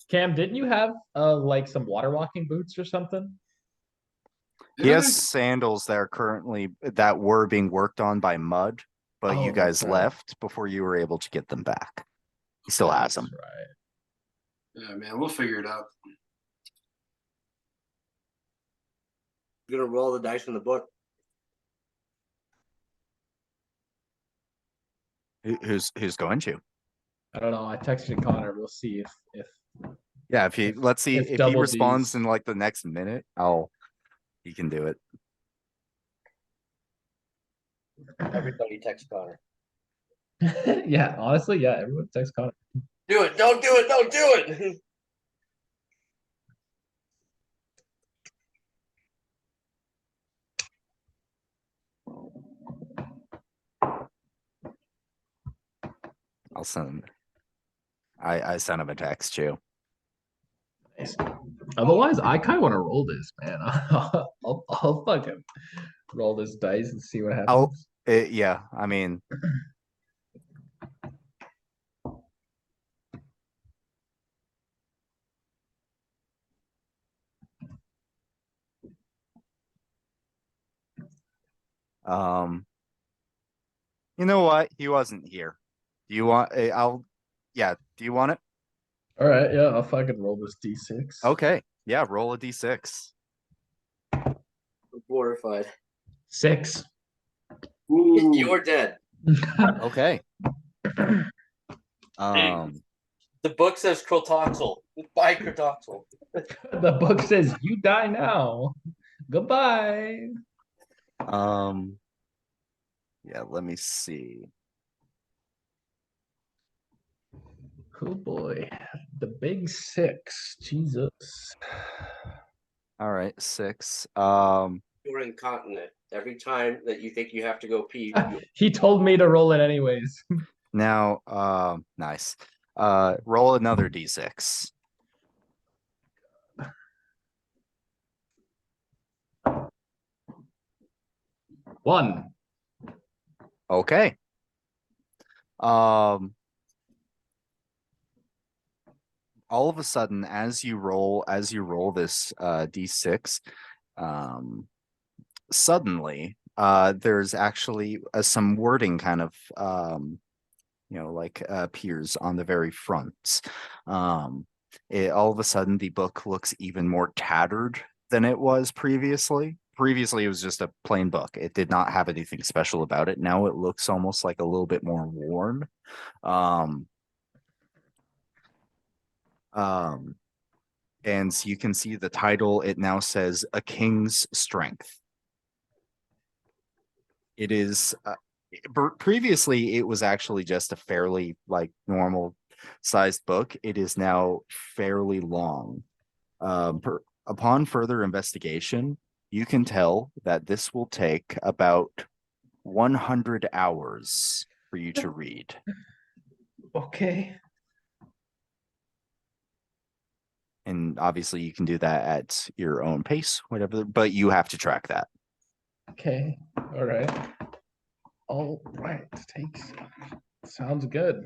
Cam, didn't you have like some water walking boots or something? He has sandals that are currently that were being worked on by Mud, but you Oh, guys that's right. left before you were able to get them back. He still has them. That's right. Yeah, man, we'll figure it out. I'm gonna roll the dice in the book. Who's going to? I don't know. I texted Connor. We'll see if Yeah, if he let's see if if he double responds Ds. in like the next minute, he can do it. Everybody text Connor. Yeah, honestly, yeah. Everyone text Connor. Do it! Don't do it! Don't do it! I'll send him. I sent him a text too. Nice. Otherwise, I kind of want to roll this, man. I'll fucking roll this dice and see what happens. Yeah, I mean, you know what? He wasn't here. Do you want? Yeah. Do you want it? All right, yeah, I'll fucking roll this d6. Okay. Yeah. Roll a d6. I'm horrified. 6. Ooh. You're dead. Okay. The book says Crotoxel. Buy Crotoxel. The book says you die now. Goodbye. Yeah. Let me see. Oh boy, the big 6. Jesus. All right. 6. You're incontinent. Every time that you think you have to go pee, He told me to roll it anyways. Now, nice. Roll another d6. One. Okay. All of a sudden, as you roll this d6, suddenly there's actually some wording kind of like appears on the very front. All of a sudden the book looks even more tattered than it was previously. Previously, it was just a plain book. It did not have anything special about it. Now it looks almost like a little bit more worn. And you can see the title. It now says "A King's Strength." It is previously it was actually just a fairly like normal sized book. It is now fairly long. Upon further investigation, you can tell that this will take about 100 hours for you to read. Okay. And obviously you can do that at your own pace, whatever, but you have to track that. Okay. All right. All right. Takes. Sounds good.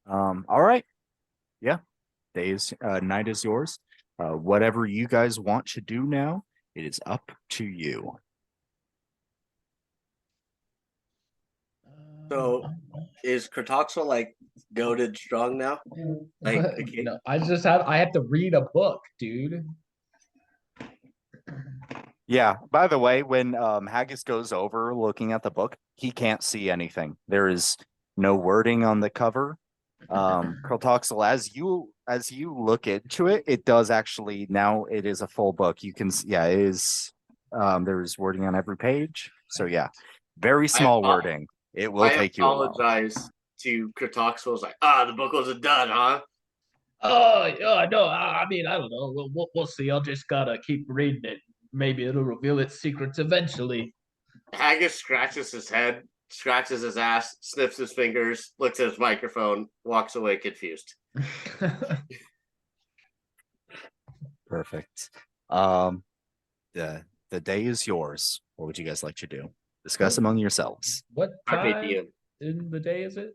All right. Yeah. Night is yours. Whatever you guys want to do now, it is up to you. So is Crotoxel like goated strong now? Like the king? No, I have to read a book, dude. Yeah. By the way, when Haggis goes over looking at the book, he can't see anything. There is no wording on the cover. Crotoxel, as you look into it, it does actually now it is a full book. You can it is there's wording on every page. So yeah, very small wording. It will take you a while. I apologize to Crotoxel. I was like, the book was a dud, huh? Oh, yeah, no, I mean, I don't know. We'll see. I'll just gotta keep reading it. Maybe it'll reveal its secrets eventually. Haggis scratches his head, scratches his ass, sniffs his fingers, looks at his microphone, walks away confused. Perfect. The day is yours. What would you guys like to do? Discuss among yourselves. What I pay time DM. in the day is it?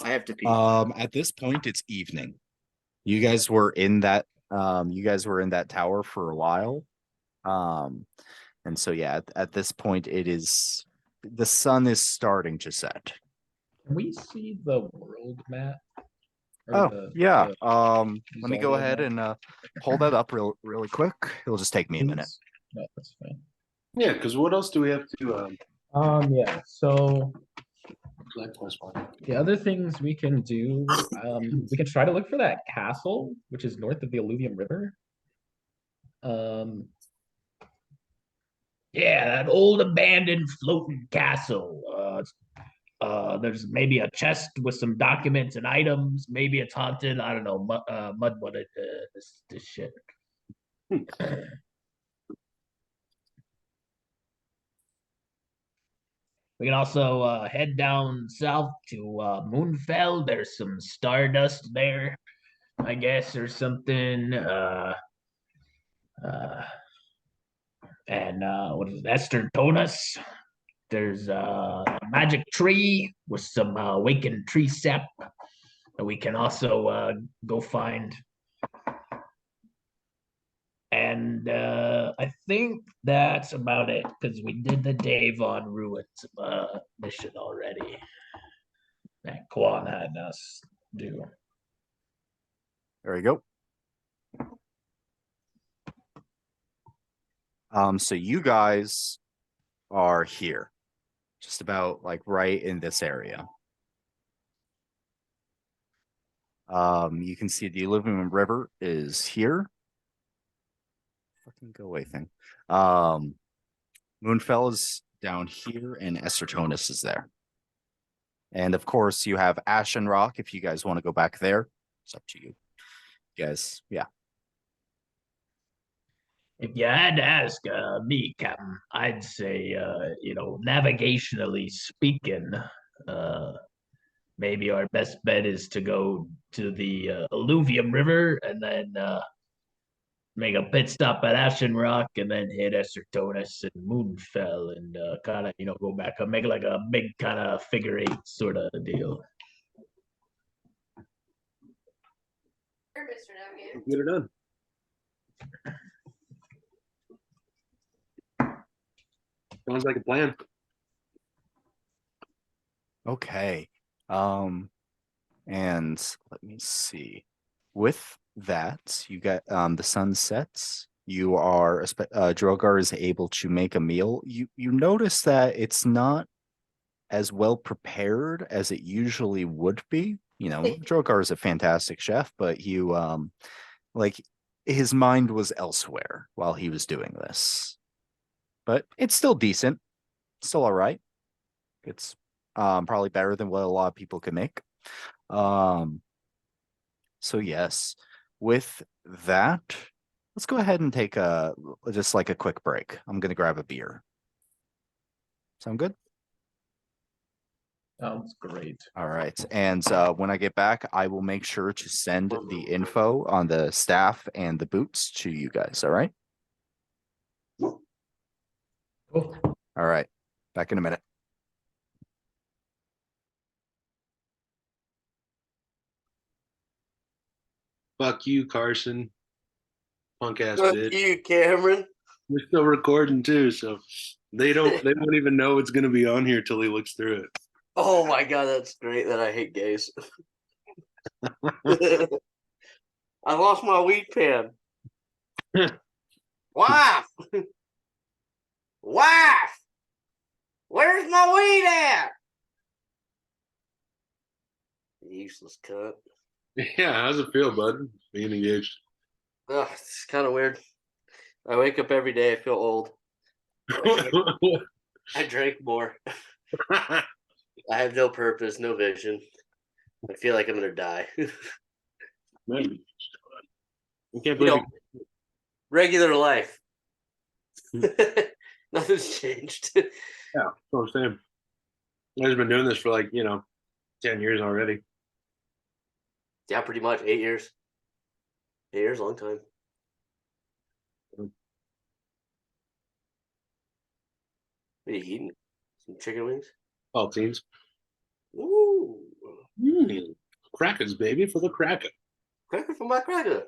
I have to pee. At this point, it's evening. You guys were in that tower for a while. And so yeah, at this point the sun is starting to set. Can we see the world map? Or Oh, yeah. the Let me go Zarya ahead map, and pull that up really quick. It'll just take me a minute. please? No, that's fine. Yeah, because what else do we have to Yeah, so select plus one? the other things we can do, we can try to look for that castle, which is north of the Alluvium River. Yeah, that old abandoned floating castle. There's maybe a chest with some documents and items. Maybe it's haunted. I don't know. Mudwood. This shit. We can also head down south to Moonfell. There's some stardust there, I guess, or something. And what is it? Esther Tonus. There's a magic tree with some awakened tree sap that we can also go find. And I think that's about it because we did the Davon Ruins mission already. That Quan had us do. There we go. So you guys are here, just about like right in this area. You can see the Alluvium River is here. Fucking go away thing. Moonfell is down here, and Estertonus is there. And of course, you have Ashen Rock if you guys want to go back there. It's up to you. Guys, yeah. If you had to ask me, Captain, I'd say, navigationally speaking, maybe our best bet is to go to the Alluvium River and then make a pit stop at Ashen Rock and then hit Estertonus and Moonfell and kind of, go back up, make like a big kind of figure eight sort of deal. Mr. Navigator. Get it done. Sounds like a plan. Okay. And let me see. With that, you got the sun sets. You are Drogar is able to make a meal. You notice that it's not as well prepared as it usually would be. Drogar is a fantastic chef, but like his mind was elsewhere while he was doing this. But it's still decent. Still all right. It's probably better than what a lot of people can make. So yes, with that, let's go ahead and take just like a quick break. I'm gonna grab a beer. Sound good? Sounds great. All right. And when I get back, I will make sure to send the info on the staff and the boots to you guys. All right. Cool. All right. Back in a minute. Fuck you, Carson. Punk ass Fuck bitch. you, Cameron. We're still recording too, so they won't even know it's gonna be on here till he looks through it. Oh my god, that's great that I hate gays. I lost my weed pen. Wife! Wife! Where's my weed at? Useless cunt. Yeah, how's it feel, bud? Being engaged. Ugh, it's kind of weird. I wake up every day, I feel old. I drink more. I have no purpose, no vision. I feel like I'm gonna die. Man. I can't You believe know, regular life. Nothing's changed. yeah, that's what I'm saying. I've been doing this for like, 10 years already. Yeah, pretty much 8 years. 8 years, long time. What are you eating? Some chicken wings? All teams. Ooh. Crackers, baby, for the cracker. Cracker for my cracker.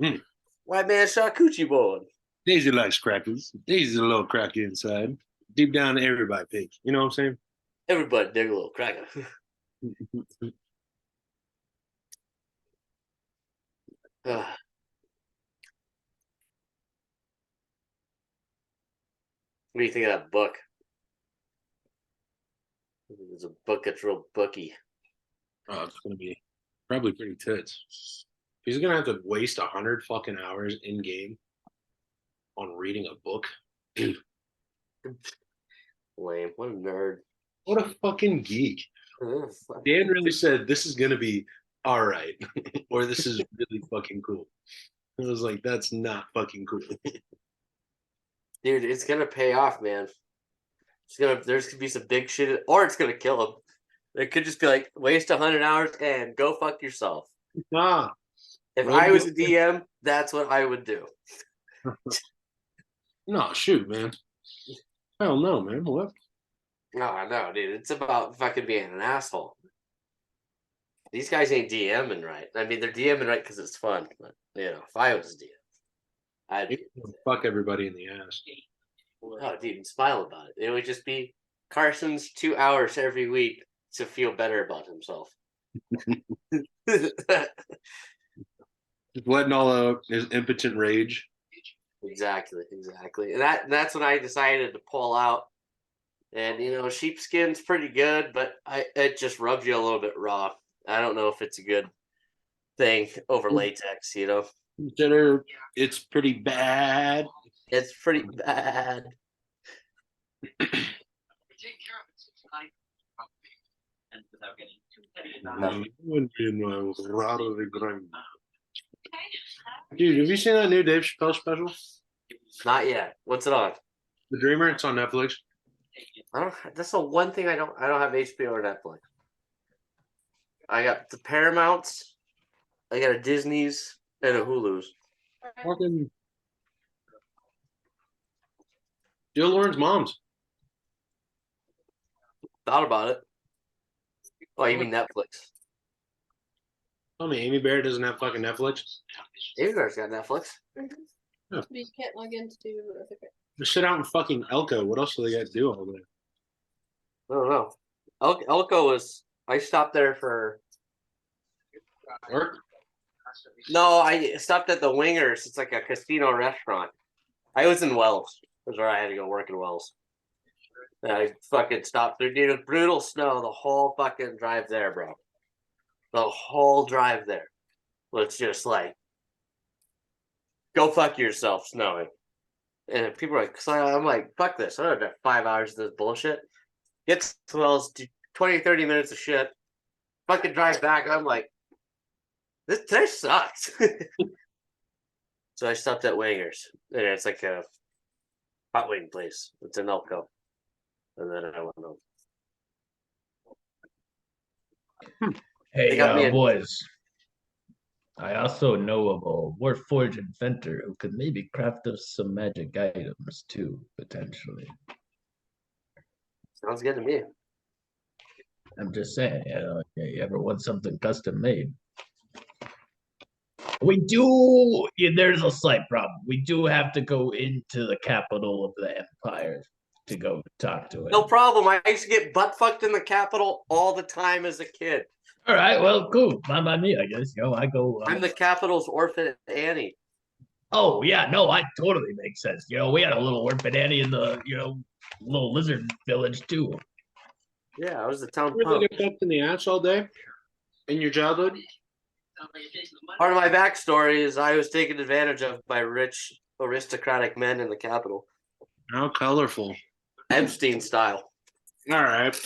Mm. White man charcuterie board. Daisy likes crackers. Daisy's a little cracker inside. Deep down, everybody picks. You know what I'm saying? Everybody dig a little cracker. What do you think of that book? It's a book that's real booky. Oh, it's gonna be probably pretty tits. He's gonna have to waste 100 fucking hours in game on reading a book. Lame. What a nerd. What a fucking geek. Dan really said this is gonna be all right, or this is really fucking cool. I was like, that's not fucking cool. Dude, it's gonna pay off, man. There's gonna be some big shit, or it's gonna kill him. It could just be like waste 100 hours and go fuck yourself. Ah, If Well, I was a DM, that's what I would do. no, shoot, man. Hell no, man. What? No, no, dude. It's about fucking being an asshole. These guys ain't DMing right. I mean, they're DMing right because it's fun. But if I was a DM, I'd Fuck everybody in the ass. oh, dude, and smile about it. It would just be Carson's 2 hours every week to feel better about himself. Just letting all his impotent rage. Exactly. And that's when I decided to pull out. And sheepskin's pretty good, but it just rubs you a little bit raw. I don't know if it's a good thing over latex, Consider it's pretty bad. It's pretty bad. And without getting too heavy Dude, have you seen that new Dave Chappelle special? Not yet. What's it on? The Dreamer. It's on Netflix. That's the one thing I don't have HBO or Netflix. I got the Paramounts, I got a Disney's and a Hulu's. Fucking Jill Lauren's mom's. Thought about it. Oh, you mean Netflix? Tell me, Amy Bear doesn't have fucking Netflix. You guys got Netflix. Yeah. But you can't log into. Just sit out in fucking Elko. What else do they got to do all day? I don't know. Elko was. I stopped there for. Work? No, I stopped at the Wingers. It's like a casino restaurant. I was in Wells. That's where I had to go work in Wells. And I fucking stopped there. Dude, brutal snow the whole fucking drive there, bro. The whole drive there was just like, go fuck yourself, snowing. And people are like, I'm like, fuck this. I don't have 5 hours of this bullshit. Gets to Wells, 20, 30 minutes of shit. Fucking drive back. I'm like, this sucks. So I stopped at Wingers. And it's like a hot wing place. It's in Elko. And then I went home. Hey, They got me a- boys. I also know of a Warforged inventor who could maybe craft us some magic items too, potentially. Sounds good to me. I'm just saying, you ever want something custom made? We do. There's a slight problem. We do have to go into the capital of the empire to go talk to it. No problem. I used to get butt fucked in the Capitol all the time as a kid. All right, well, cool. Not by me, I guess. I go. I'm the Capitol's orphan Annie. Oh yeah, no, I totally makes sense. We had a little orphan Annie in the little lizard village too. Yeah, I was the town You really pump. get fucked in the ass all day in your childhood? Part of my backstory is I was taken advantage of by rich aristocratic men in the Capitol. How colorful. Epstein style. All right.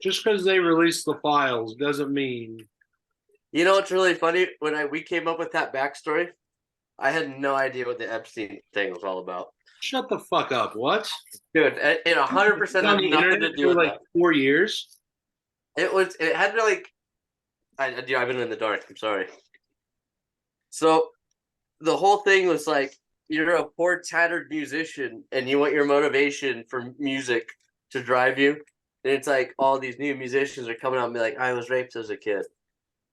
Just because they release the files doesn't mean You know what's really funny? When we came up with that backstory, I had no idea what the Epstein thing was all about. Shut the fuck up. What? Dude, it 100% on had the nothing to internet do for with like that. 4 years. It had to like, I've been in the dark. I'm sorry. So the whole thing was like, you're a poor tattered musician and you want your motivation for music to drive you. And it's like all these new musicians are coming out and be like, I was raped as a kid.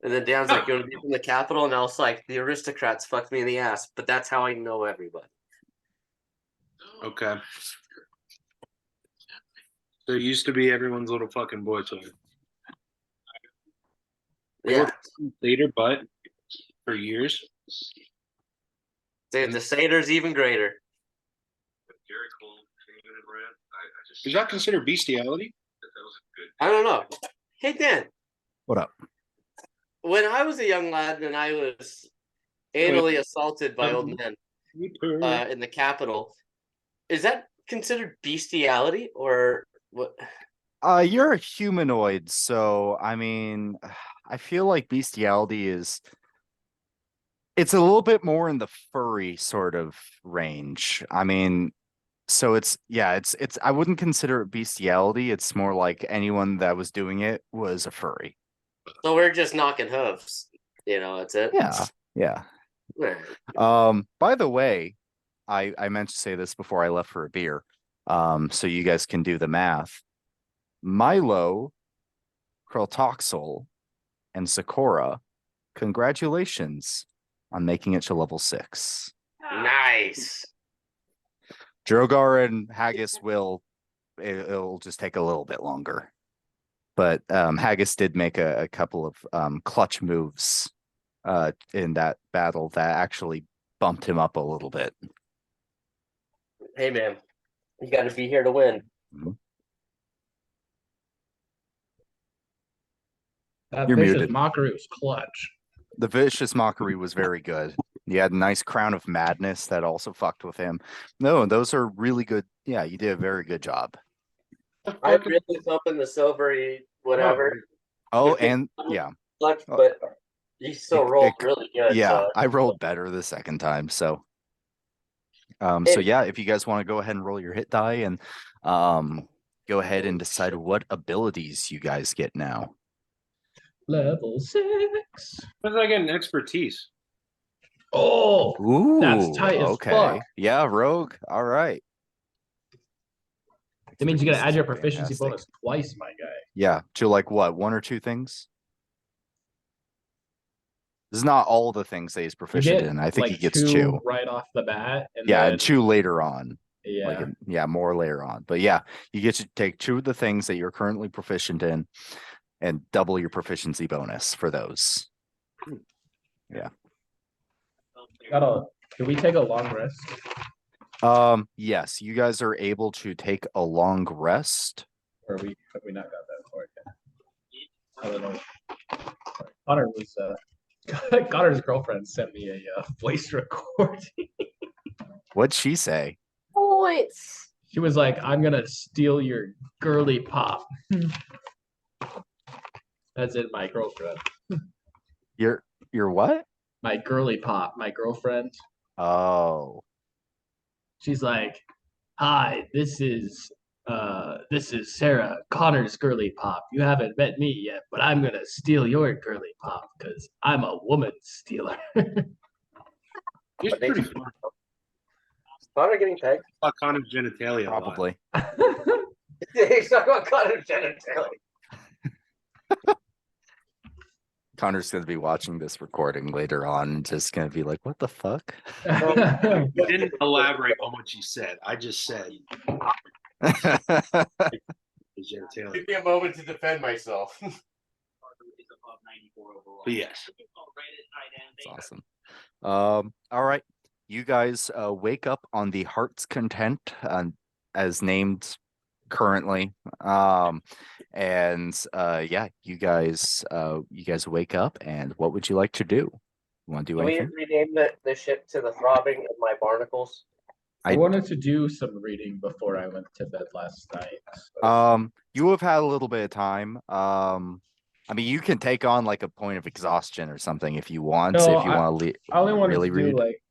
And then Dan's like, you want to be from the Capitol? And I was like, the aristocrats fucked me in the ass, but that's how I know everybody. Okay. So it used to be everyone's little fucking boy toy. Yeah. Later, but for years. Dude, the satyr's even greater. Gary Cole came in and ran. I just Is that considered bestiality? that was a good. I don't know. Hey, Dan. What up? When I was a young lad and I was anally assaulted by old men in the Capitol, is that considered bestiality or what? You're a humanoid, so I mean, I feel like bestiality is it's a little bit more in the furry sort of range. I mean, so it's I wouldn't consider it bestiality. It's more like anyone that was doing it was a furry. So we're just knocking hooves. That's it. Yeah. Yeah. By the way, I meant to say this before I left for a beer. So you guys can do the math. Milo, Kreltoxel, and Sakura, congratulations on making it to level 6. Nice. Drogar and Haggis it'll just take a little bit longer. But Haggis did make a couple of clutch moves in that battle that actually bumped him up a little bit. Hey, man, you got to be here to win. Mm-hmm. That You're vicious muted. mockery was clutch. The vicious mockery was very good. You had a nice crown of madness that also fucked with him. No, those are really good. Yeah, you did a very good job. I really was hoping the silvery whatever. Oh, and yeah. Clutch, but you still rolled really good. Yeah, so. I rolled better the second time. So so yeah, if you guys want to go ahead and roll your hit die and go ahead and decide what abilities you guys get now. Level 6. When's I get an expertise? Oh, Ooh, that's tight as okay. fuck. Yeah, rogue. All right. That means you gotta add your proficiency Fantastic. bonus twice, my guy. Yeah, to like what, 1 or 2 things? This is not all the things that he's proficient in. I think he gets 2 right off the bat. And yeah, then, and 2 later on. Yeah. Like more later on. But yeah, you get to take 2 of the things that you're currently proficient in and double your proficiency bonus for those. Yeah. Can we take a long rest? Yes, you guys are able to take a long rest. Or have we not got that far yet? I don't know. Connor was Connor's girlfriend sent me a voice recording. What'd she say? Points. She was like, I'm gonna steal your girly pop. That's it, my girlfriend. Your what? My girly pop, my girlfriend. Oh. She's like, hi, this is Sarah, Connor's girly pop. You haven't met me yet, but I'm gonna steal your girly pop because I'm a woman stealer. It's pretty fun. Connor getting pegged? About Connor's genitalia. Probably. He's talking about Connor's genitalia. Connor's going to be watching this recording later on and just going to be like, what the fuck? I didn't elaborate on what you said. I just said genitalia. Give me a moment to defend myself. But yes. That's awesome. All right. You guys wake up on the Heart's Content as named currently. Yeah, you guys wake up, and what would you like to do? You want to do Can anything? we rename the ship to the Throbbing of My Barnacles? I wanted to do some reading before I went to bed last night. So. You have had a little bit of time. I mean, you can take on like a point of exhaustion or something if you want. No, if you want to I only wanted really to do read. like,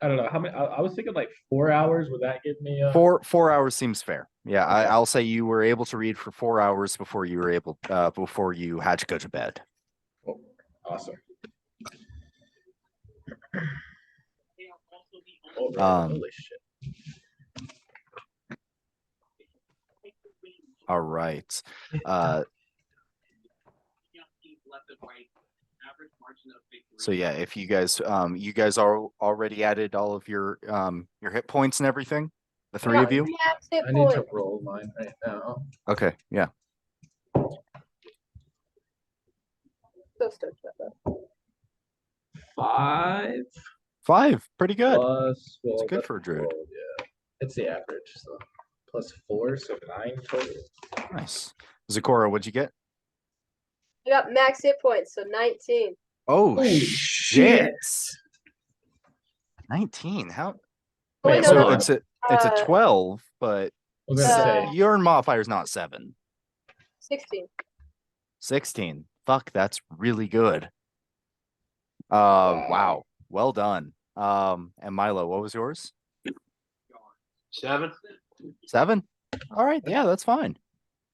I don't know how many. I was thinking like 4 hours. Would that give me? 4 hours seems fair. Yeah, Okay. I'll say you were able to read for 4 hours before you were able before you had to go to bed. Oh, awesome. Oh, man, holy shit. All right. So yeah, if you guys are already added all of your hit points and everything, the three of you. Max hit I need to point. roll mine right now. Okay, yeah. So stoked about that. 5 pretty good. plus. Well, It's good that's for a druid. roll, yeah, it's the average. So +4, so 9 total. Nice. Zakora, what'd you get? I got max hit points, so 19. Oh Holy shit. 19. How? Oh, wait, Wait, no, hold no. on. It's a 12, but I was gonna say your modifier is not 7. 16. 16. Fuck, that's really good. Wow. Well done. And Milo, what was yours? 7. 7? All right, yeah, that's fine.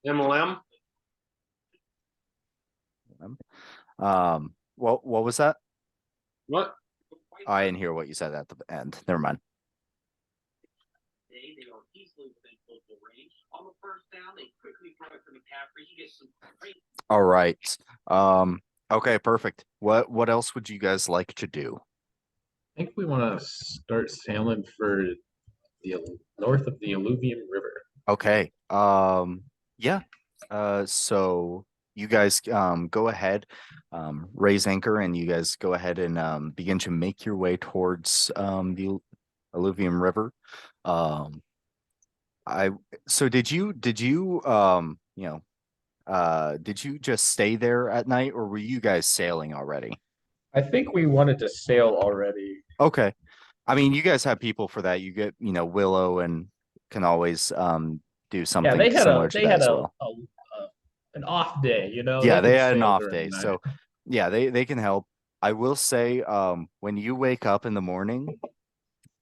MLM. What was that? What? I didn't hear what you said at the end. Never mind. They are easily within focal range. On the first down, they quickly throw it to McCaffrey. He gets some great. All right. Okay, perfect. What else would you guys like to do? I think we want to start sailing for the north of the Alluvium River. Okay. Yeah. So you guys go ahead, raise anchor, and you guys go ahead and begin to make your way towards the Alluvium River. So did you did you just stay there at night, or were you guys sailing already? I think we wanted to sail already. Okay. I mean, you guys have people for that. You get, Willow and can always do something Yeah, similar to that as well. an off day, Yeah, they can had an sail off during day. the night. So yeah, they can help. I will say, when you wake up in the morning,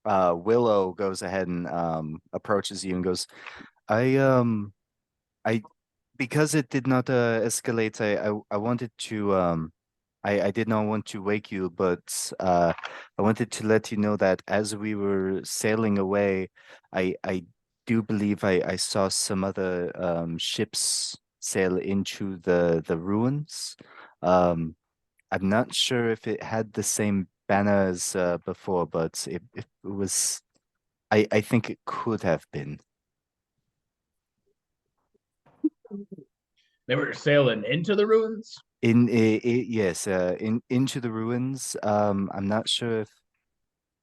Willow goes ahead and approaches you and goes, I because it did not escalate, I wanted to I did not want to wake you, but I wanted to let you know that as we were sailing away, I do believe I saw some other ships sail into the ruins. I'm not sure if it had the same banner as before, but it was. I think it could have been. They were sailing into the ruins. Yes, into the ruins. I'm not sure if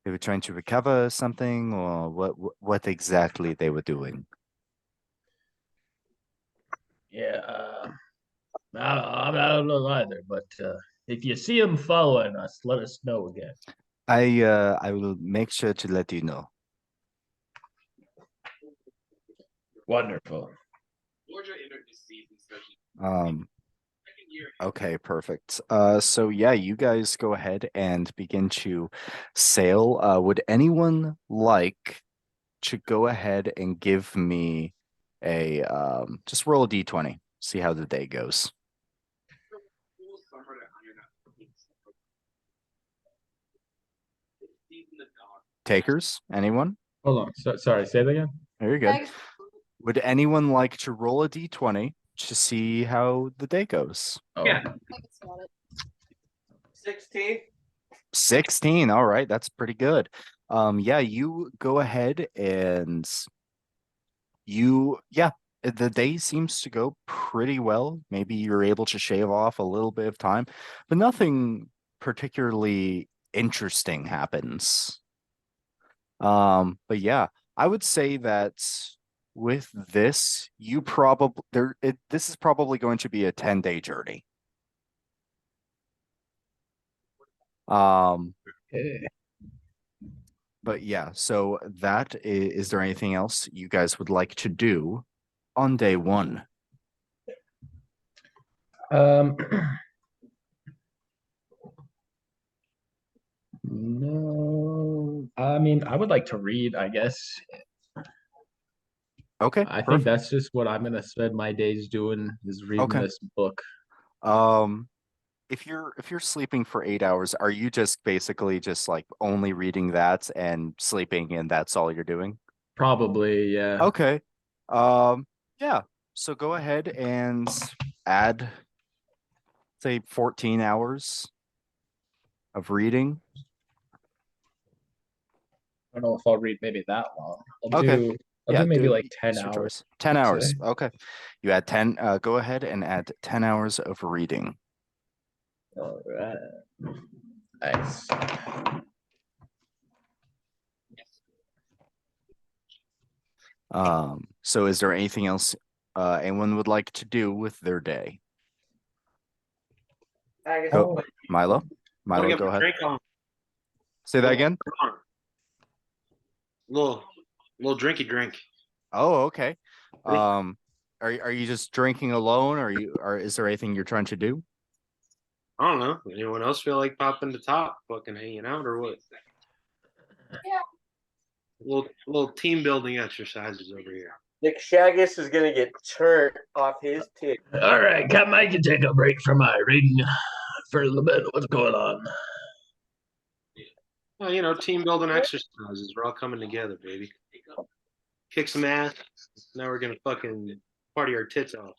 they were trying to recover something or what exactly they were doing. Yeah, I don't know either. But if you see them following us, let us know again. I will make sure to let you know. Wonderful. Georgia entered this season, second year. Okay, perfect. So yeah, you guys go ahead and begin to sail. Would anyone like to go ahead and give me a just roll a d20, see how the day goes. Takers, anyone? Hold on. Sorry, say that again. There you go. Thanks. Would anyone like to roll a d20 to see how the day goes? Oh. Yeah. I can spot it. 16. 16. All right, that's pretty good. Yeah, you go ahead and the day seems to go pretty well. Maybe you're able to shave off a little bit of time, but nothing particularly interesting happens. But yeah, I would say that with this, this is probably going to be a 10-day journey. But yeah, so is there anything else you guys would like to do on day one? Um, no, I mean, I would like to read, I guess. Okay, I think perfect. that's just what I'm gonna spend my days doing is reading Okay. this book. If you're sleeping for 8 hours, are you just basically just like only reading that and sleeping and that's all you're doing? Probably, yeah. Okay. Yeah. So go ahead and add, say, 14 hours of reading. I don't know if I'll read maybe that long. I'll Okay. do I'll Yeah, do maybe dude, like 10 it's your hours. choice. 10 I'd hours. say. Okay. You add 10, go ahead and add 10 hours of reading. All right. Nice. So is there anything else anyone would like to do with their day? Go, Milo. Milo, go ahead. Say that again. Little drinky drink. Oh, okay. Are you just drinking alone, or is there anything you're trying to do? I don't know. Anyone else feel like popping the top, fucking hanging out, or what? Yeah. Little team building exercises over here. Nick Shaggus is gonna get turned off his tip. All right, Captain, I can take a break from my reading for a little bit. What's going on? Well, team building exercises. We're all coming together, baby. Kick some ass. Now we're gonna fucking party our tits off.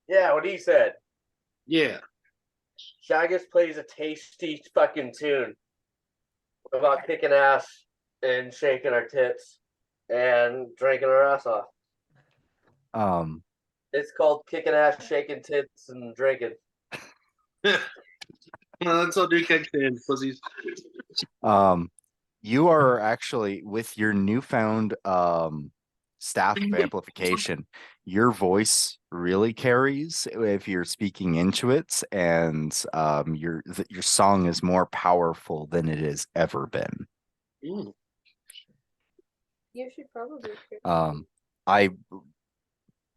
Yeah, what he said. Yeah. Shaggus plays a tasty fucking tune about kicking ass and shaking our tits and drinking our ass off. It's called kicking ass, shaking tits, and drinking. Well, let's all do kickstands, pussies. You are actually with your newfound staff of amplification, your voice really carries if you're speaking into it, and your song is more powerful than it has ever been. Mm. You should probably. I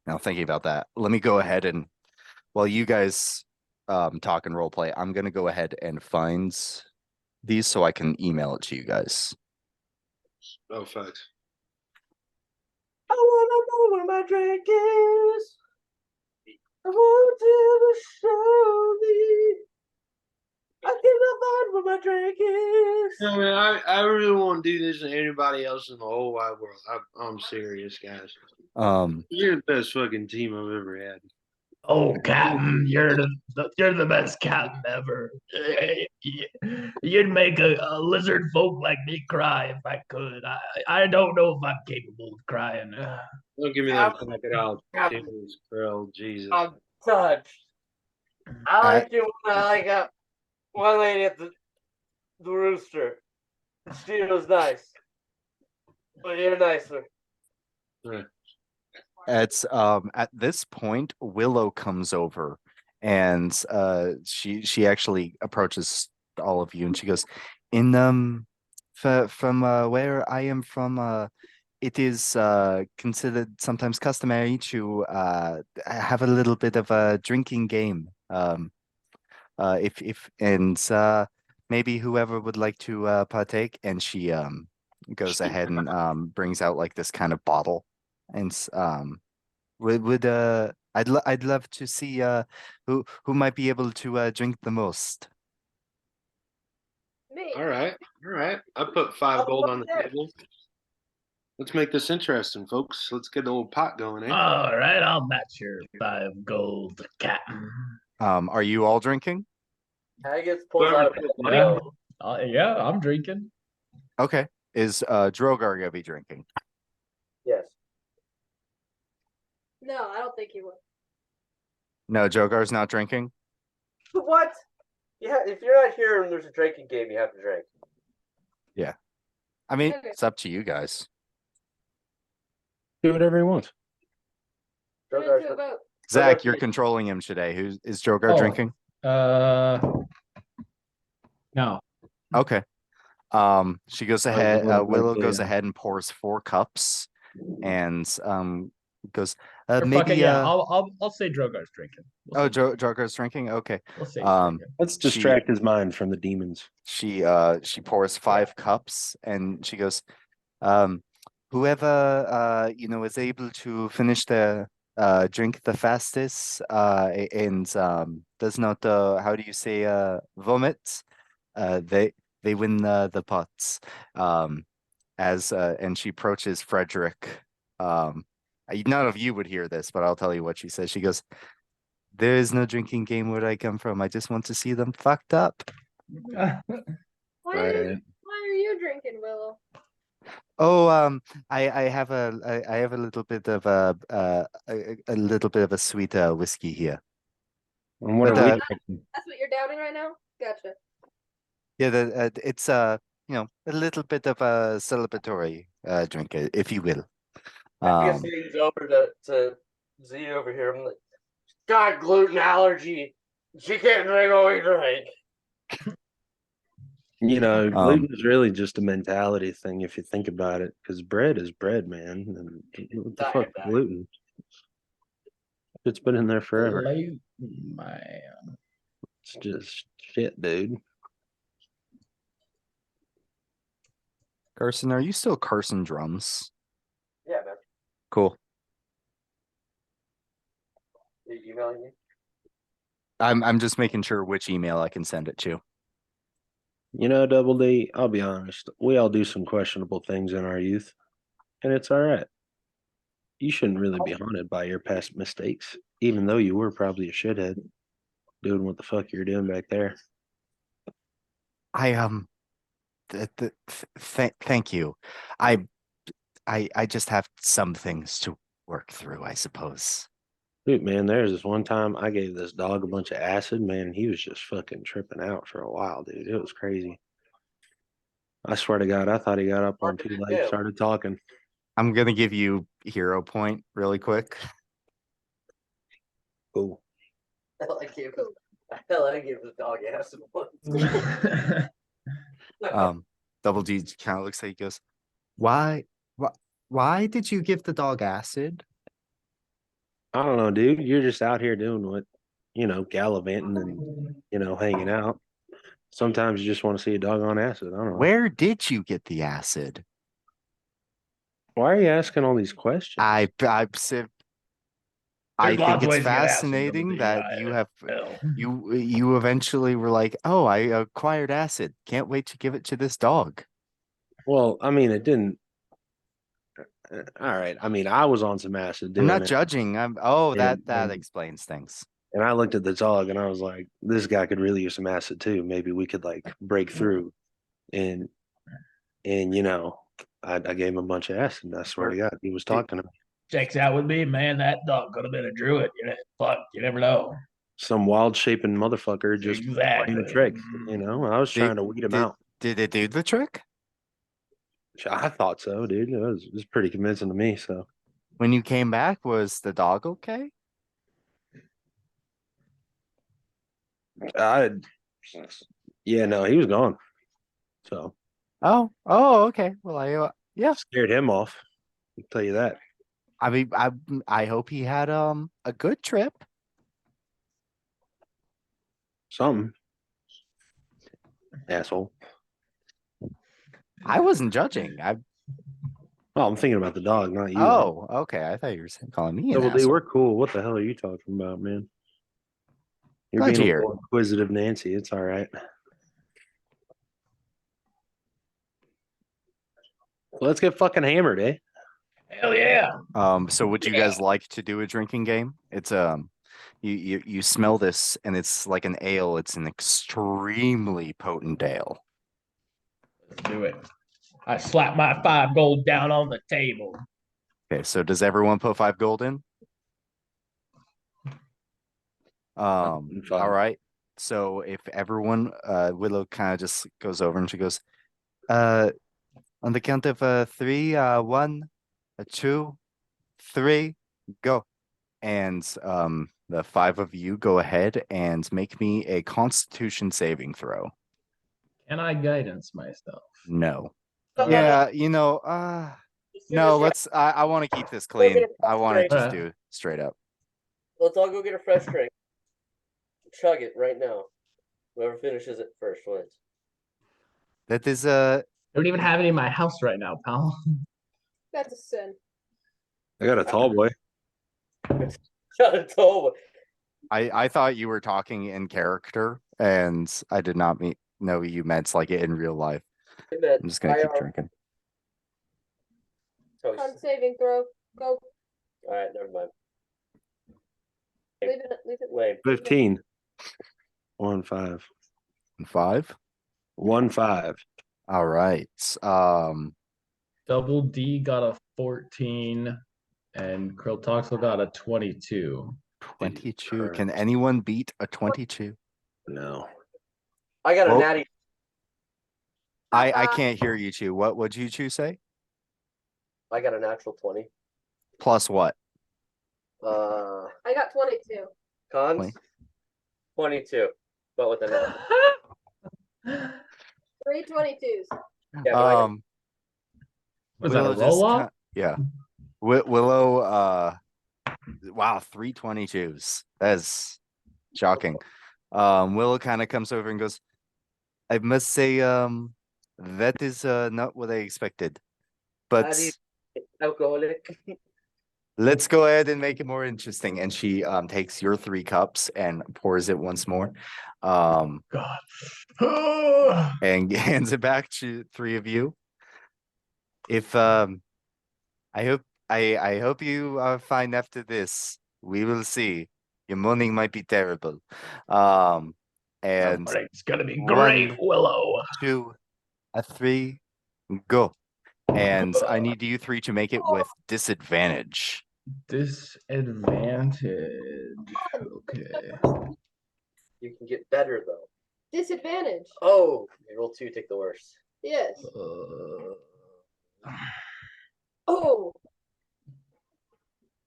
now thinking about that, let me go ahead and while you guys talk and role play, I'm gonna go ahead and find these so I can email it to you guys. Oh, facts. I wanna know where my drink is. I want you to show me. I cannot find where my drink is. I mean, I really won't do this to anybody else in the whole wide world. I'm serious, guys. You're the best fucking team I've ever had. Oh, Captain, you're the best captain ever. You'd make a lizard folk like me cry if I could. I don't know if I'm capable of crying. Don't give me that crocodile tears, bro. Jesus. I'm touched. I like you when I like one lady at the rooster. She was nice. But you're nicer. Yeah. It's at this point Willow comes over and she actually approaches all of you and she goes, in from where I am from, it is considered sometimes customary to have a little bit of a drinking game. If and maybe whoever would like to partake, and she goes ahead and brings out like this kind of bottle, and would I'd love to see who might be able to drink the most. Me. All right. I put 5 gold on the table. Let's make this interesting, folks. Let's get the old pot going, eh? All right, I'll match your 5 gold, Captain. Are you all drinking? Haggis pulls out Yeah, I'm drinking. Okay. Is Drogar gonna be drinking? Yes. No, I don't think he would. No, Drogar's not drinking. What? Yeah, if you're not here and there's a drinking game, you have to drink. Yeah. I mean, Okay. it's up to you guys. Do whatever you want. Put it to a vote. Zach, you're controlling him today. Is Drogar drinking? No. Okay. She goes ahead. Willow goes ahead and pours 4 cups, and goes. Or fuck maybe it, yeah. I'll say Drogar's drinking. oh, Joker's drinking. Okay. We'll say he's Um, drinking. Let's distract his mind from the demons. she pours 5 cups and she goes, whoever is able to finish their drink the fastest and does not how do you say vomit, they win the pots. And she approaches Frederick. None of you would hear this, but I'll tell you what she says. She goes, there is no drinking game where I come from. I just want to see them fucked up. Why are you drinking, Willow? Oh, I have a little bit of a little bit of a sweet whiskey here. And what But, are we That's what you're downing right now? Gotcha. Yeah, it's a little bit of a celebratory drink, if you will. I guess he's over to Z over here. I'm like, God, gluten allergy. She can't drink all we drink. Gluten is really just a mentality thing if you think about it, because bread is bread, man. And what the fuck, gluten? It's been in there forever. Man. It's just shit, dude. Carson, are you still Carson Drums? Yeah, man. Cool. Are you emailing me? I'm just making sure which email I can send it to. Double D, I'll be honest. We all do some questionable things in our youth, and it's all right. You shouldn't really be haunted by your past mistakes, even though you were probably a shithead doing what the fuck you're doing back there. Thank you. I just have some things to work through, I suppose. Dude, man, there's this one time I gave this dog a bunch of acid, man, and he was just fucking tripping out for a while, dude. It was crazy. I swear to God, I thought he got up on 2 legs, started talking. I'm gonna give you hero point really quick. Cool. I gave the dog acid once. Double D kind of looks like he goes, why did you give the dog acid? I don't know, dude. You're just out here doing what, gallivanting and, hanging out. Sometimes you just want to see a dog on acid. I don't know. Where did you get the acid? Why are you asking all these questions? I think it's fascinating that you have you eventually were like, oh, I acquired acid. Can't wait to give it to this dog. Well, I mean, it didn't. All right. I mean, I was on some acid. I'm not judging. That explains things. And I looked at the dog and I was like, this guy could really use some acid too. Maybe we could break through. And I gave him a bunch of acid. And I swear to God, he was talking to me. Checks out with me, man. That dog could have been a druid. Fuck, you never know. Some wild shaping motherfucker just playing a trick. I was trying to weed him out. Did it do the trick? I thought so, dude. It was pretty convincing to me. So when you came back, was the dog okay? Yeah, no, he was gone. So okay. Well, I scared him off. I'll tell you that. I mean, I hope he had a good trip. Something. Asshole. I wasn't judging. I'm thinking about the dog, not you. Oh, okay. I thought you were calling me an Double D, asshole. we're cool. What the hell are you talking about, man? You're Glad being you're a little inquisitive, Nancy. It's all right. Well, let's get fucking hammered, eh? Hell yeah. So would you guys like to do a drinking game? It's you smell this and it's like an ale. It's an extremely potent ale. Let's do it. I slap my 5 gold down on the table. Okay, so does everyone put 5 gold in? All right. So if everyone, Willow kind of just goes over and she goes, on the count of 3, 1, 2, 3, go. And the 5 of you go ahead and make me a Constitution saving throw. Can I guidance myself? No. Yeah, No, this I want to keep this Go get clean. a I want to drink. just Alright. do straight up. Let's all go get a fresh drink. Chug it right now. Whoever finishes it first wins. That is I don't even have any in my house right now, pal. That's a sin. I got a tall boy. Shut it, Tova. I thought you were talking in character, and I did not know you meant like it in real life. I'm just gonna keep drinking. Toast. Con saving throw. Go. All right, never mind. Leave it. Leave it. Wait. 15. 1-5. 5. 1-5. All right. Double D got a 14 and Krilltoxel got a 22. 22. Can anyone beat a 22? No. I got a Well- natty. I can't hear you two. What would you two say? I got a natural 20. Plus what? I got 22. Cons? 22. But with a natural. 3 22s. Yeah, but I got- Um Was that a Willow just roll off? yeah. Willow wow, 322s. That's shocking. Willow kind of comes over and goes, I must say, that is not what I expected. But Natty alcoholic. let's go ahead and make it more interesting. And she takes your 3 cups and pours it once more. God. And hands it back to 3 of you. If I hope you are fine after this. We will see. Your morning might be terrible. And It's gonna be great, Willow. 2, 3, go. And I need you 3 to make it with disadvantage. Disadvantage. Okay. You can get better though. Disadvantage. Oh, you roll 2, take the worst. Yes. Uh, Oh.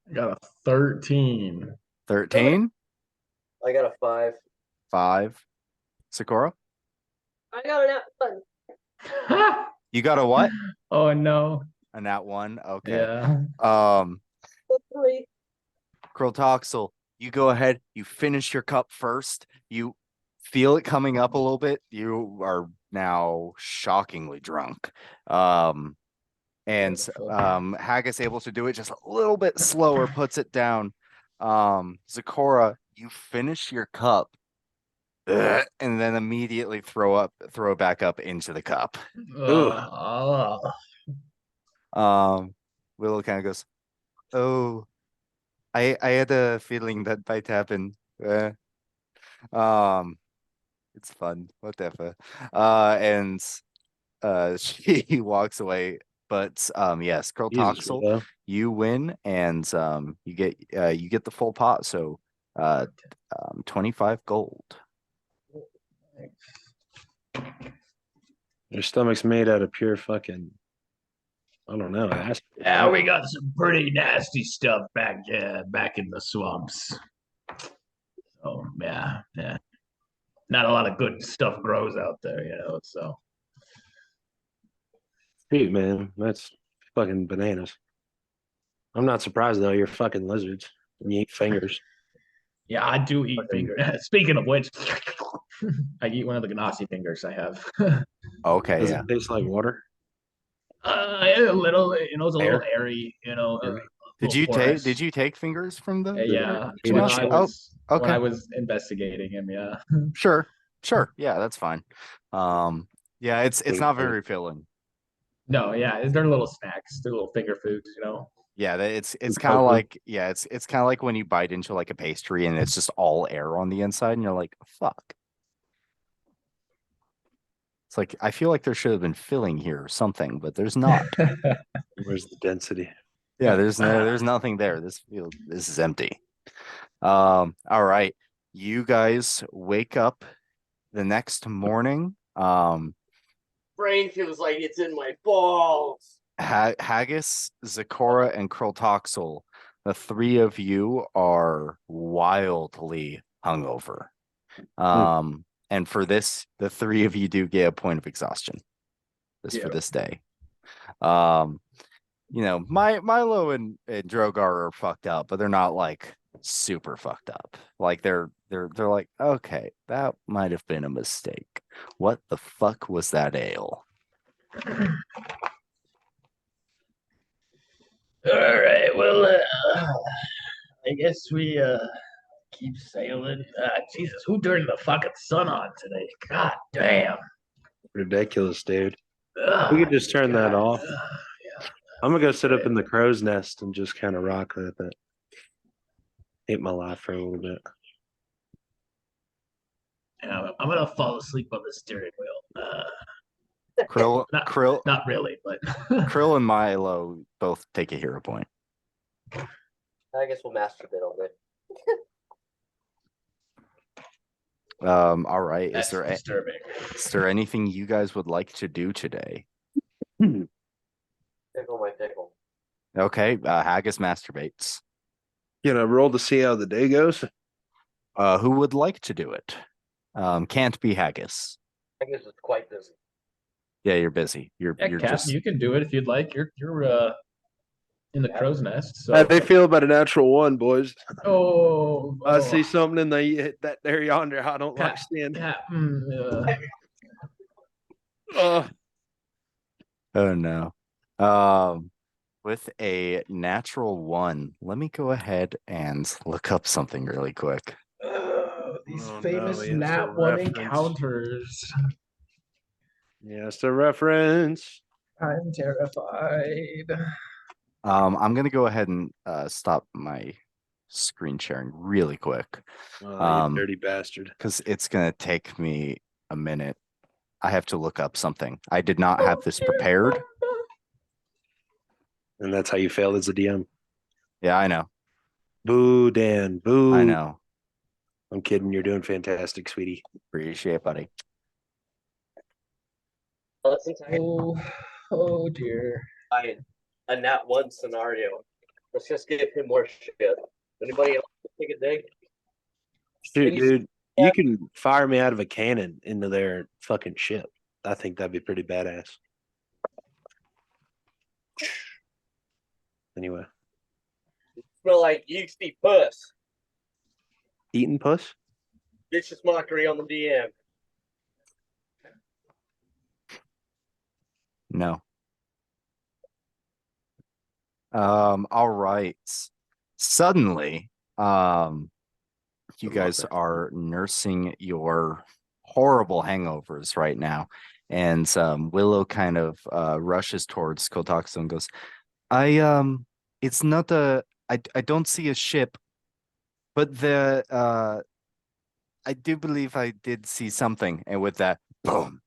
I got a 13. 13, I got a 5. 5. Sakura, I got an at 1. you got a what? Oh no. A nat 1. Okay. Yeah. 3. Krilltoxel, you go ahead. You finish your cup first. You feel it coming up a little bit. You are now shockingly drunk. And Beautiful. Haggis able to do it just a little bit slower, puts it down. Zakora, you finish your cup, and then immediately throw it back up into the cup. Willow kind of goes, "Oh, I had a feeling that might happen." It's fun, whatever. And she walks away. But yes, Krilltoxel, Jesus, you win, and you get the full pot, so 25 gold. your stomach's made out of pure fucking, I don't know. Yeah, we got some pretty nasty stuff back in the swamps. So yeah. Not a lot of good stuff grows out there, so Shoot, man, that's fucking bananas. I'm not surprised though. You're fucking lizards and you eat fingers. yeah, I do eat fingers. Speaking of which, I eat one of the Ganassi fingers I have. Okay, Does yeah. it taste like water? A little, it's a little Air? airy, Did you take fingers from the? Yeah, Eat when it. Okay. I was investigating him, yeah. Sure. Yeah, that's fine. Yeah, it's Wait, not wait. very filling. No, yeah, they're little snacks, they're little finger foods, Yeah, it's It's kind of tofu. like it's kind of like when you bite into like a pastry and it's just all air on the inside, and you're like, fuck. It's like I feel like there should have been filling here or something, but there's not. Where's the density? Yeah, there's nothing there. This is empty. All right. You guys wake up the next morning. Brain feels like it's in my balls. Haggis, Zakora, and Krilltoxel, the 3 of you are wildly hungover. And for this, the 3 of you do get a point of exhaustion. For this day. you know, Milo and Drogar are fucked up, but they're not like super fucked up. Like they're like, okay, that might have been a mistake. What the fuck was that ale? All right, well, I guess we keep sailing. Jesus, who turned the fucking sun on today? God damn. Ridiculous, dude. Ugh, We could just turn that off. yeah. I'm gonna go sit up in the crow's nest and just kind of rock with it. Hate my life for a little bit. Yeah, I'm gonna fall asleep on the steering wheel. Krill, Not- Krill, Not really, but Krill and Milo both take a hero point. I guess we'll masturbate all day. All right. that's disturbing. Is there anything you guys would like to do today? Pickle my pickle. Okay, Haggis masturbates. Roll to see how the day goes. Who would like to do it? Can't be Haggis. I guess it's quite busy. Yeah, you're busy. You're Yeah, Cap, just you can do it if you'd like. You're in the crow's nest. So How they feel about a natural one, boys? I see oh, something in that there yonder. I don't like Cap, seeing. Cap, oh no. With a natural one, let me go ahead and look up something really quick. these Oh, no, famous he has nat to one reference. encounters. Yes, the reference. I'm terrified. I'm gonna go ahead and stop my screen sharing really quick. You dirty bastard. Because it's gonna take me a minute. I have to look up something. I did not have this prepared. And that's how you failed as a DM. Yeah, I know. Boo, Dan. Boo. I know. I'm kidding. You're doing fantastic, sweetie. Appreciate it, buddy. Oh dear. A nat one scenario. Let's just give him more shit. Anybody else take a dig? Shoot, dude, you can fire me out of a cannon into their fucking ship. I think that'd be pretty badass. Anyway, Smell like yeasty puss. eating puss? Vicious mockery on the DM. No. All right. Suddenly, you guys are nursing your horrible hangovers right now. And Willow kind of rushes towards Kotaku and goes, it's not I don't see a ship, but I do believe I did see something. And with that, boom,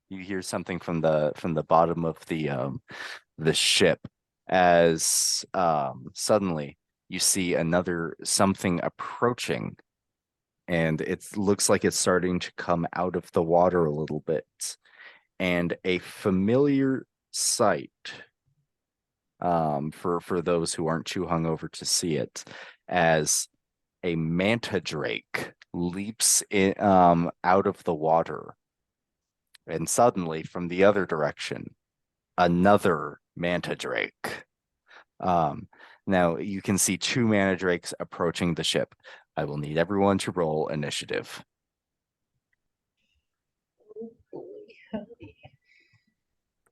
you hear something from the bottom of the ship as suddenly you see another something approaching, and it looks like it's starting to come out of the water a little bit, and a familiar sight for those who aren't too hungover to see it, as a manta drake leaps in out of the water, and suddenly from the other direction another manta drake. Now you can see two manta drakes approaching the ship. I will need everyone to roll initiative.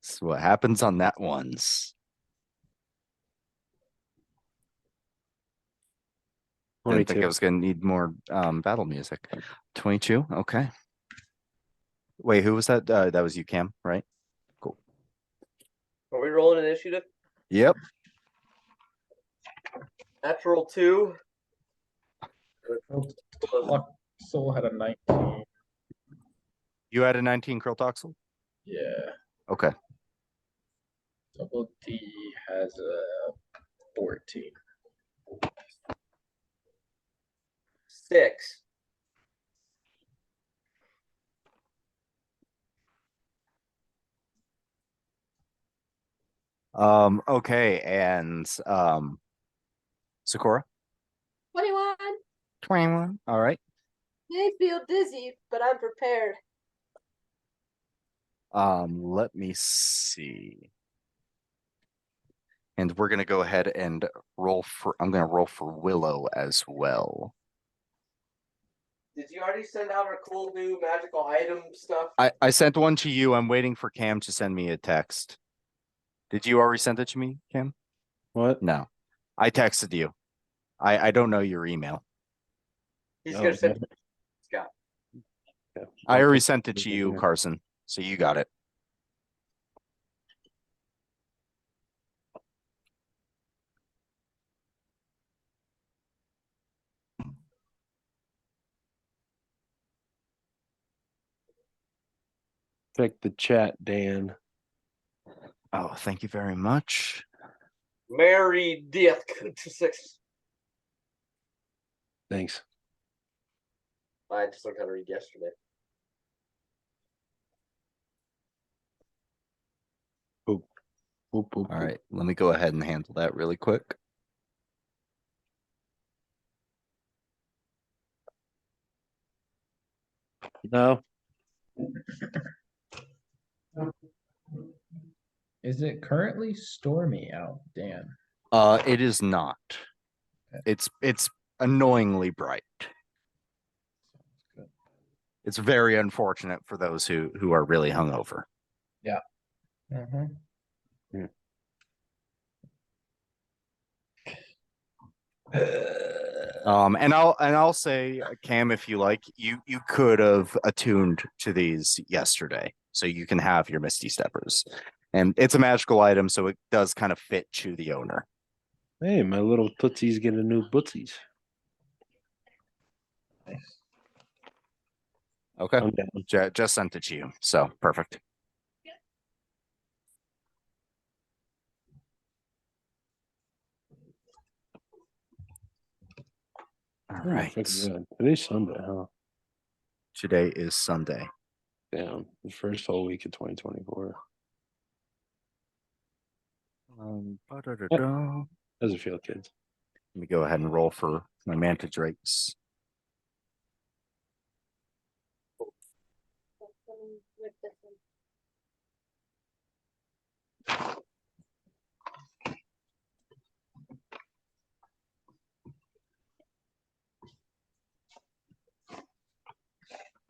So what happens on that ones? I didn't think I was going to need more battle music. 22. Okay. Wait, who was that? That was you, Cam, right? Cool. Are we rolling initiative? Yep. Natural 2. Soul had a 19. You had a 19, Krilltoxel? Yeah. Okay. Double D has a 14. 6. Okay, and Sakura? 21. 21. All right. May feel dizzy, but I'm prepared. Let me see. And And we're gonna go ahead and roll for. I'm gonna roll for Willow as well. Did you already send out our cool new magical item stuff? I sent one to you. I'm waiting for Cam to send me a text. Did you already send it to me, Cam? What? No, I texted you. I don't know your email. He's Oh, gonna send okay. Scott. Yeah. I I'll already take sent it it to you, here. Carson. So you got it. Check the chat, Dan. Oh, thank you very much. Mary Death 26. Thanks. I just learned how to read yesterday. Boop. Boop, boop, All boop. right, let me go ahead and handle that really quick. No. Is it currently stormy out, Dan? It is not. It's annoyingly bright. It's very unfortunate for those who are really hungover. And I'll say, Cam, if you like, you could have attuned to these yesterday, so you can have your Misty Steppers, and it's a magical item, so it does kind of fit to the owner. Hey, my little tootsies get a new bootsies. Okay, I'm down. just sent it to you, so perfect. All Oh, right. fucking God. Today's Sunday, huh? Today is Sunday. Damn, the first whole week of 2024. Ba-da-da-da. How's it feel, kids? Let me go ahead and roll for my Manta Drakes.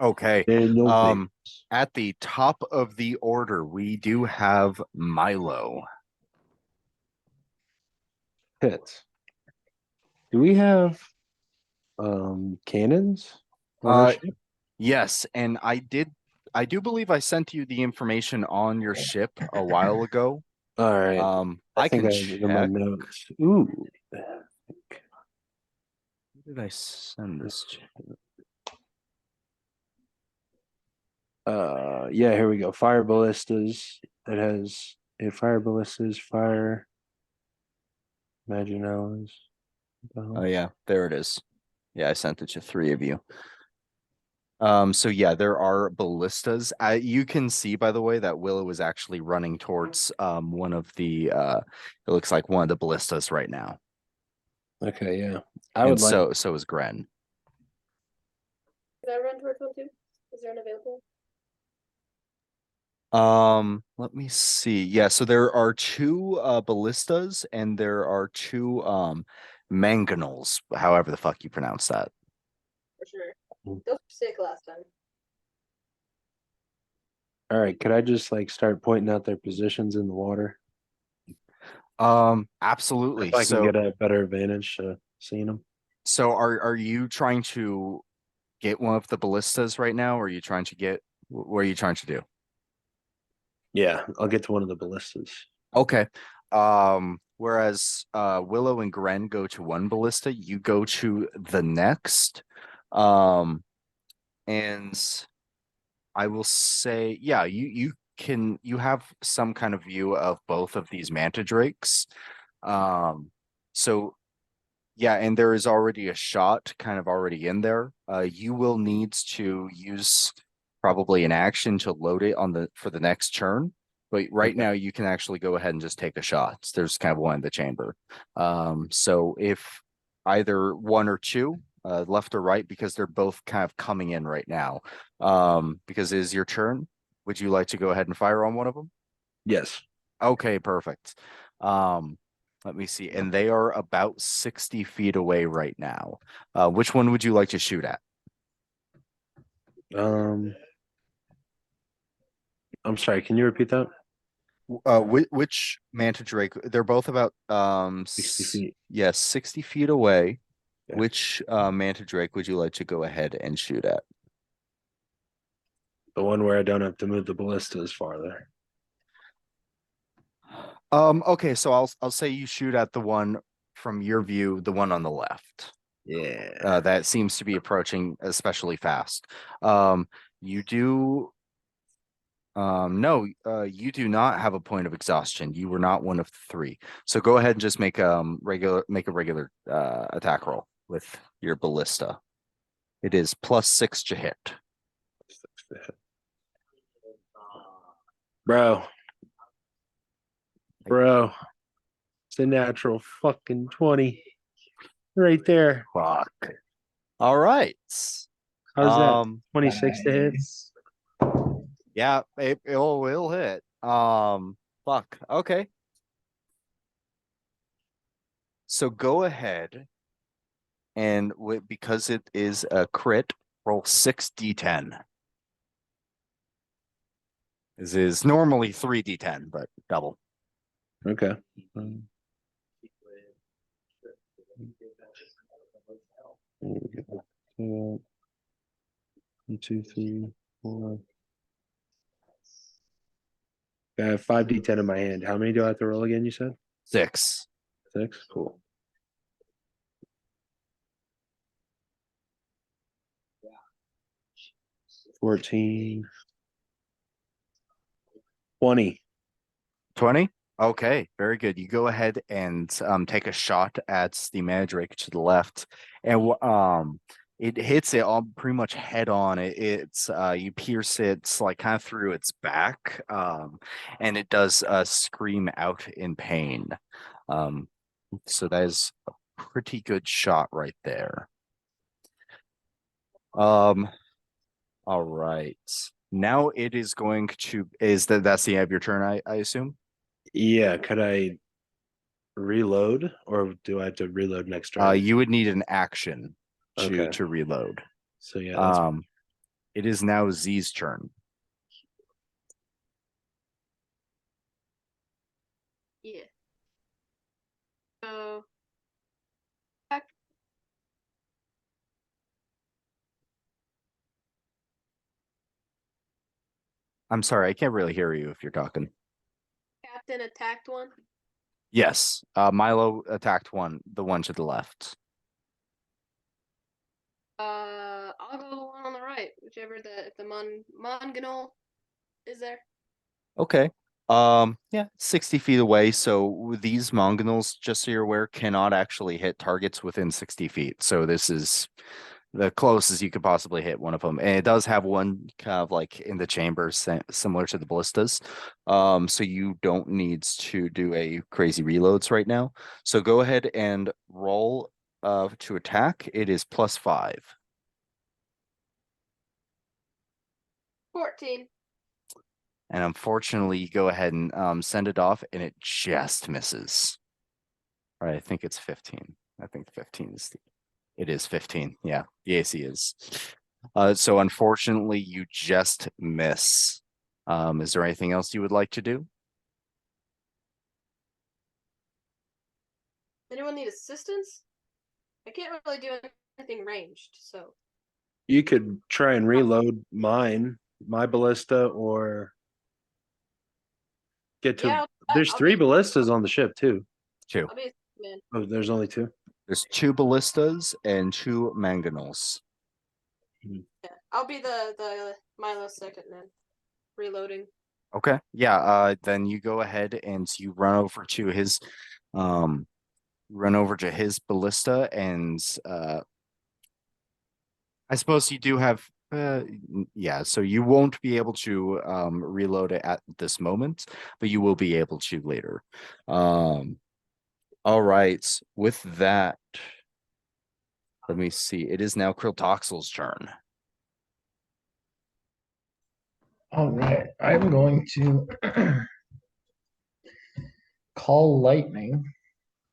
Okay. Daniel At the top of the order, we do have Milo. Hits. Do we have cannons? on our ship? Yes, and I do believe I sent you the information on your ship a while ago. All right. I think can I have it in my check. notes. Ooh. Who did I send this to? Yeah, here we go. Fire ballistas. It has fire ballistas, fire Imaginalis. Oh yeah, there it is. Yeah, I sent it to 3 of you. So yeah, there are ballistas. You can see, by the way, that Willow is actually running towards one of the it looks like one of the ballistas right now. Okay, yeah. And so is Gren. Can I run towards one too? Is there an available? Let me see. Yeah, so there are 2 ballistas and there are 2 mangonels, however the fuck you pronounce that. For sure. Mm. Those were sick last time. All right, could I just like start pointing out their positions in the water? Absolutely. If I can So get a better advantage seeing them. so are you trying to get one of the ballistas right now, or are you trying to get what are you trying to do? Yeah, I'll get to one of the ballistas. Okay. Whereas Willow and Gren go to one ballista, you go to the next. And I will say, yeah, you have some kind of view of both of these Manta Drakes. So yeah, and there is already a shot kind of already in there. You will need to use probably an action to load it for the next turn. But right now you can actually go ahead and just take a shot. There's kind of one in the chamber. So if either 1 or 2, left or right, because they're both kind of coming in right now. Because it is your turn. Would you like to go ahead and fire on one of them? Yes. Okay, perfect. Let me see. And they are about 60 feet away right now. Which one would you like to shoot at? I'm sorry, can you repeat that? Which Manta Drake? They're both about 60 feet. Yes, 60 feet away. Yeah. Which Manta Drake would you like to go ahead and shoot at? The one where I don't have to move the ballistas farther. Okay, so I'll say you shoot at the one from your view, the one on the left. Yeah. That seems to be approaching especially fast. You do no, you do not have a point of exhaustion. You were not one of the three. So go ahead and just make a regular attack roll with your ballista. It is +6 to hit. Bro. Bro. It's a natural fucking 20. Right there. Fuck. All right. How's that? 26 to hit? Yeah, it will hit. Fuck. Okay. So go ahead and because it is a crit, roll 6d10. This is normally 3d10, but double. Okay. 1, 2, 3, 4. I have 5d10 in my hand. How many do I have to roll again? You said 6. 6. Cool. Yeah. 14. 20. 20. Okay, very good. You go ahead and take a shot at the Mandrake to the left, and it hits it all pretty much head on. It's you pierce it like kind of through its back, and it does scream out in pain. So that is a pretty good shot right there. All right. Now it is going to that's the end of your turn, I assume? Yeah, could I reload or do I have to reload next turn? You would need an action Okay. to reload. So yeah, that's it is now Z's turn. Yeah. So I'm sorry, I can't really hear you if you're talking. Captain attacked one. Yes, Milo attacked the one to the left. I'll go the one on the right, whichever if the Monganol is there. Okay. Yeah, 60 feet away. So these Monganols, just so you're aware, cannot actually hit targets within 60 feet. So this is the closest you could possibly hit one of them. And it does have one kind of like in the chamber, similar to the ballistas. So you don't need to do a crazy reloads right now. So go ahead and roll to attack. It is +5. 14. And unfortunately, you go ahead and send it off, and it just misses. All right, I think it's 15. I think 15 is it is 15. Yeah, the AC is. So unfortunately, you just miss. Is there anything else you would like to do? Anyone need assistance? I can't really do anything ranged, so. You could try and reload my ballista, or get to. Yeah, There's I'll 3 be- ballistas on the ship too. 2. I'll be man. Oh, there's only 2. There's 2 ballistas and 2 Manganols. Yeah, I'll be the Milo second man. Reloading. Okay. Yeah, then you go ahead and you run over to his ballista, and I suppose you do have yeah, so you won't be able to reload it at this moment, but you will be able to later. All right. With that, let me see. It is now Kriltoxel's turn. All right, I'm going to call lightning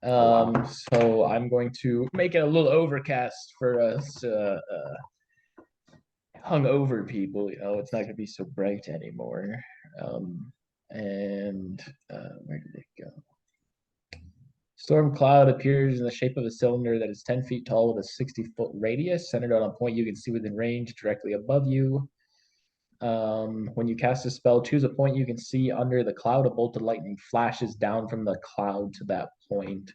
So I'm going to make it a little overcast for us hungover people. You know, it's not gonna be so bright anymore. And where did it go? Storm cloud appears in the shape of a cylinder that is 10 feet tall with a 60-foot radius, centered on a point you can see within range directly above you. When you cast a spell, choose a point you can see under the cloud. A bolt of lightning flashes down from the cloud to that point.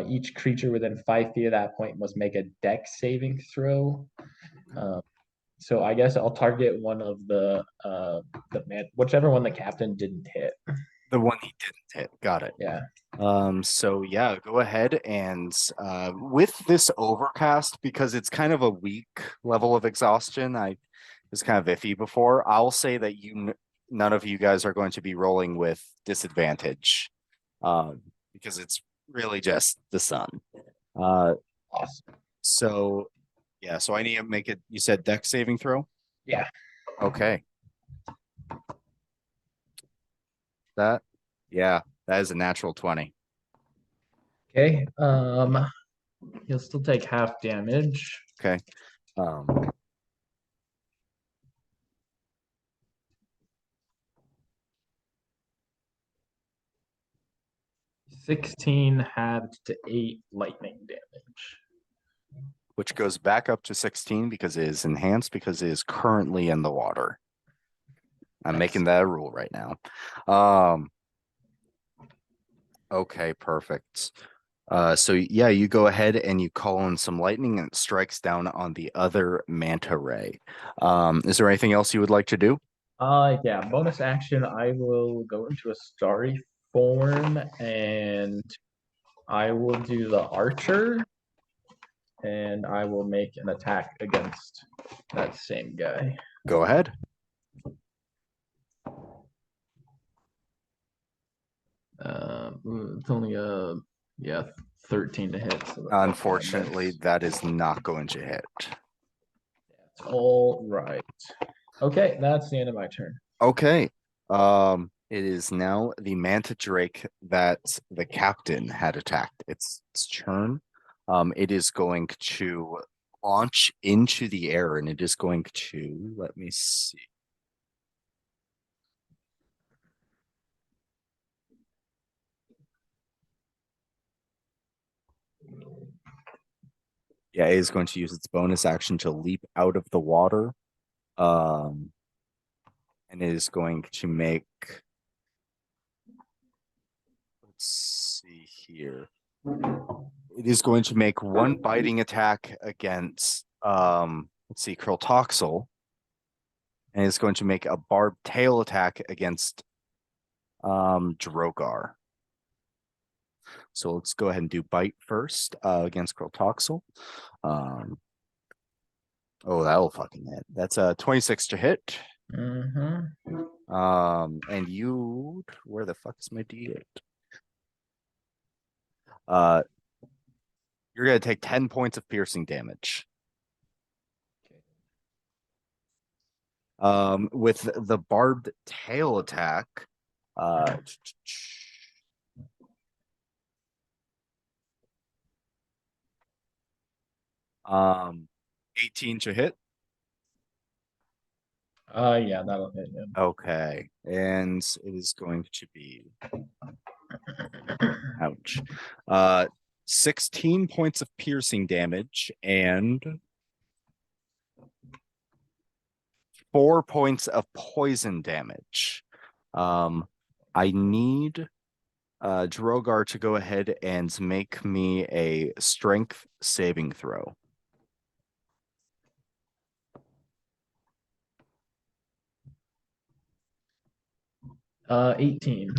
Each creature within 5 feet of that point must make a dex saving throw. So I guess I'll target one of the man, whichever one the captain didn't hit. The one he didn't hit. Got it. Yeah. So yeah, go ahead and with this overcast, because it's kind of a weak level of exhaustion, I was kind of iffy before. I'll say that none of you guys are going to be rolling with disadvantage, because it's really just the sun. Awesome. So yeah, so I need to make it. You said dex saving throw? Yeah. Okay. That is a natural 20. Okay. He'll still take half damage. Okay. 16 halved to 8 lightning damage. Which goes back up to 16 because it is enhanced because it is currently in the water. I'm making that a rule right now. Okay, perfect. So yeah, you go ahead and you call in some lightning and it strikes down on the other manta ray. Is there anything else you would like to do? Yeah, bonus action, I will go into a starry form and I will do the archer and I will make an attack against that same guy. Go ahead. It's only a 13 to hit. So Unfortunately, that is not going to hit. That's all right. Okay, that's the end of my turn. Okay. It is now the manta drake that the captain had attacked. Its turn. It is going to launch into the air and it is going to, let me see. Yeah, it is going to use its bonus action to leap out of the water. And it is going to make, let's see here. It is going to make one biting attack against, let's see, Krilltoxel. And it's going to make a barbed tail attack against Drogar. So let's go ahead and do bite first against Krilltoxel. Oh, that'll fucking hit. That's a 26 to hit. Mm-hmm. And you, where the fuck is my D8? You're gonna take 10 points of piercing damage. With the barbed tail attack, 18 to hit. Yeah, that'll hit him. Okay, and it is going to be, ouch, 16 points of piercing damage and 4 points of poison damage. I need Drogar to go ahead and make me a strength saving throw. 18.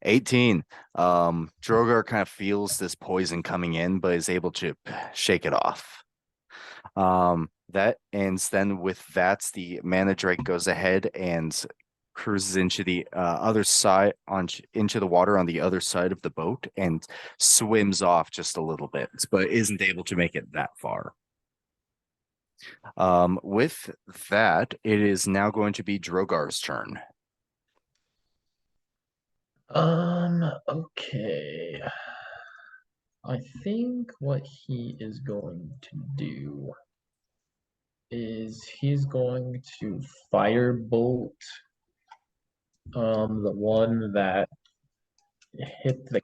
18. Drogar kind of feels this poison coming in, but is able to shake it off. That ends then with that, the mana drake goes ahead and cruises into the other side, into the water on the other side of the boat and swims off just a little bit, but isn't able to make it that far. With that, it is now going to be Drogar's turn. Okay. I think what he is going to do is he's going to firebolt the one that hit the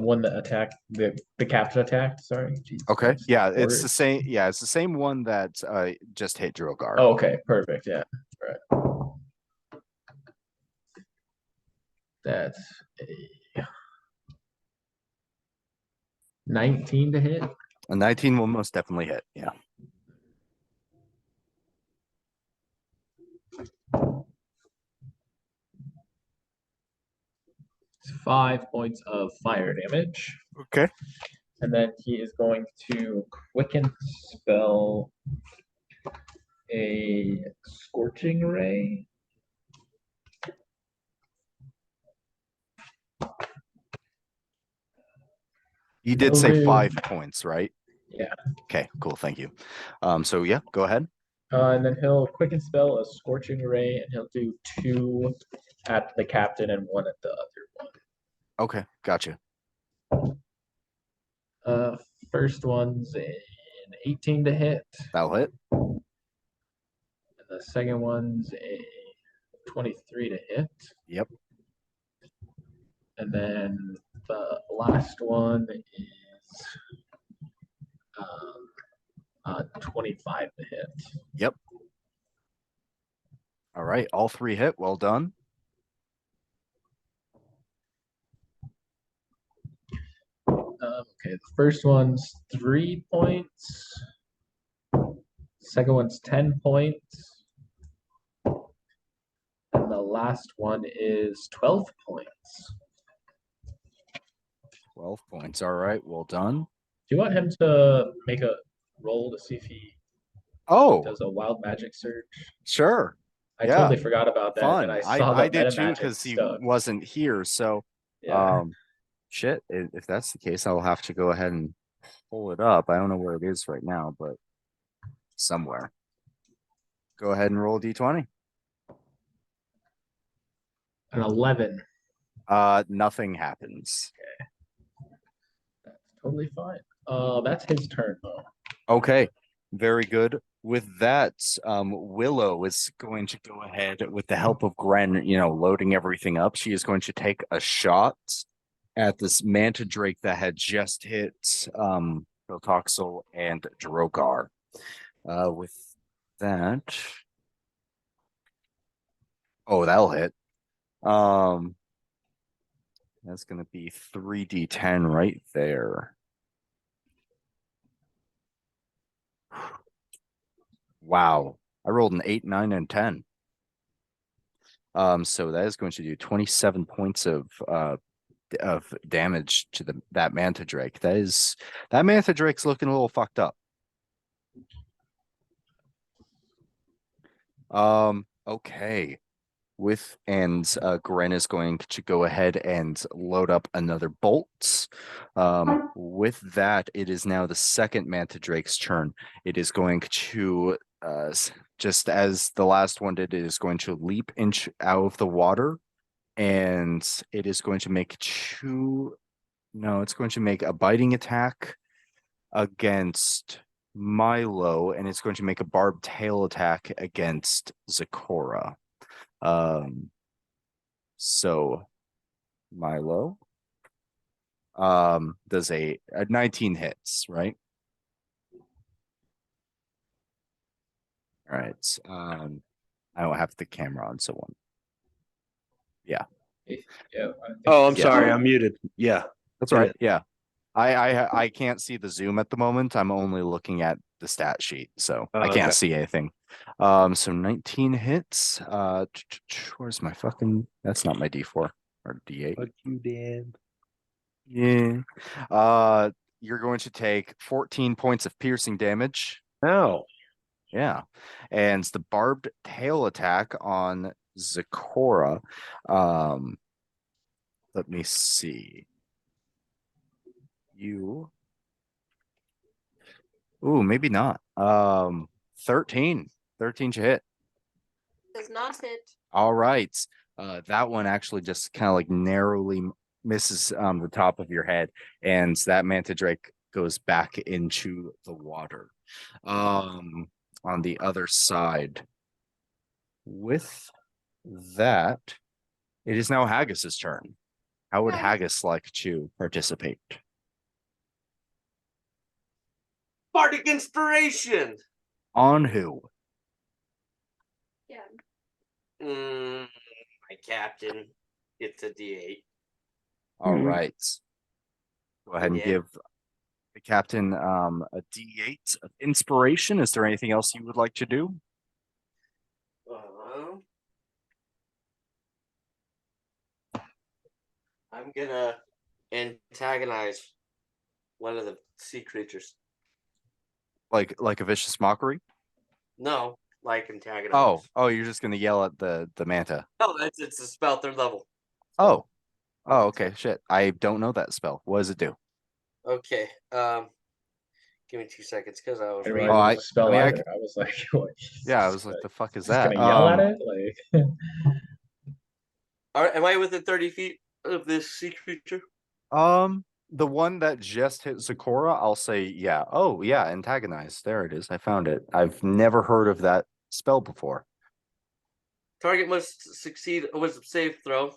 one that attacked the captain attacked, sorry. Jeez, Okay. just Yeah, it's ordered. the same. Yeah, it's the same one that just hit Drogar. Oh, okay, perfect. Yeah, right. That's a 19 to hit. A 19 will most definitely hit. Yeah. It's 5 points of fire damage. Okay. And then he is going to quicken spell a scorching ray. You did say Over- 5 points, right? Yeah. Okay, cool. Thank you. So yeah, go ahead. And then he'll quicken spell a scorching ray, and he'll do 2 at the captain and 1 at the other one. Okay, gotcha. First one's an 18 to hit, That'll hit. and the second one's a 23 to hit. Yep. And then the last one is 25 to hit. Yep. All right, all 3 hit. Well done. Okay, the first one's 3 points. Second one's 10 points. And the last one is 12 points. 12 points. All right, well done. Do you want him to make a roll to see if he Oh, does a wild magic search? sure. I Yeah. totally forgot about that. Fun. And I saw I the did meta too magic because he stuck. wasn't here. So Yeah. shit. If that's the case, I'll have to go ahead and pull it up. I don't know where it is right now, but somewhere. Go ahead and roll a d20. An 11. Nothing happens. That's totally fine. That's his turn though. Okay, very good. With that, Willow is going to go ahead with the help of Gren, loading everything up. She is going to take a shot at this Manta Drake that had just hit Protoxel and Drogar. With that, oh, that'll hit. That's going to be 3d10 right there. Wow, I rolled an 8, 9, and 10. So that is going to do 27 points of damage to that Manta Drake. That Manta Drake's looking a little fucked up. Okay. Gren is going to go ahead and load up another bolt. With that, it is now the second Manta Drake's turn. It is going to, just as the last one did, it is going to leap out of the water, and it is going to make it's going to make a biting attack against Milo, and it's going to make a barbed tail attack against Zecora. So Milo does a 19 hits, right? All right. I don't have the camera on, so one. Yeah. Yeah. Oh, I'm Yeah. sorry, I'm muted. Yeah. That's right. Yeah. I can't see the zoom at the moment. I'm only looking at the stat sheet, so I can't okay. see anything. So 19 hits. Where's my fucking? That's not my D4 or D8. Fuck you, Dan. Yeah. You're going to take 14 points of piercing damage. Ow. Yeah. And the barbed tail attack on Zecora. Let me see. Ooh, maybe not. 13 to hit. Does not hit. All right. That one actually just kind of like misses the top of your head, and that manta drake goes back into the water. On the other side, with that, it is now Haggis's turn. How would Haggis like to participate? Bardic inspiration. On who? Yeah. My captain gets a D8. All Mhm. right. Go ahead and Yeah. give the captain a D8 of inspiration. Is there anything else you would like to do? I'm gonna antagonize one of the sea creatures. Like a vicious mockery? No, like antagonize. Oh, you're just gonna yell at the manta. No, it's a spell 3rd level. Oh. Oh, okay. Shit. I don't know that spell. What does it do? Okay. Give me 2 seconds because I was I reading. Oh, I spell mean, I either. I was like, what? Yeah, I was like, the fuck is Just that? gonna yell at it? Like, All right, am I within 30 feet of this sea creature? The one that just hit Zakora, I'll say, yeah. Oh, yeah, antagonize. There it is. I found it. I've never heard of that spell before. Target must succeed a wisdom save throw.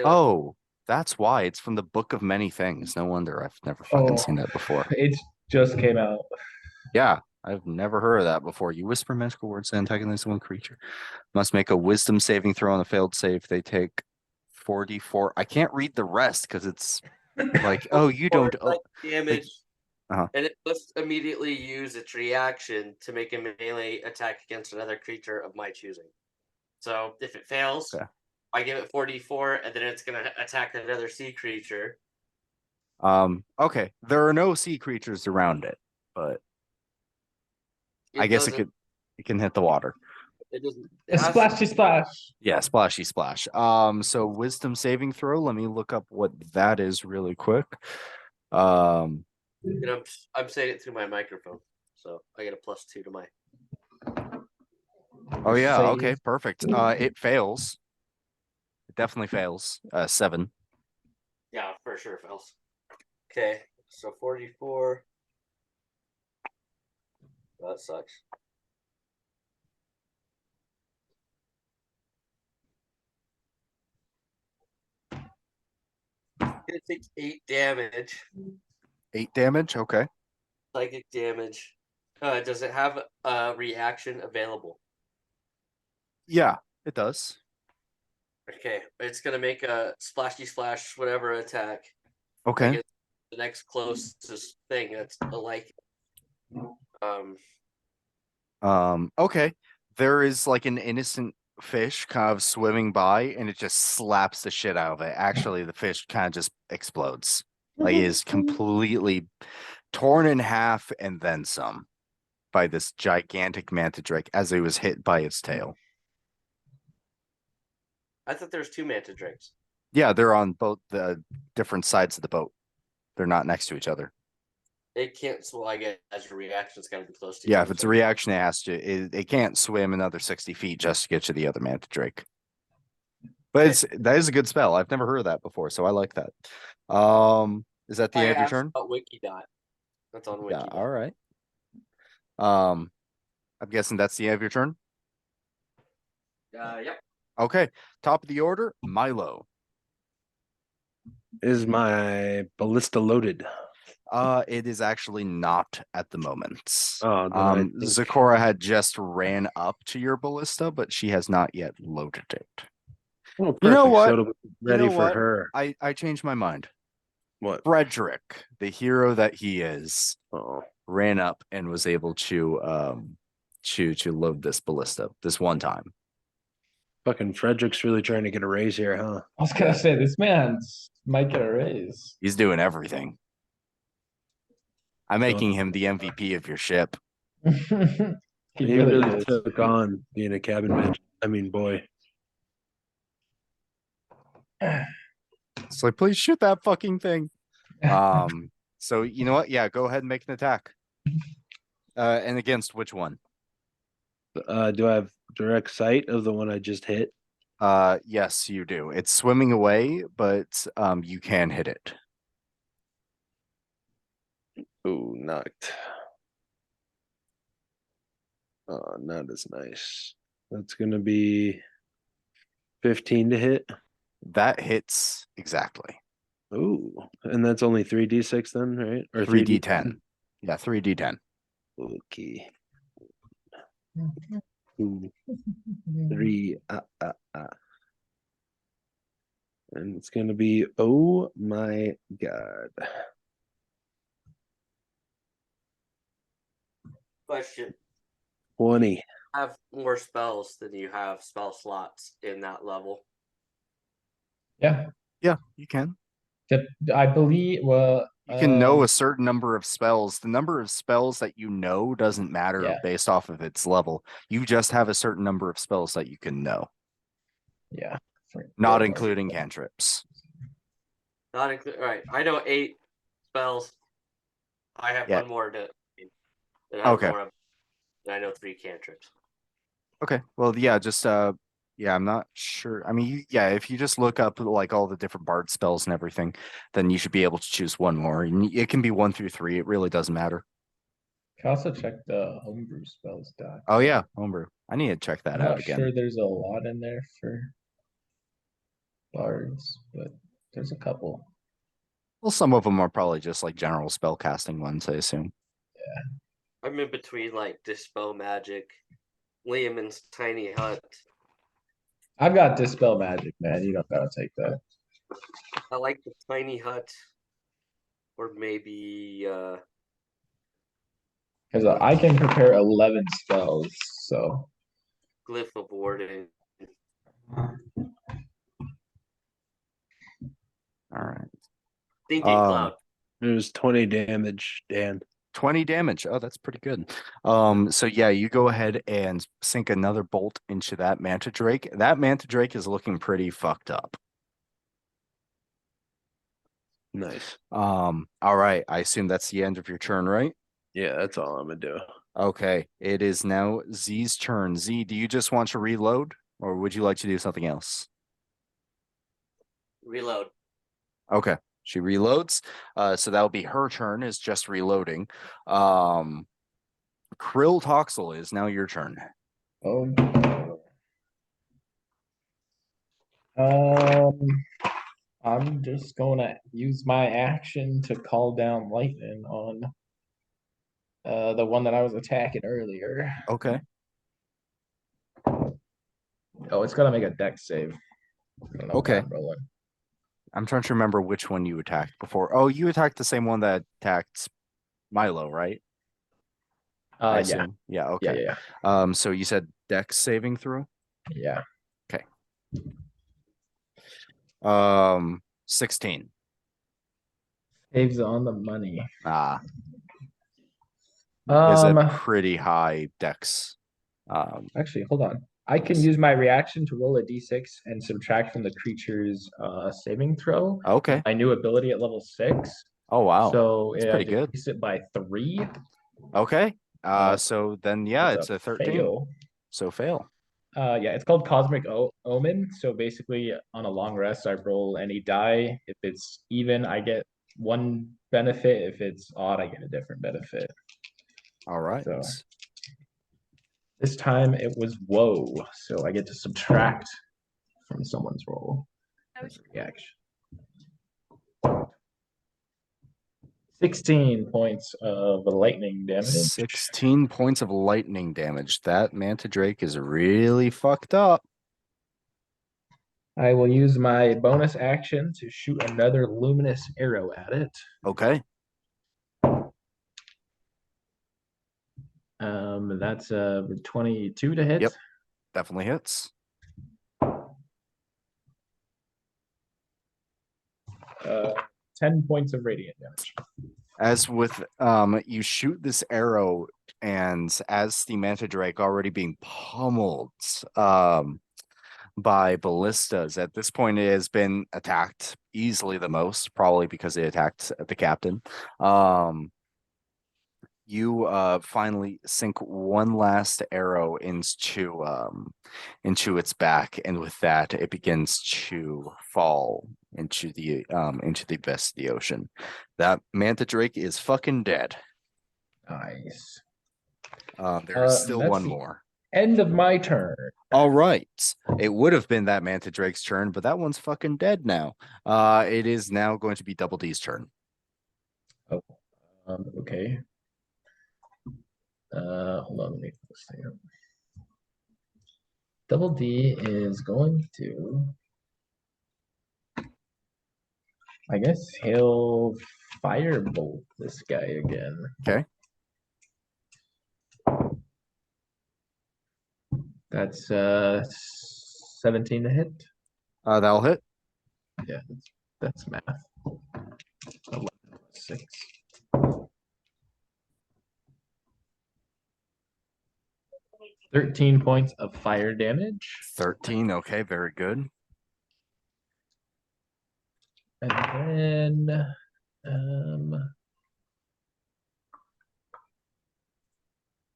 Oh, that's why. It's from the Book of Many Things. No wonder I've never fucking seen that before. it just came out. Yeah, I've never heard of that before. You whisper magical words to antagonize one creature. Must make a wisdom saving throw on a failed save. They take 44. I can't read the rest because it's like, oh, you don't. Damage. Uh-huh. And it must immediately use its reaction to make a melee attack against another creature of my choosing. So if it fails, Okay. I give it 44, and then it's gonna attack another sea creature. Okay. There are no sea creatures around it, but I guess it can hit the water. It doesn't. A splashy splash. Yeah, splashy splash. So wisdom saving throw. Let me look up what that is really quick. And I'm saying it through my microphone, so I get a +2 to my. Oh yeah, Save. okay, perfect. It fails. It definitely fails. 7. Yeah, for sure fails. Okay, so 44. That sucks. It takes 8 damage. 8 damage. Okay. Psychic damage. Does it have a reaction available? Yeah, it does. Okay, it's gonna make a splashy splash whatever attack. Okay. Against the next closest thing that's alike. Okay. There is like an innocent fish kind of swimming by, and it just slaps the shit out of it. Actually, the fish kind of just explodes. Like it is completely torn in half and then some by this gigantic manta drake as it was hit by its tail. I thought there's 2 manta drakes. Yeah, they're on both the different sides of the boat. They're not next to each other. It can't. So I guess as a reaction, it's got to be close to. Yeah, if it's a reaction, it has to. It can't swim another 60 feet just to get to the other manta drake. But that is a good spell. I've never heard of that before, so I like that. Is that the end of your turn? Wikidot. That's on Wikidot. Yeah. All right. I'm guessing that's the end of your turn. Yep. Okay. Top of the order, Milo. Is my ballista loaded? It is actually not at the moment. Oh, then I think- Zakora had just ran up to your ballista, but she has not yet loaded it. Oh, You know perfect. what? So it'll be ready You know for what? her. I changed my mind. What? Frederick, the hero that he is, Oh, ran up and was able to load this ballista this one time. fucking Frederick's really trying to get a raise here, huh? I was gonna say this man's might get a raise. He's doing everything. I'm making him the MVP of your ship. he He really really is. took on being a cabin man. I mean, boy. It's like, please shoot that fucking thing. So you know what? Yeah, go ahead and make an attack. And against which one? Do I have direct sight of the one I just hit? Yes, you do. It's swimming away, but you can hit it. Ooh, knocked. Not as nice. That's gonna be 15 to hit. That hits exactly. Ooh, and that's only 3d6 then, right? Or 3d10. Yeah, 3d10. Okay. Ooh, 3. And it's gonna be, oh my god. Question. 20. Have more spells than you have spell slots in that level. Yeah, Yeah, you can. I believe. Well, You can know a certain number of spells. The number of spells that you know doesn't matter Yeah. based off of its level. You just have a certain number of spells that you can know, yeah, not including cantrips. Not include. All right, I know 8 spells. I have Yeah. one more to. Okay. And I know 3 cantrips. Okay. Well, yeah, just yeah, I'm not sure. I mean, yeah, if you just look up like all the different bard spells and everything, then you should be able to choose one more. And it can be 1 through 3. It really doesn't matter. Can also check the homebrew spells doc. Oh yeah, homebrew. I need to check that I'm out not again. sure there's a lot in there for bards, but there's a couple. Well, some of them are probably just like general spell casting ones, I assume. I'm in between like Dispel Magic, Liam's Tiny Hut. I've got Dispel Magic, man. You don't gotta take that. I like the Tiny Hut. Or maybe Because I can prepare 11 spells, so. Glyph of Warden. All right. Thinking Cloud. It was 20 damage, Dan. 20 damage. Oh, that's pretty good. So yeah, you go ahead and sink another bolt into that Manta Drake. That Manta Drake is looking pretty fucked up. Nice. All right. I assume that's the end of your turn, right? Yeah, that's all I'm gonna do. Okay. It is now Z's turn. Z, do you just want to reload or would you like to do something else? Reload. Okay. She reloads. So that'll be her turn is just reloading. Krill Toxel is now your turn. Oh. I'm just gonna use my action to call down lightning on the one that I was attacking earlier. Okay. Oh, it's gotta make a dex save. Okay. I'm trying to remember which one you attacked before. Oh, you attacked the same one that attacked Milo, right? Yeah. Yeah, okay. Yeah. So you said dex saving through? Yeah. Okay. 16. Saves on the money. Is a pretty high dex. Actually, hold on. I can use my reaction to roll a d6 and subtract from the creature's saving throw. Okay. My new ability at level 6. Oh wow. So it's pretty good. Decrease it by 3. Okay. So then yeah, it's a 13. Fail. So fail. Yeah, it's called Cosmic Omen. So basically, on a long rest, I roll any die. If it's even, I get 1 benefit. If it's odd, I get a different benefit. All right. So this time it was woe, so I get to subtract from someone's roll as a reaction. 16 points of lightning damage. 16 points of lightning damage. That Manta Drake is really fucked up. I will use my bonus action to shoot another luminous arrow at it. Okay. That's 22 to hit. Yep. Definitely hits. 10 points of radiant damage. As with you shoot this arrow, and as the Manta Drake already being pummeled by ballistas, at this point it has been attacked easily the most, probably because it attacked the captain. you finally sink one last arrow into its back, and with that it begins to fall into the abyss of the ocean. That manta drake is fucking dead. Nice. There's still that's one the more. End of my turn. All right. It would have been that manta drake's turn, but that one's fucking dead now. It is now going to be Double D's turn. Okay. Hold on, let me put this thing up. Double D is going to, I guess he'll firebolt this guy again. Okay. That's 17 to hit. That'll hit. Yeah, that's math. 11 plus 6. $13 points of fire damage. 13. Okay, very good. And then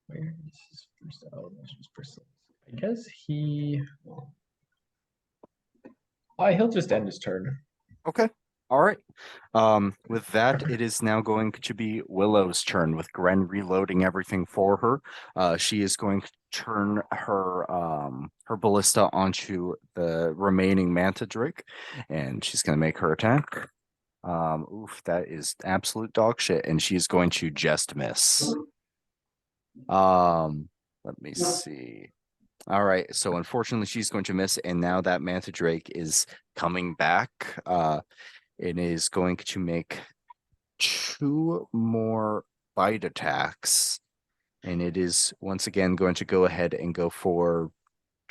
where is his first elevation's percent? I guess he'll just end his turn. Okay. All right. With that, it is now going to be Willow's turn, with Gren reloading everything for her. She is going to turn her ballista onto the remaining manta drake, and she's going to make her attack. Oof, that is absolute dog shit, and she's going to just miss. Let me see. All right, so unfortunately she's going to miss, and now that manta drake is coming back. It is going to make 2 more bite attacks, and it is once again going to go ahead and go for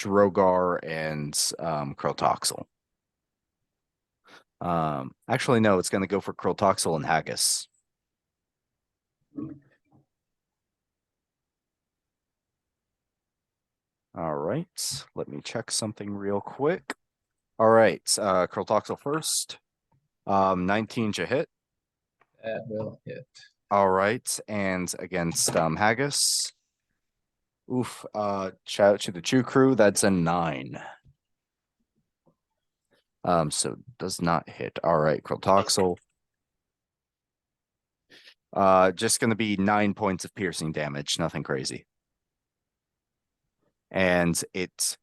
Drogar and Kreltoxel. Actually, no, it's going to go for Kreltoxel and Haggis. All right, let me check something real quick. All right, Kreltoxel first. 19 to hit. That will hit. All right, and against Haggis. Oof, shout out to the Chew Crew, that's a 9. So does not hit. All right, Kreltoxel. Just gonna be 9 points of piercing damage, nothing crazy. And it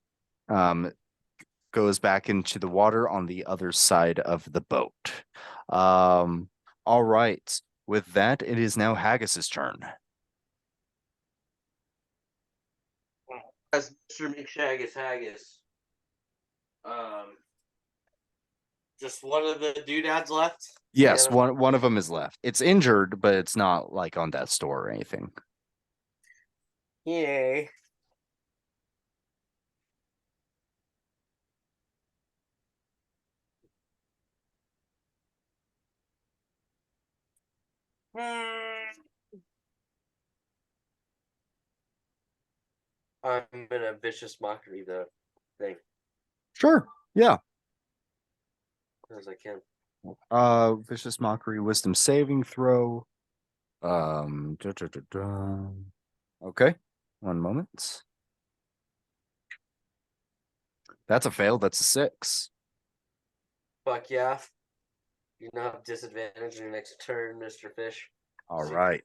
goes back into the water on the other side of the boat. All right. With that, it is now Haggis's turn. As Mr. McShaggis Haggis. Just one of the doodads left? Yes, Yeah. one of them is left. It's injured, but it's not like on death's door or anything. Yay. I'm in a vicious mockery the thing Sure. Yeah. as I can. Vicious Mockery, wisdom saving throw. Okay, 1 moment. That's a fail. That's a 6. Fuck yeah. You now have disadvantage in your next turn, Mr. Fish. All right.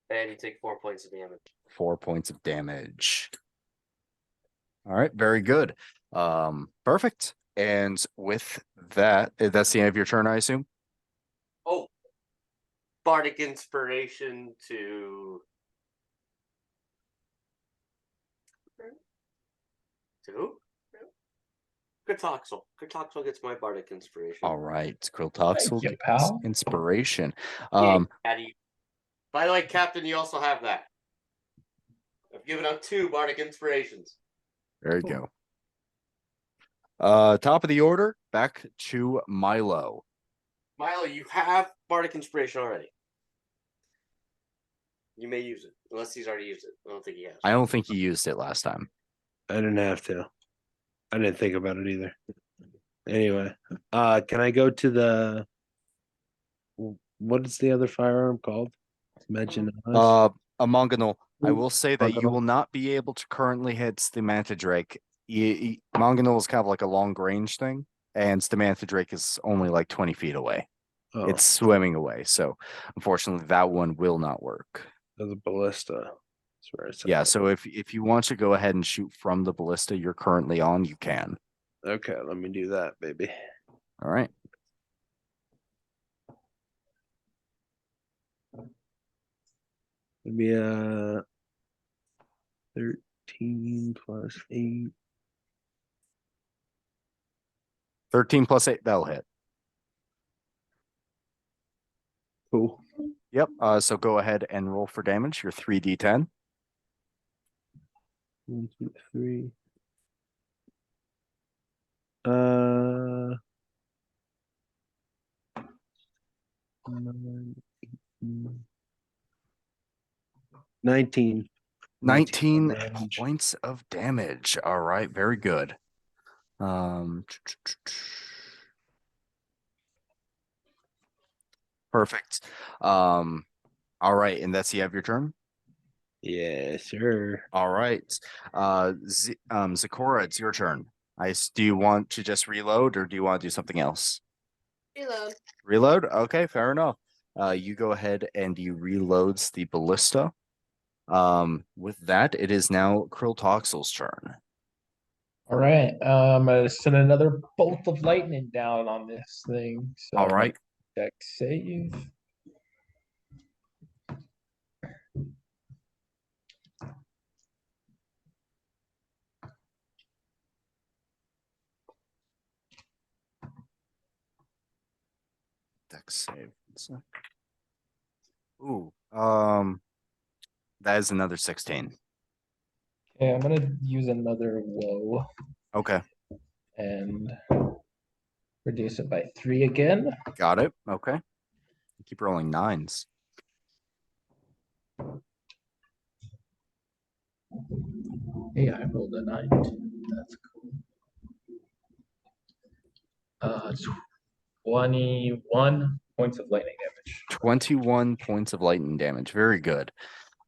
And you take 4 points of damage. 4 points of damage. All right, very good. Perfect. And with that, that's the end of your turn, I assume? Oh. Bardic Inspiration to... Kreltoxel. Kreltoxel gets my Bardic Inspiration. All right, Kreltoxel Thank you, gets pal. inspiration. By the way, Captain, you also have that. I've given out 2 Bardic Inspirations. There you go. Top of the order, back to Milo. Milo, you have Bardic Inspiration already. You may use it, unless he's already used it. I don't think he has. I don't think he used it last time. I didn't have to. I didn't think about it either. Anyway, can I go to the, what is the other firearm called? Mention us. A Monganol. I will say that you Monganol. will not be able to currently hit the Manta Drake. Monganol is kind of like a long range thing, and the Manta Drake is only like 20 feet away. Oh, It's swimming away, so unfortunately that one will not work. the ballista. That's where it's Yeah, at. so if you want to go ahead and shoot from the ballista you're currently on, you can. Okay, let me do that, baby. All right. It'd be 13 plus 8. 13 plus 8, that'll hit. Cool. Yep. So go ahead and roll for damage. Your 3d10. 1, 2, 3. 9, 18, 19. 19 damage. points of damage. All right, very good. Perfect. All right, and that's the end of your turn. Yeah, sure. All right. Zakora, it's your turn. Do you want to just reload or do you want to do something else? Reload. Reload? Okay, fair enough. You go ahead and you reloads the ballista. With that, it is now Krilltoxel's turn. All right. I'm gonna send another bolt of lightning down on this thing. So All right. Dex save. Dex save. Ooh, that is another 16. Okay, I'm gonna use another woe Okay, and reduce it by 3 again. got it. Okay. Keep rolling 9s. Hey, I rolled a 9 too. That's cool. 21 points of lightning damage. 21 points of lightning damage. Very good.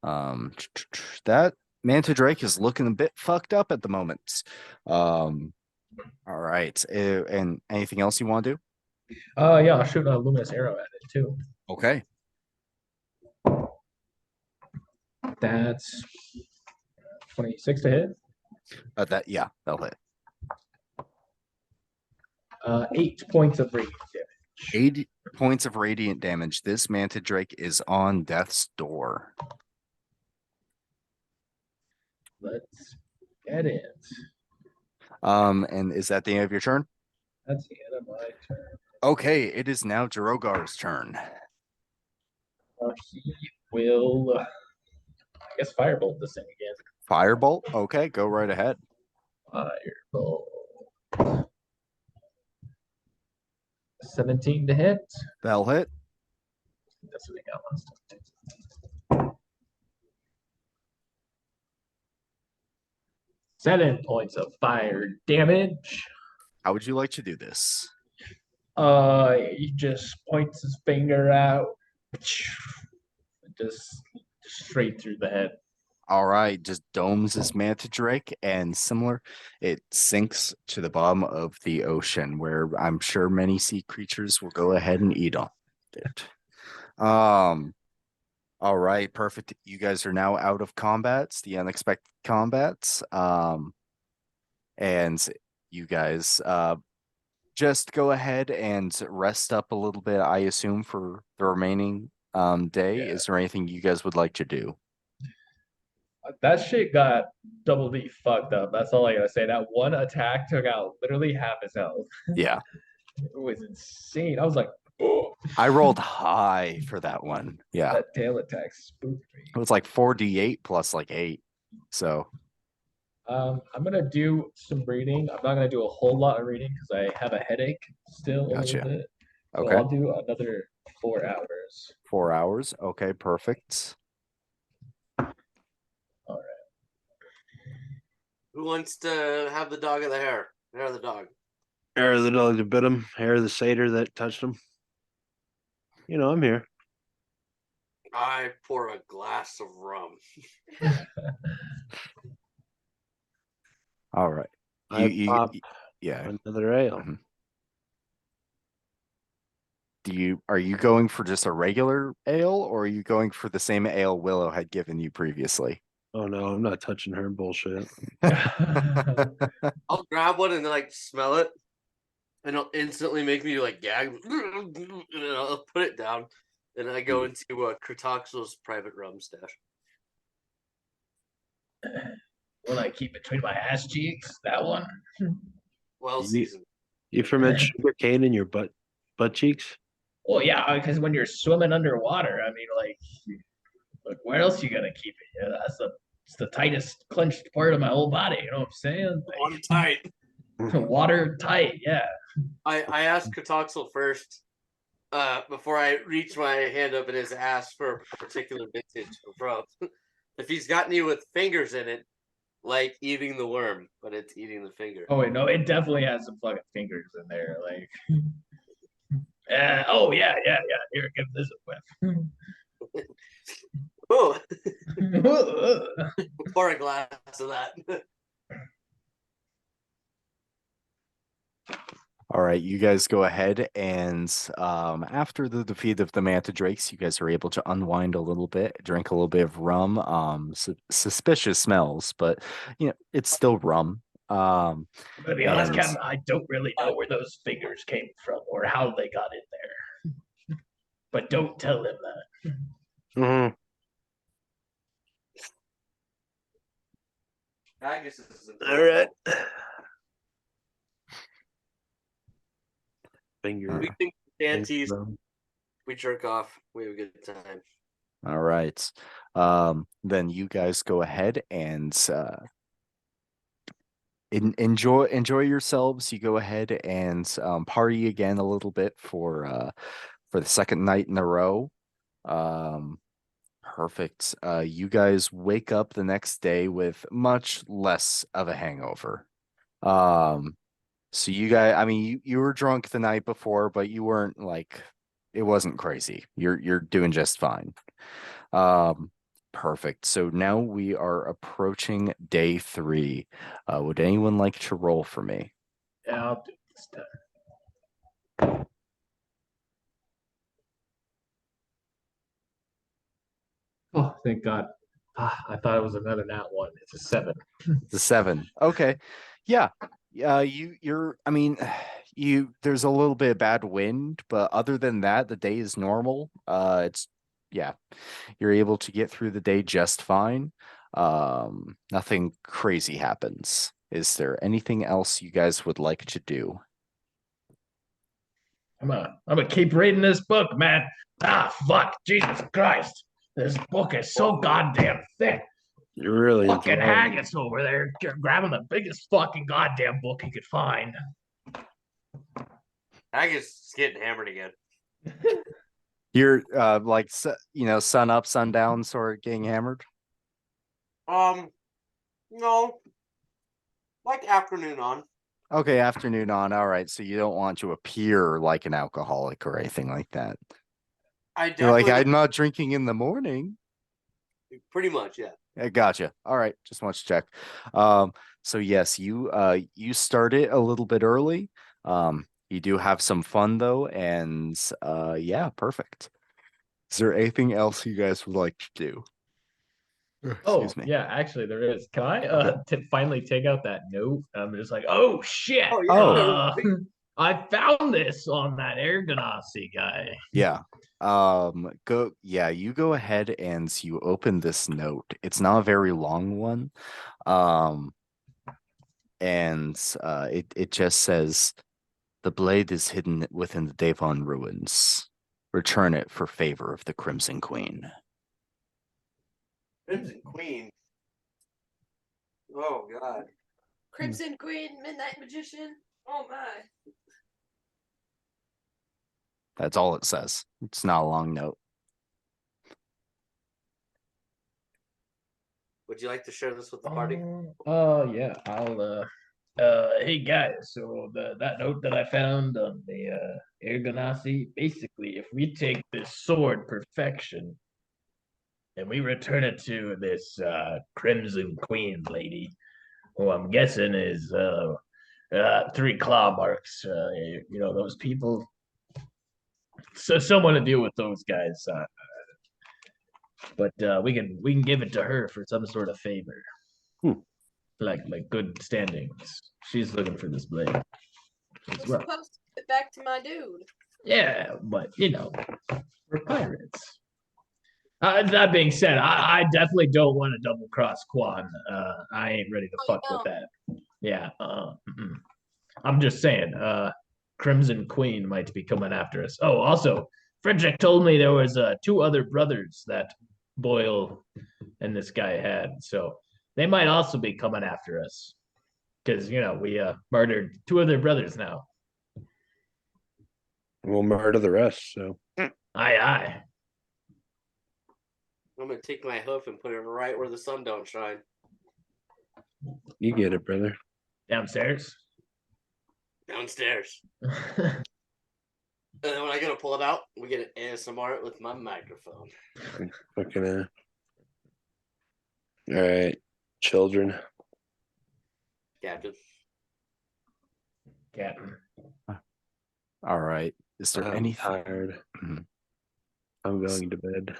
That Manta Drake is looking a bit fucked up at the moment. All right. And anything else you want to do? Yeah, I'll shoot a luminous arrow at it too. Okay. That's 26 to hit. Yeah, that'll hit. 8 points of radiant damage. 80 points of radiant damage. This Manta Drake is on death's door. Let's get it. And is that the end of your turn? That's the end of my turn. Okay, it is now Jirogar's turn. He will, I guess, firebolt this thing again. Firebolt? Okay, go right ahead. Firebolt. 17 to hit. That'll hit. That's what we got last time. 7 points of fire damage. How would you like to do this? He just points his finger out. Just straight through the head. All right, just domes his Manta Drake, and similar, it sinks to the bottom of the ocean, where I'm sure many sea creatures will go ahead and eat on it. All right, perfect. You guys are now out of combats, the unexpected combats. And you guys just go ahead and rest up a little bit, I assume, for the remaining day. Yeah. Is there anything you guys would like to do? That shit got Double D fucked up. That's all I gotta say. That one attack took out literally half his health. Yeah. It was insane. I was like, oh. I rolled high for that one. Yeah. That tail attack spooked me. It was like 4d8 plus like 8. So I'm gonna do some reading. I'm not gonna do a whole lot of reading because I have a headache still a Gotcha. little bit. So okay. I'll do another 4 hours. 4 hours. Okay, perfect. All right. Who wants to have the dog of the hair? Hair of the dog. Hair of the dog that bit him. Hair of the satyr that touched him. You know, I'm here. I pour a glass of rum. All right. I pop Yeah. another ale. Mhm. Are you going for just a regular ale, or are you going for the same ale Willow had given you previously? Oh no, I'm not touching her bullshit. I'll grab one and like smell it, and it'll instantly make me like gag. And I'll put it down, and I go into Kratoxel's private rum stash. What I keep between my ass cheeks? That one. Well You- seasoned. You ferment sugar cane in your butt cheeks? Well, yeah, because when you're swimming underwater, I mean, like where else you gonna keep it? Yeah, it's the tightest clenched part of my whole body. You know what I'm saying? Watertight. Watertight. Yeah. I asked Kratoxel first, before I reach my hand up in his ass for a particular vintage of rum, if he's got any with fingers in it, like eating the worm, but it's eating the finger. Oh wait, no, it definitely has some fucking fingers in there. Like, oh yeah. Here, give this a whiff. Oh, pour a glass of that. All right, you guys go ahead and after the defeat of the Manta Drakes, you guys are able to unwind a little bit, drink a little bit of rum. Suspicious smells, but it's still rum. To be honest, and- Captain, I don't really know where those fingers came from or how they got in there. But don't tell him that. Mm-hmm. Agus is All right. Finger. We think Dante's, rum. we jerk off. We have a good time. All right. Then you guys go ahead and enjoy yourselves. You go ahead and party again a little bit for the second night in a row. Perfect. You guys wake up the next day with much less of a hangover. So you guys, I mean, you were drunk the night before, but you weren't like, it wasn't crazy. You're doing just fine. Perfect. So now we are approaching day 3. Would anyone like to roll for me? Yeah, I'll do this time. Oh, thank God. I thought it was another nat one. It's a 7. The 7. Okay. Yeah. I mean, there's a little bit of bad wind, but other than that, the day is normal. You're able to get through the day just fine. Nothing crazy happens. Is there anything else you guys would like to do? I'm gonna keep reading this book, man. Fuck, Jesus Christ. This book is so goddamn thick. You're really Fucking enthralled. Haggis over there grabbing the biggest fucking goddamn book he could find. Agus is getting hammered again. You're sun up, sundown sort of getting hammered. No, like afternoon on. Okay, afternoon on. All right, so you don't want to appear like an alcoholic or anything like that. You're like, I'm not drinking in the morning. Pretty much, yeah. I gotcha. All right, just want to check. So yes, you start it a little bit early. You do have some fun though, and yeah, perfect. Is there anything else you guys would like to do? Excuse me. Yeah, actually there is. Can I finally take out that note? I'm just like, oh shit. Oh, yeah. I found this on that Air Ganassi guy. Yeah. You go ahead and you open this note. It's not a very long one. It just says, "The blade is hidden within the Devon ruins. Return it for favor of the Crimson Queen." Crimson Queen. Oh God. Crimson Queen, Midnight Magician. Oh my. That's all it says. It's not a long note. Would you like to share this with the party? Yeah, I'll hey guys, so that note that I found on the Air Ganassi, basically if we take this sword perfection and we return it to this Crimson Queen lady, who I'm guessing is 3 claw marks. Those people. So someone to deal with those guys. But we can give it to her for some sort of favor. Like good standings. She's looking for this blade. We're supposed to get back to my dude. Yeah, but we're pirates. That being said, I definitely don't want to double cross Quan. I ain't ready to fuck with that. Yeah. I'm just saying, Crimson Queen might be coming after us. Oh, also, Frederick told me there was 2 other brothers that Boyle and this guy had, so they might also be coming after us. Because we murdered 2 of their brothers now. We'll murder the rest. So Aye. I'm gonna take my hoof and put it right where the sun don't shine. you get it, brother. Downstairs. Downstairs. And then when I go to pull it out, we get an ASMR with my microphone. Fucking all right, children. Captain. Captain. All right. Is there I'm anything? tired. Mhm. I'm going to bed.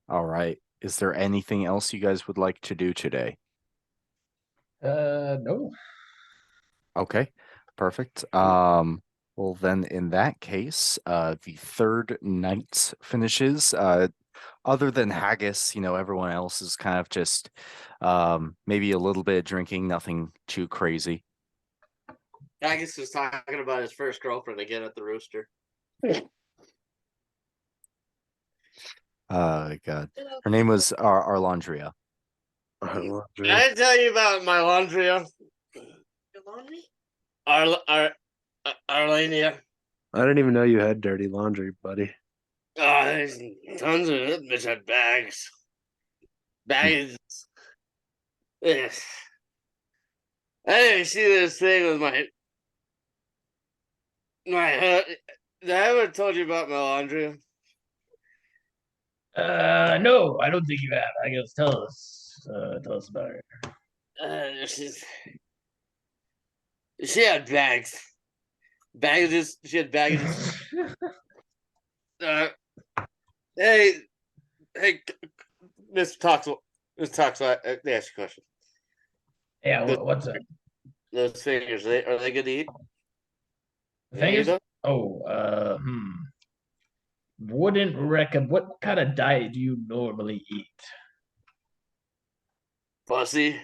All right. Is there anything else you guys would like to do today? No. Okay, perfect. Well then in that case, the third night finishes. Other than Haggis, everyone else is kind of just maybe a little bit of drinking, nothing too crazy. Agus was talking about his first girlfriend again at the rooster. God. Her name was Arlandria. Did I tell you about my Landria? Your laundry? Arlania. I didn't even know you had dirty laundry, buddy. Oh, there's tons of it. Bitch had bags. Bags. Yes. I didn't see this thing with my did I ever told you about my laundry? No, I don't think you have. I guess tell us about her. She had bags. Baggages. She had baggages. Hey, Mr. Toxel. Mr. Toxel, let me ask you a question. Yeah, what's up? Those fingers, are they good to eat? Fingers? You Oh, wouldn't recommend. What kind of diet do you normally eat? Pussy.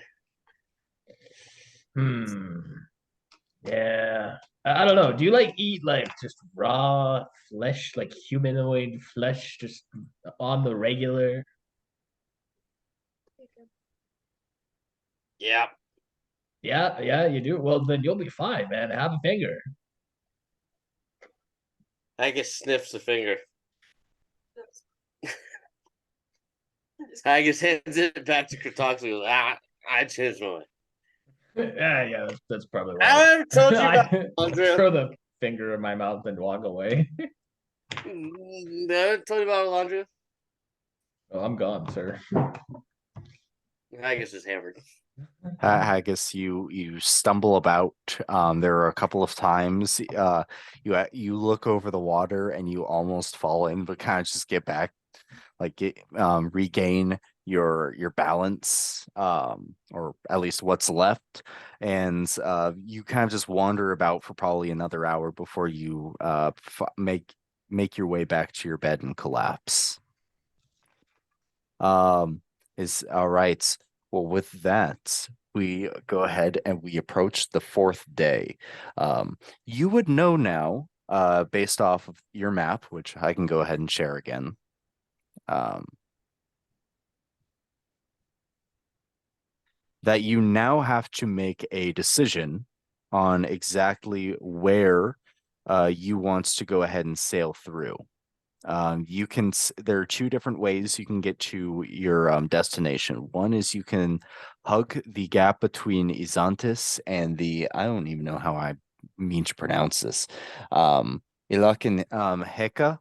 Yeah. I don't know. Do you eat just raw flesh, like humanoid flesh, just on the regular? Yeah. Yeah, you do. Well, then you'll be fine, man. Have a finger. I guess sniffs the finger. I guess hands it back to Kratoxel. I changed my mind. Yeah, that's probably why. I never told you about Alondria. Throw the finger in my mouth and walk away. Never told you about Alondria. Oh, I'm gone, sir. I guess it's hammered. Haggis, you stumble about. There are a couple of times you look over the water and you almost fall in, but kind of just get back, regain your balance, or at least what's left, and you kind of just wander about for probably another hour before you make your way back to your bed and collapse. Is all right. Well, with that, we go ahead and we approach the 4th day. You would know now, based off of your map, which I can go ahead and share again. That you now have to make a decision on exactly where you want to go ahead and sail through. There are 2 different ways you can get to your destination. One is you can hug the gap between Izantis and I don't even know how I mean to pronounce this, Ilakan Heka,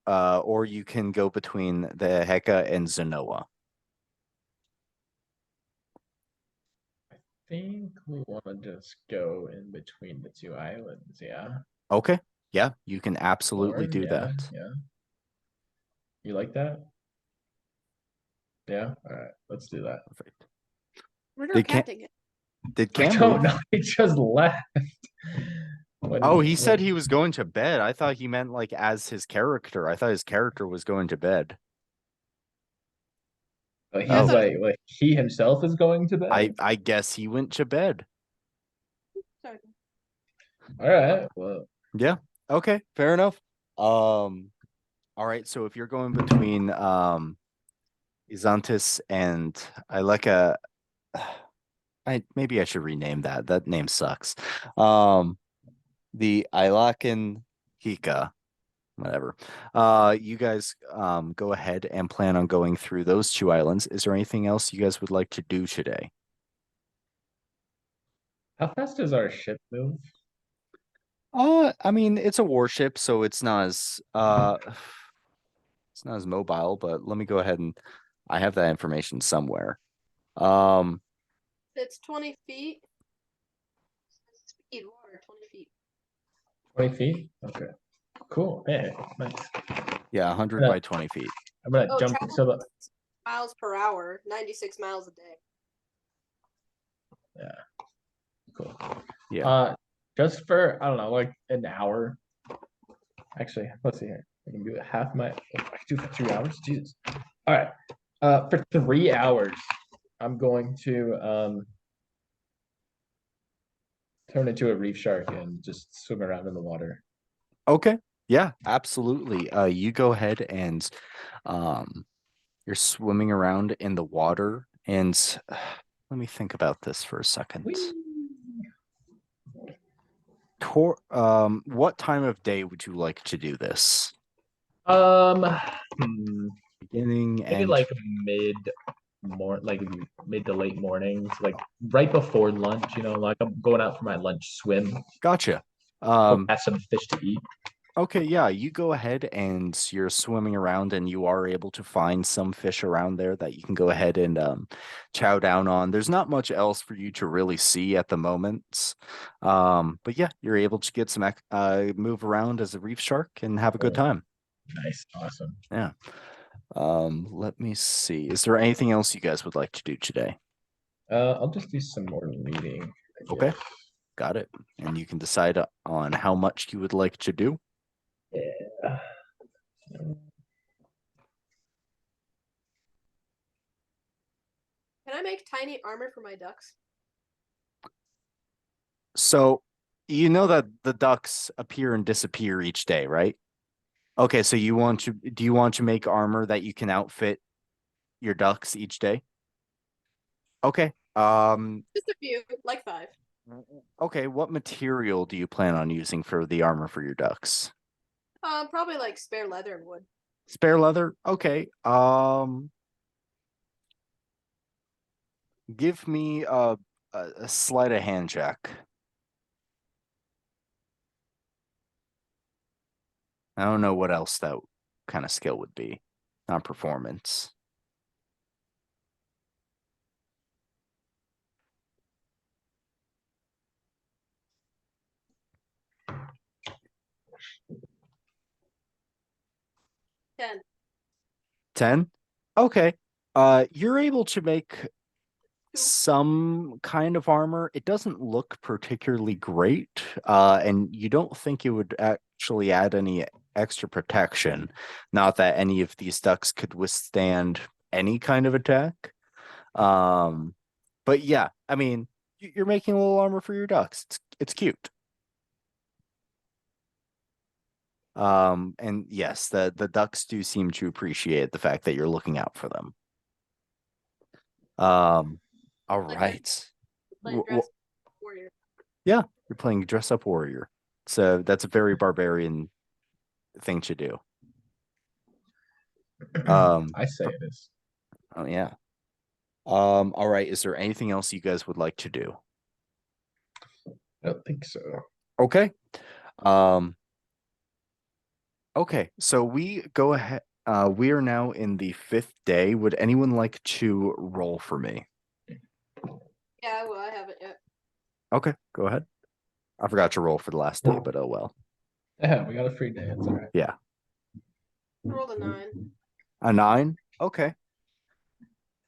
or you can go between the Heka and Zenoa. Think we want to just go in between the two islands, yeah. Okay. Yeah, you can absolutely Or, do yeah, that. Yeah. You like that? Yeah. All right. Let's do that. Perfect. Where'd They our can't- captain get? Did I Cam don't move? know. He just left. Oh, he said he was going to bed. I thought he meant like as his character. I thought his character was going to bed. He's Oh. like he himself is going to bed. I guess he went to bed. Sorry. All right. Well, Yeah. Okay. Fair enough. All right. So if you're going between Izantis and Ileka, maybe I should rename that. That name sucks. The Ilakan Hika, whatever. You guys go ahead and plan on going through those two islands. Is there anything else you guys would like to do today? how fast does our ship move? I mean, it's a warship, so it's not as it's not as mobile, but let me go ahead and I have that information somewhere. It's 20 feet. Speed water, 20 feet. 20 feet? Okay. Cool. Hey, nice. Yeah, 100 Yeah. by 20 feet. I'm gonna Oh, jump travel to the miles per hour, 96 miles a day. cool. Yeah. Just for I don't know, like an hour. Actually, let's see here. I can do it half my. I can do it for 3 hours. Jesus. All right. For 3 hours, I'm going to turn into a reef shark and just swim around in the water. Okay. Yeah, absolutely. You go ahead and you're swimming around in the water and let me think about this for a second. What time of day would you like to do this? Beginning Maybe and like mid to late mornings, like right before lunch. Like I'm going out for my lunch swim. gotcha. Have some fish to eat. Okay, yeah, you go ahead and you're swimming around and you are able to find some fish around there that you can go ahead and chow down on. There's not much else for you to really see at the moment. But yeah, you're able to get some move around as a reef shark and have a good time. Nice, awesome. Yeah. Let me see. Is there anything else you guys would like to do today? I'll just do some more reading. Okay. Got it. And you can decide on how much you would like to do. Yeah. Can I make tiny armor for my ducks? So you know that the ducks appear and disappear each day, right? Okay, so do you want to make armor that you can outfit your ducks each day? Okay. Just a few, like 5. Okay, what material do you plan on using for the armor for your ducks? Probably like spare leather and wood. Spare leather? Okay. Give me a sleight of hand check. I don't know what else that kind of skill would be. Not performance. Ten. 10? Okay. You're able to make some kind of armor. It doesn't look particularly great, and you don't think it would actually add any extra protection. Not that any of these ducks could withstand any kind of attack. But yeah, I mean, you're making a little armor for your ducks. It's cute. And yes, the ducks do seem to appreciate the fact that you're looking out for them. All right. Like dress warrior. Yeah, you're playing dress up warrior. So that's a very barbarian thing to do. I say it is. Oh yeah. All right. Is there anything else you guys would like to do? I don't think so. Okay. Okay, so we go ahead. We are now in the 5th day. Would anyone like to roll for me? Yeah, well, I haven't yet. Okay, go ahead. I forgot to roll for the last day, but oh well. Yeah, we got a free day. It's all right. Yeah, I rolled a 9. a 9. Okay.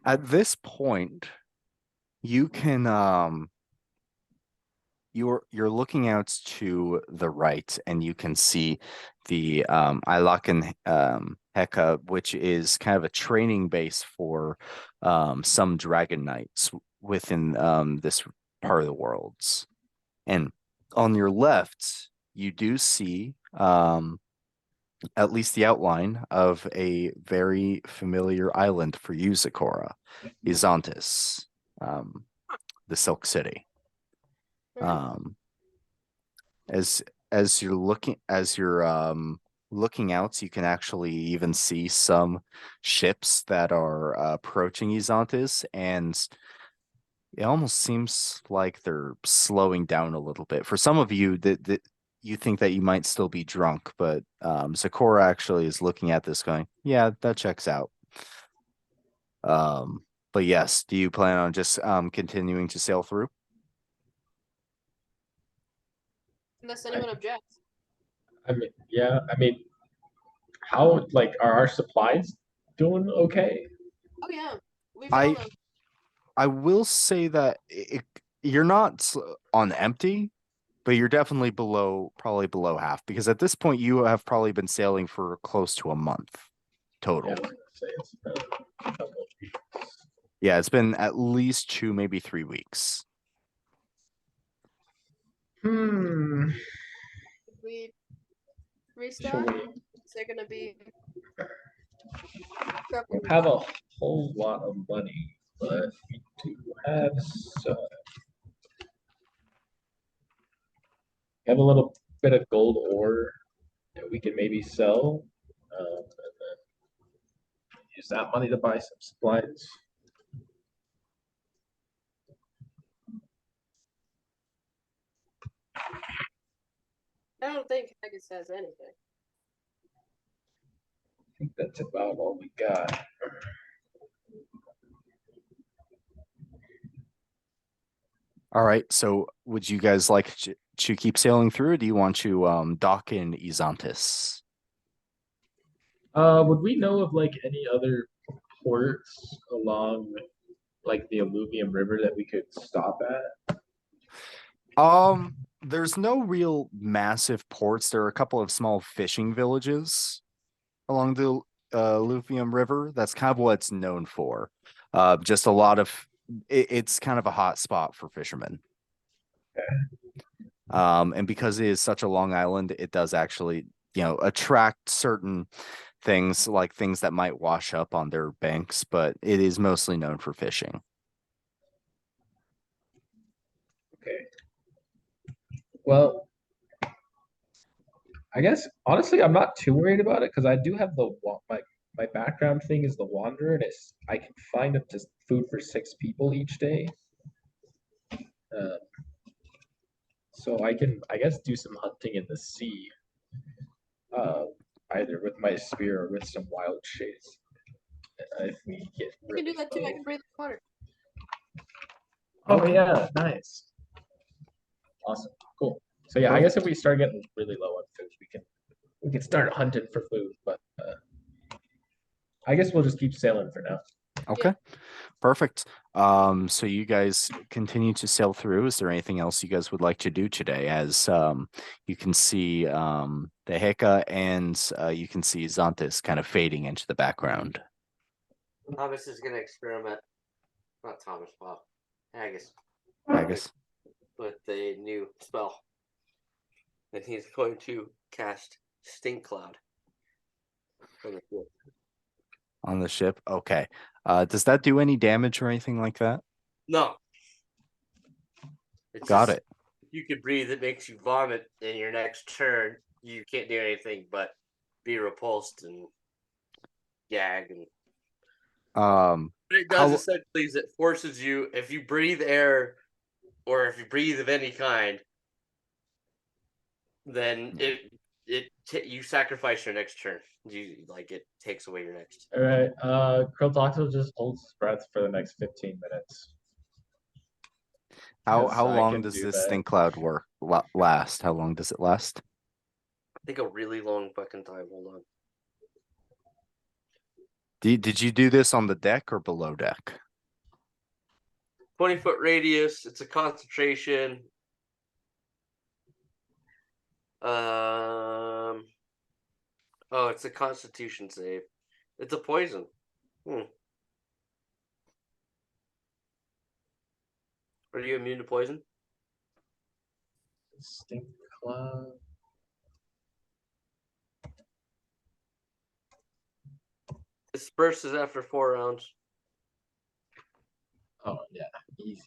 At this point, you can you're looking out to the right, and you can see the Ilakan Heka, which is kind of a training base for some dragon knights within this part of the worlds. And on your left, you do see at least the outline of a very familiar island for you, Zakora, Izantis, the Silk City. Mhm. As you're looking out, you can actually even see some ships that are approaching Izantis, and it almost seems like they're slowing down a little bit. For some of you, that you think that you might still be drunk, but Zakora actually is looking at this going, yeah, that checks out. But yes, do you plan on just continuing to sail through? Unless anyone objects. I mean, yeah. I mean, how like are our supplies doing? Okay. Oh yeah, we I found them. I will say that you're not on empty, but you're definitely probably below half, because at this point you have probably been sailing for close to a month total. Yeah, I was gonna say it's been a couple of weeks. Yeah, it's been at least 2, maybe 3 weeks. Hmm. Should we Should restock? we Is there gonna be don't have a whole lot of money, but we do have some. We have a little bit of gold ore that we can maybe sell, and then use that money to buy some supplies. I don't think Haggis has anything. I think that's about all we got. All right, so would you guys like to keep sailing through, or do you want to dock in Izantis? Would we know of like any other ports along like the Alluvium River that we could stop at? There's no real massive ports. There are a couple of small fishing villages along the Lufium River. That's kind of what it's known for. Just a lot of it's kind of a hot spot for fishermen. And because it is such a long island, it does actually, attract certain things, like things that might wash up on their banks, but it is mostly known for fishing. Okay. Well, I guess honestly, I'm not too worried about it because I do have my background thing is the Wanderer, and I can find up to food for 6 people each day. So I can, I guess, do some hunting in the sea, either with my spear or with some wild chase. If we get You can do that too. I low. can breathe the water. Oh yeah, nice. Awesome. Cool. So yeah, I guess if we start getting really low on food, we can start hunting for food, but I guess we'll just keep sailing for now. Okay, perfect. So you guys continue to sail through. Is there anything else you guys would like to do today? As you can see the Heka, and you can see Xanthus kind of fading into the background. Thomas is gonna experiment. Not Thomas, Bob. Haggis. Haggis. With the new spell. And he's going to cast Stink Cloud. On the ship? Okay. Does that do any damage or anything like that? No. It's Got just, it. if you can breathe, it makes you vomit in your next turn. You can't do anything but be repulsed and gag. And what it does essentially is it forces you, if you breathe air or if you breathe of any kind, then you sacrifice your next turn. You like it takes away your next. All right. Krilltoxel just holds his breath for the next 15 minutes. How Yes, I long can does do this that. stink cloud last? How long does it last? I think a really long fucking time. Hold on. Did you do this on the deck or below deck? 20-foot radius. It's a concentration. Oh, it's a Constitution save. It's a poison. Are you immune to poison? Stink cloud. Disperses after 4 rounds. Oh yeah, easy.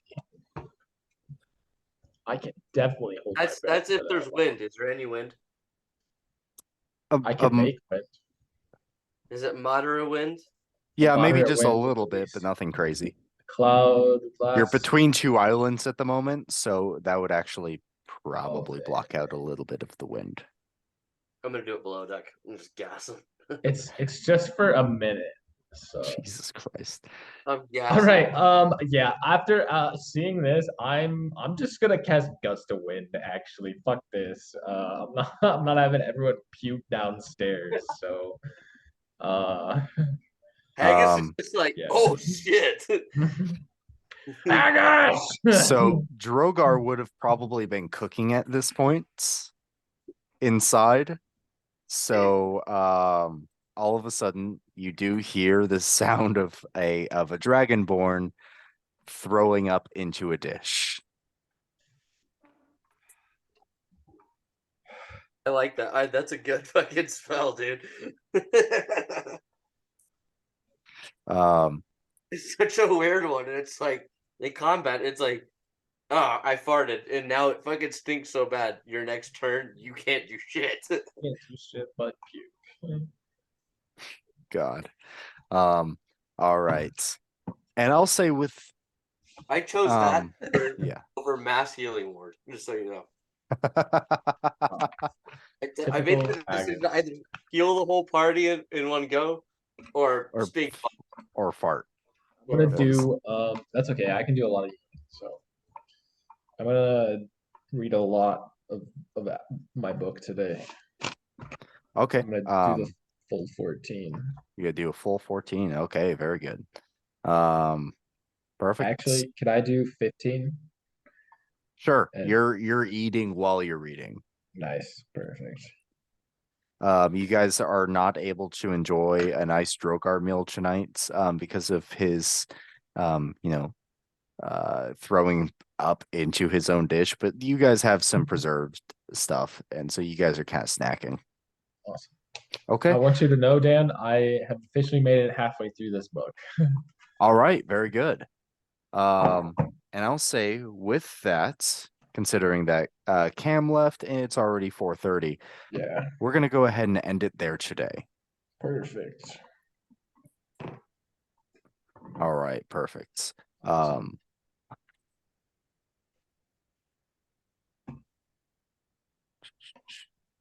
I can definitely hold my breath. That's if for there's that wind. Is there any wind? I can make wind. Is it moderate wind? Yeah, maybe Moderate just a wind little at bit, least. but nothing crazy. Cloud You're blast. between two islands at the moment, so that would actually probably Okay. block out a little bit of the wind. I'm gonna do it below deck. I'm just gassing. It's just for a minute. So Jesus Christ. I'm gassing. all right. Yeah, after seeing this, I'm just gonna cast Gust of Wind, actually. Fuck this. I'm not having everyone puke downstairs, so Haggis Um, is just like, yeah. oh shit. Haggis! So Drogar would have probably been cooking at this point inside. So all of a sudden you do hear the sound of a dragonborn throwing up into a dish. I like that. That's a good fucking spell, dude. It's such a weird one. And it's like in combat, it's like, I farted and now it fucking stinks so bad. Your next turn, you can't do shit. Can't do shit but puke. God. All right. And I'll say with I chose that yeah. over mass healing ward, just so you know. I made Typical the decision Haggis. to either heal the whole party in one go or stink. or fart. I'm gonna do that's okay. I can do a lot of so I'm gonna read a lot of my book today. Okay. I'm gonna do the full 14. You gotta do a full 14. Okay, very good. Perfect. Actually, could I do 15? Sure. And- You're eating while you're reading. Nice, perfect. You guys are not able to enjoy a nice Drogar meal tonight, because of his, throwing up into his own dish. But you guys have some preserved stuff, and so you guys are kind of snacking. Awesome. Okay. I want you to know, Dan, I have officially made it halfway through this book. All right. Very good. And I'll say with that, considering that Cam left and it's already 4:30, Yeah, we're gonna go ahead and end it there today. perfect. All right, perfect. Awesome.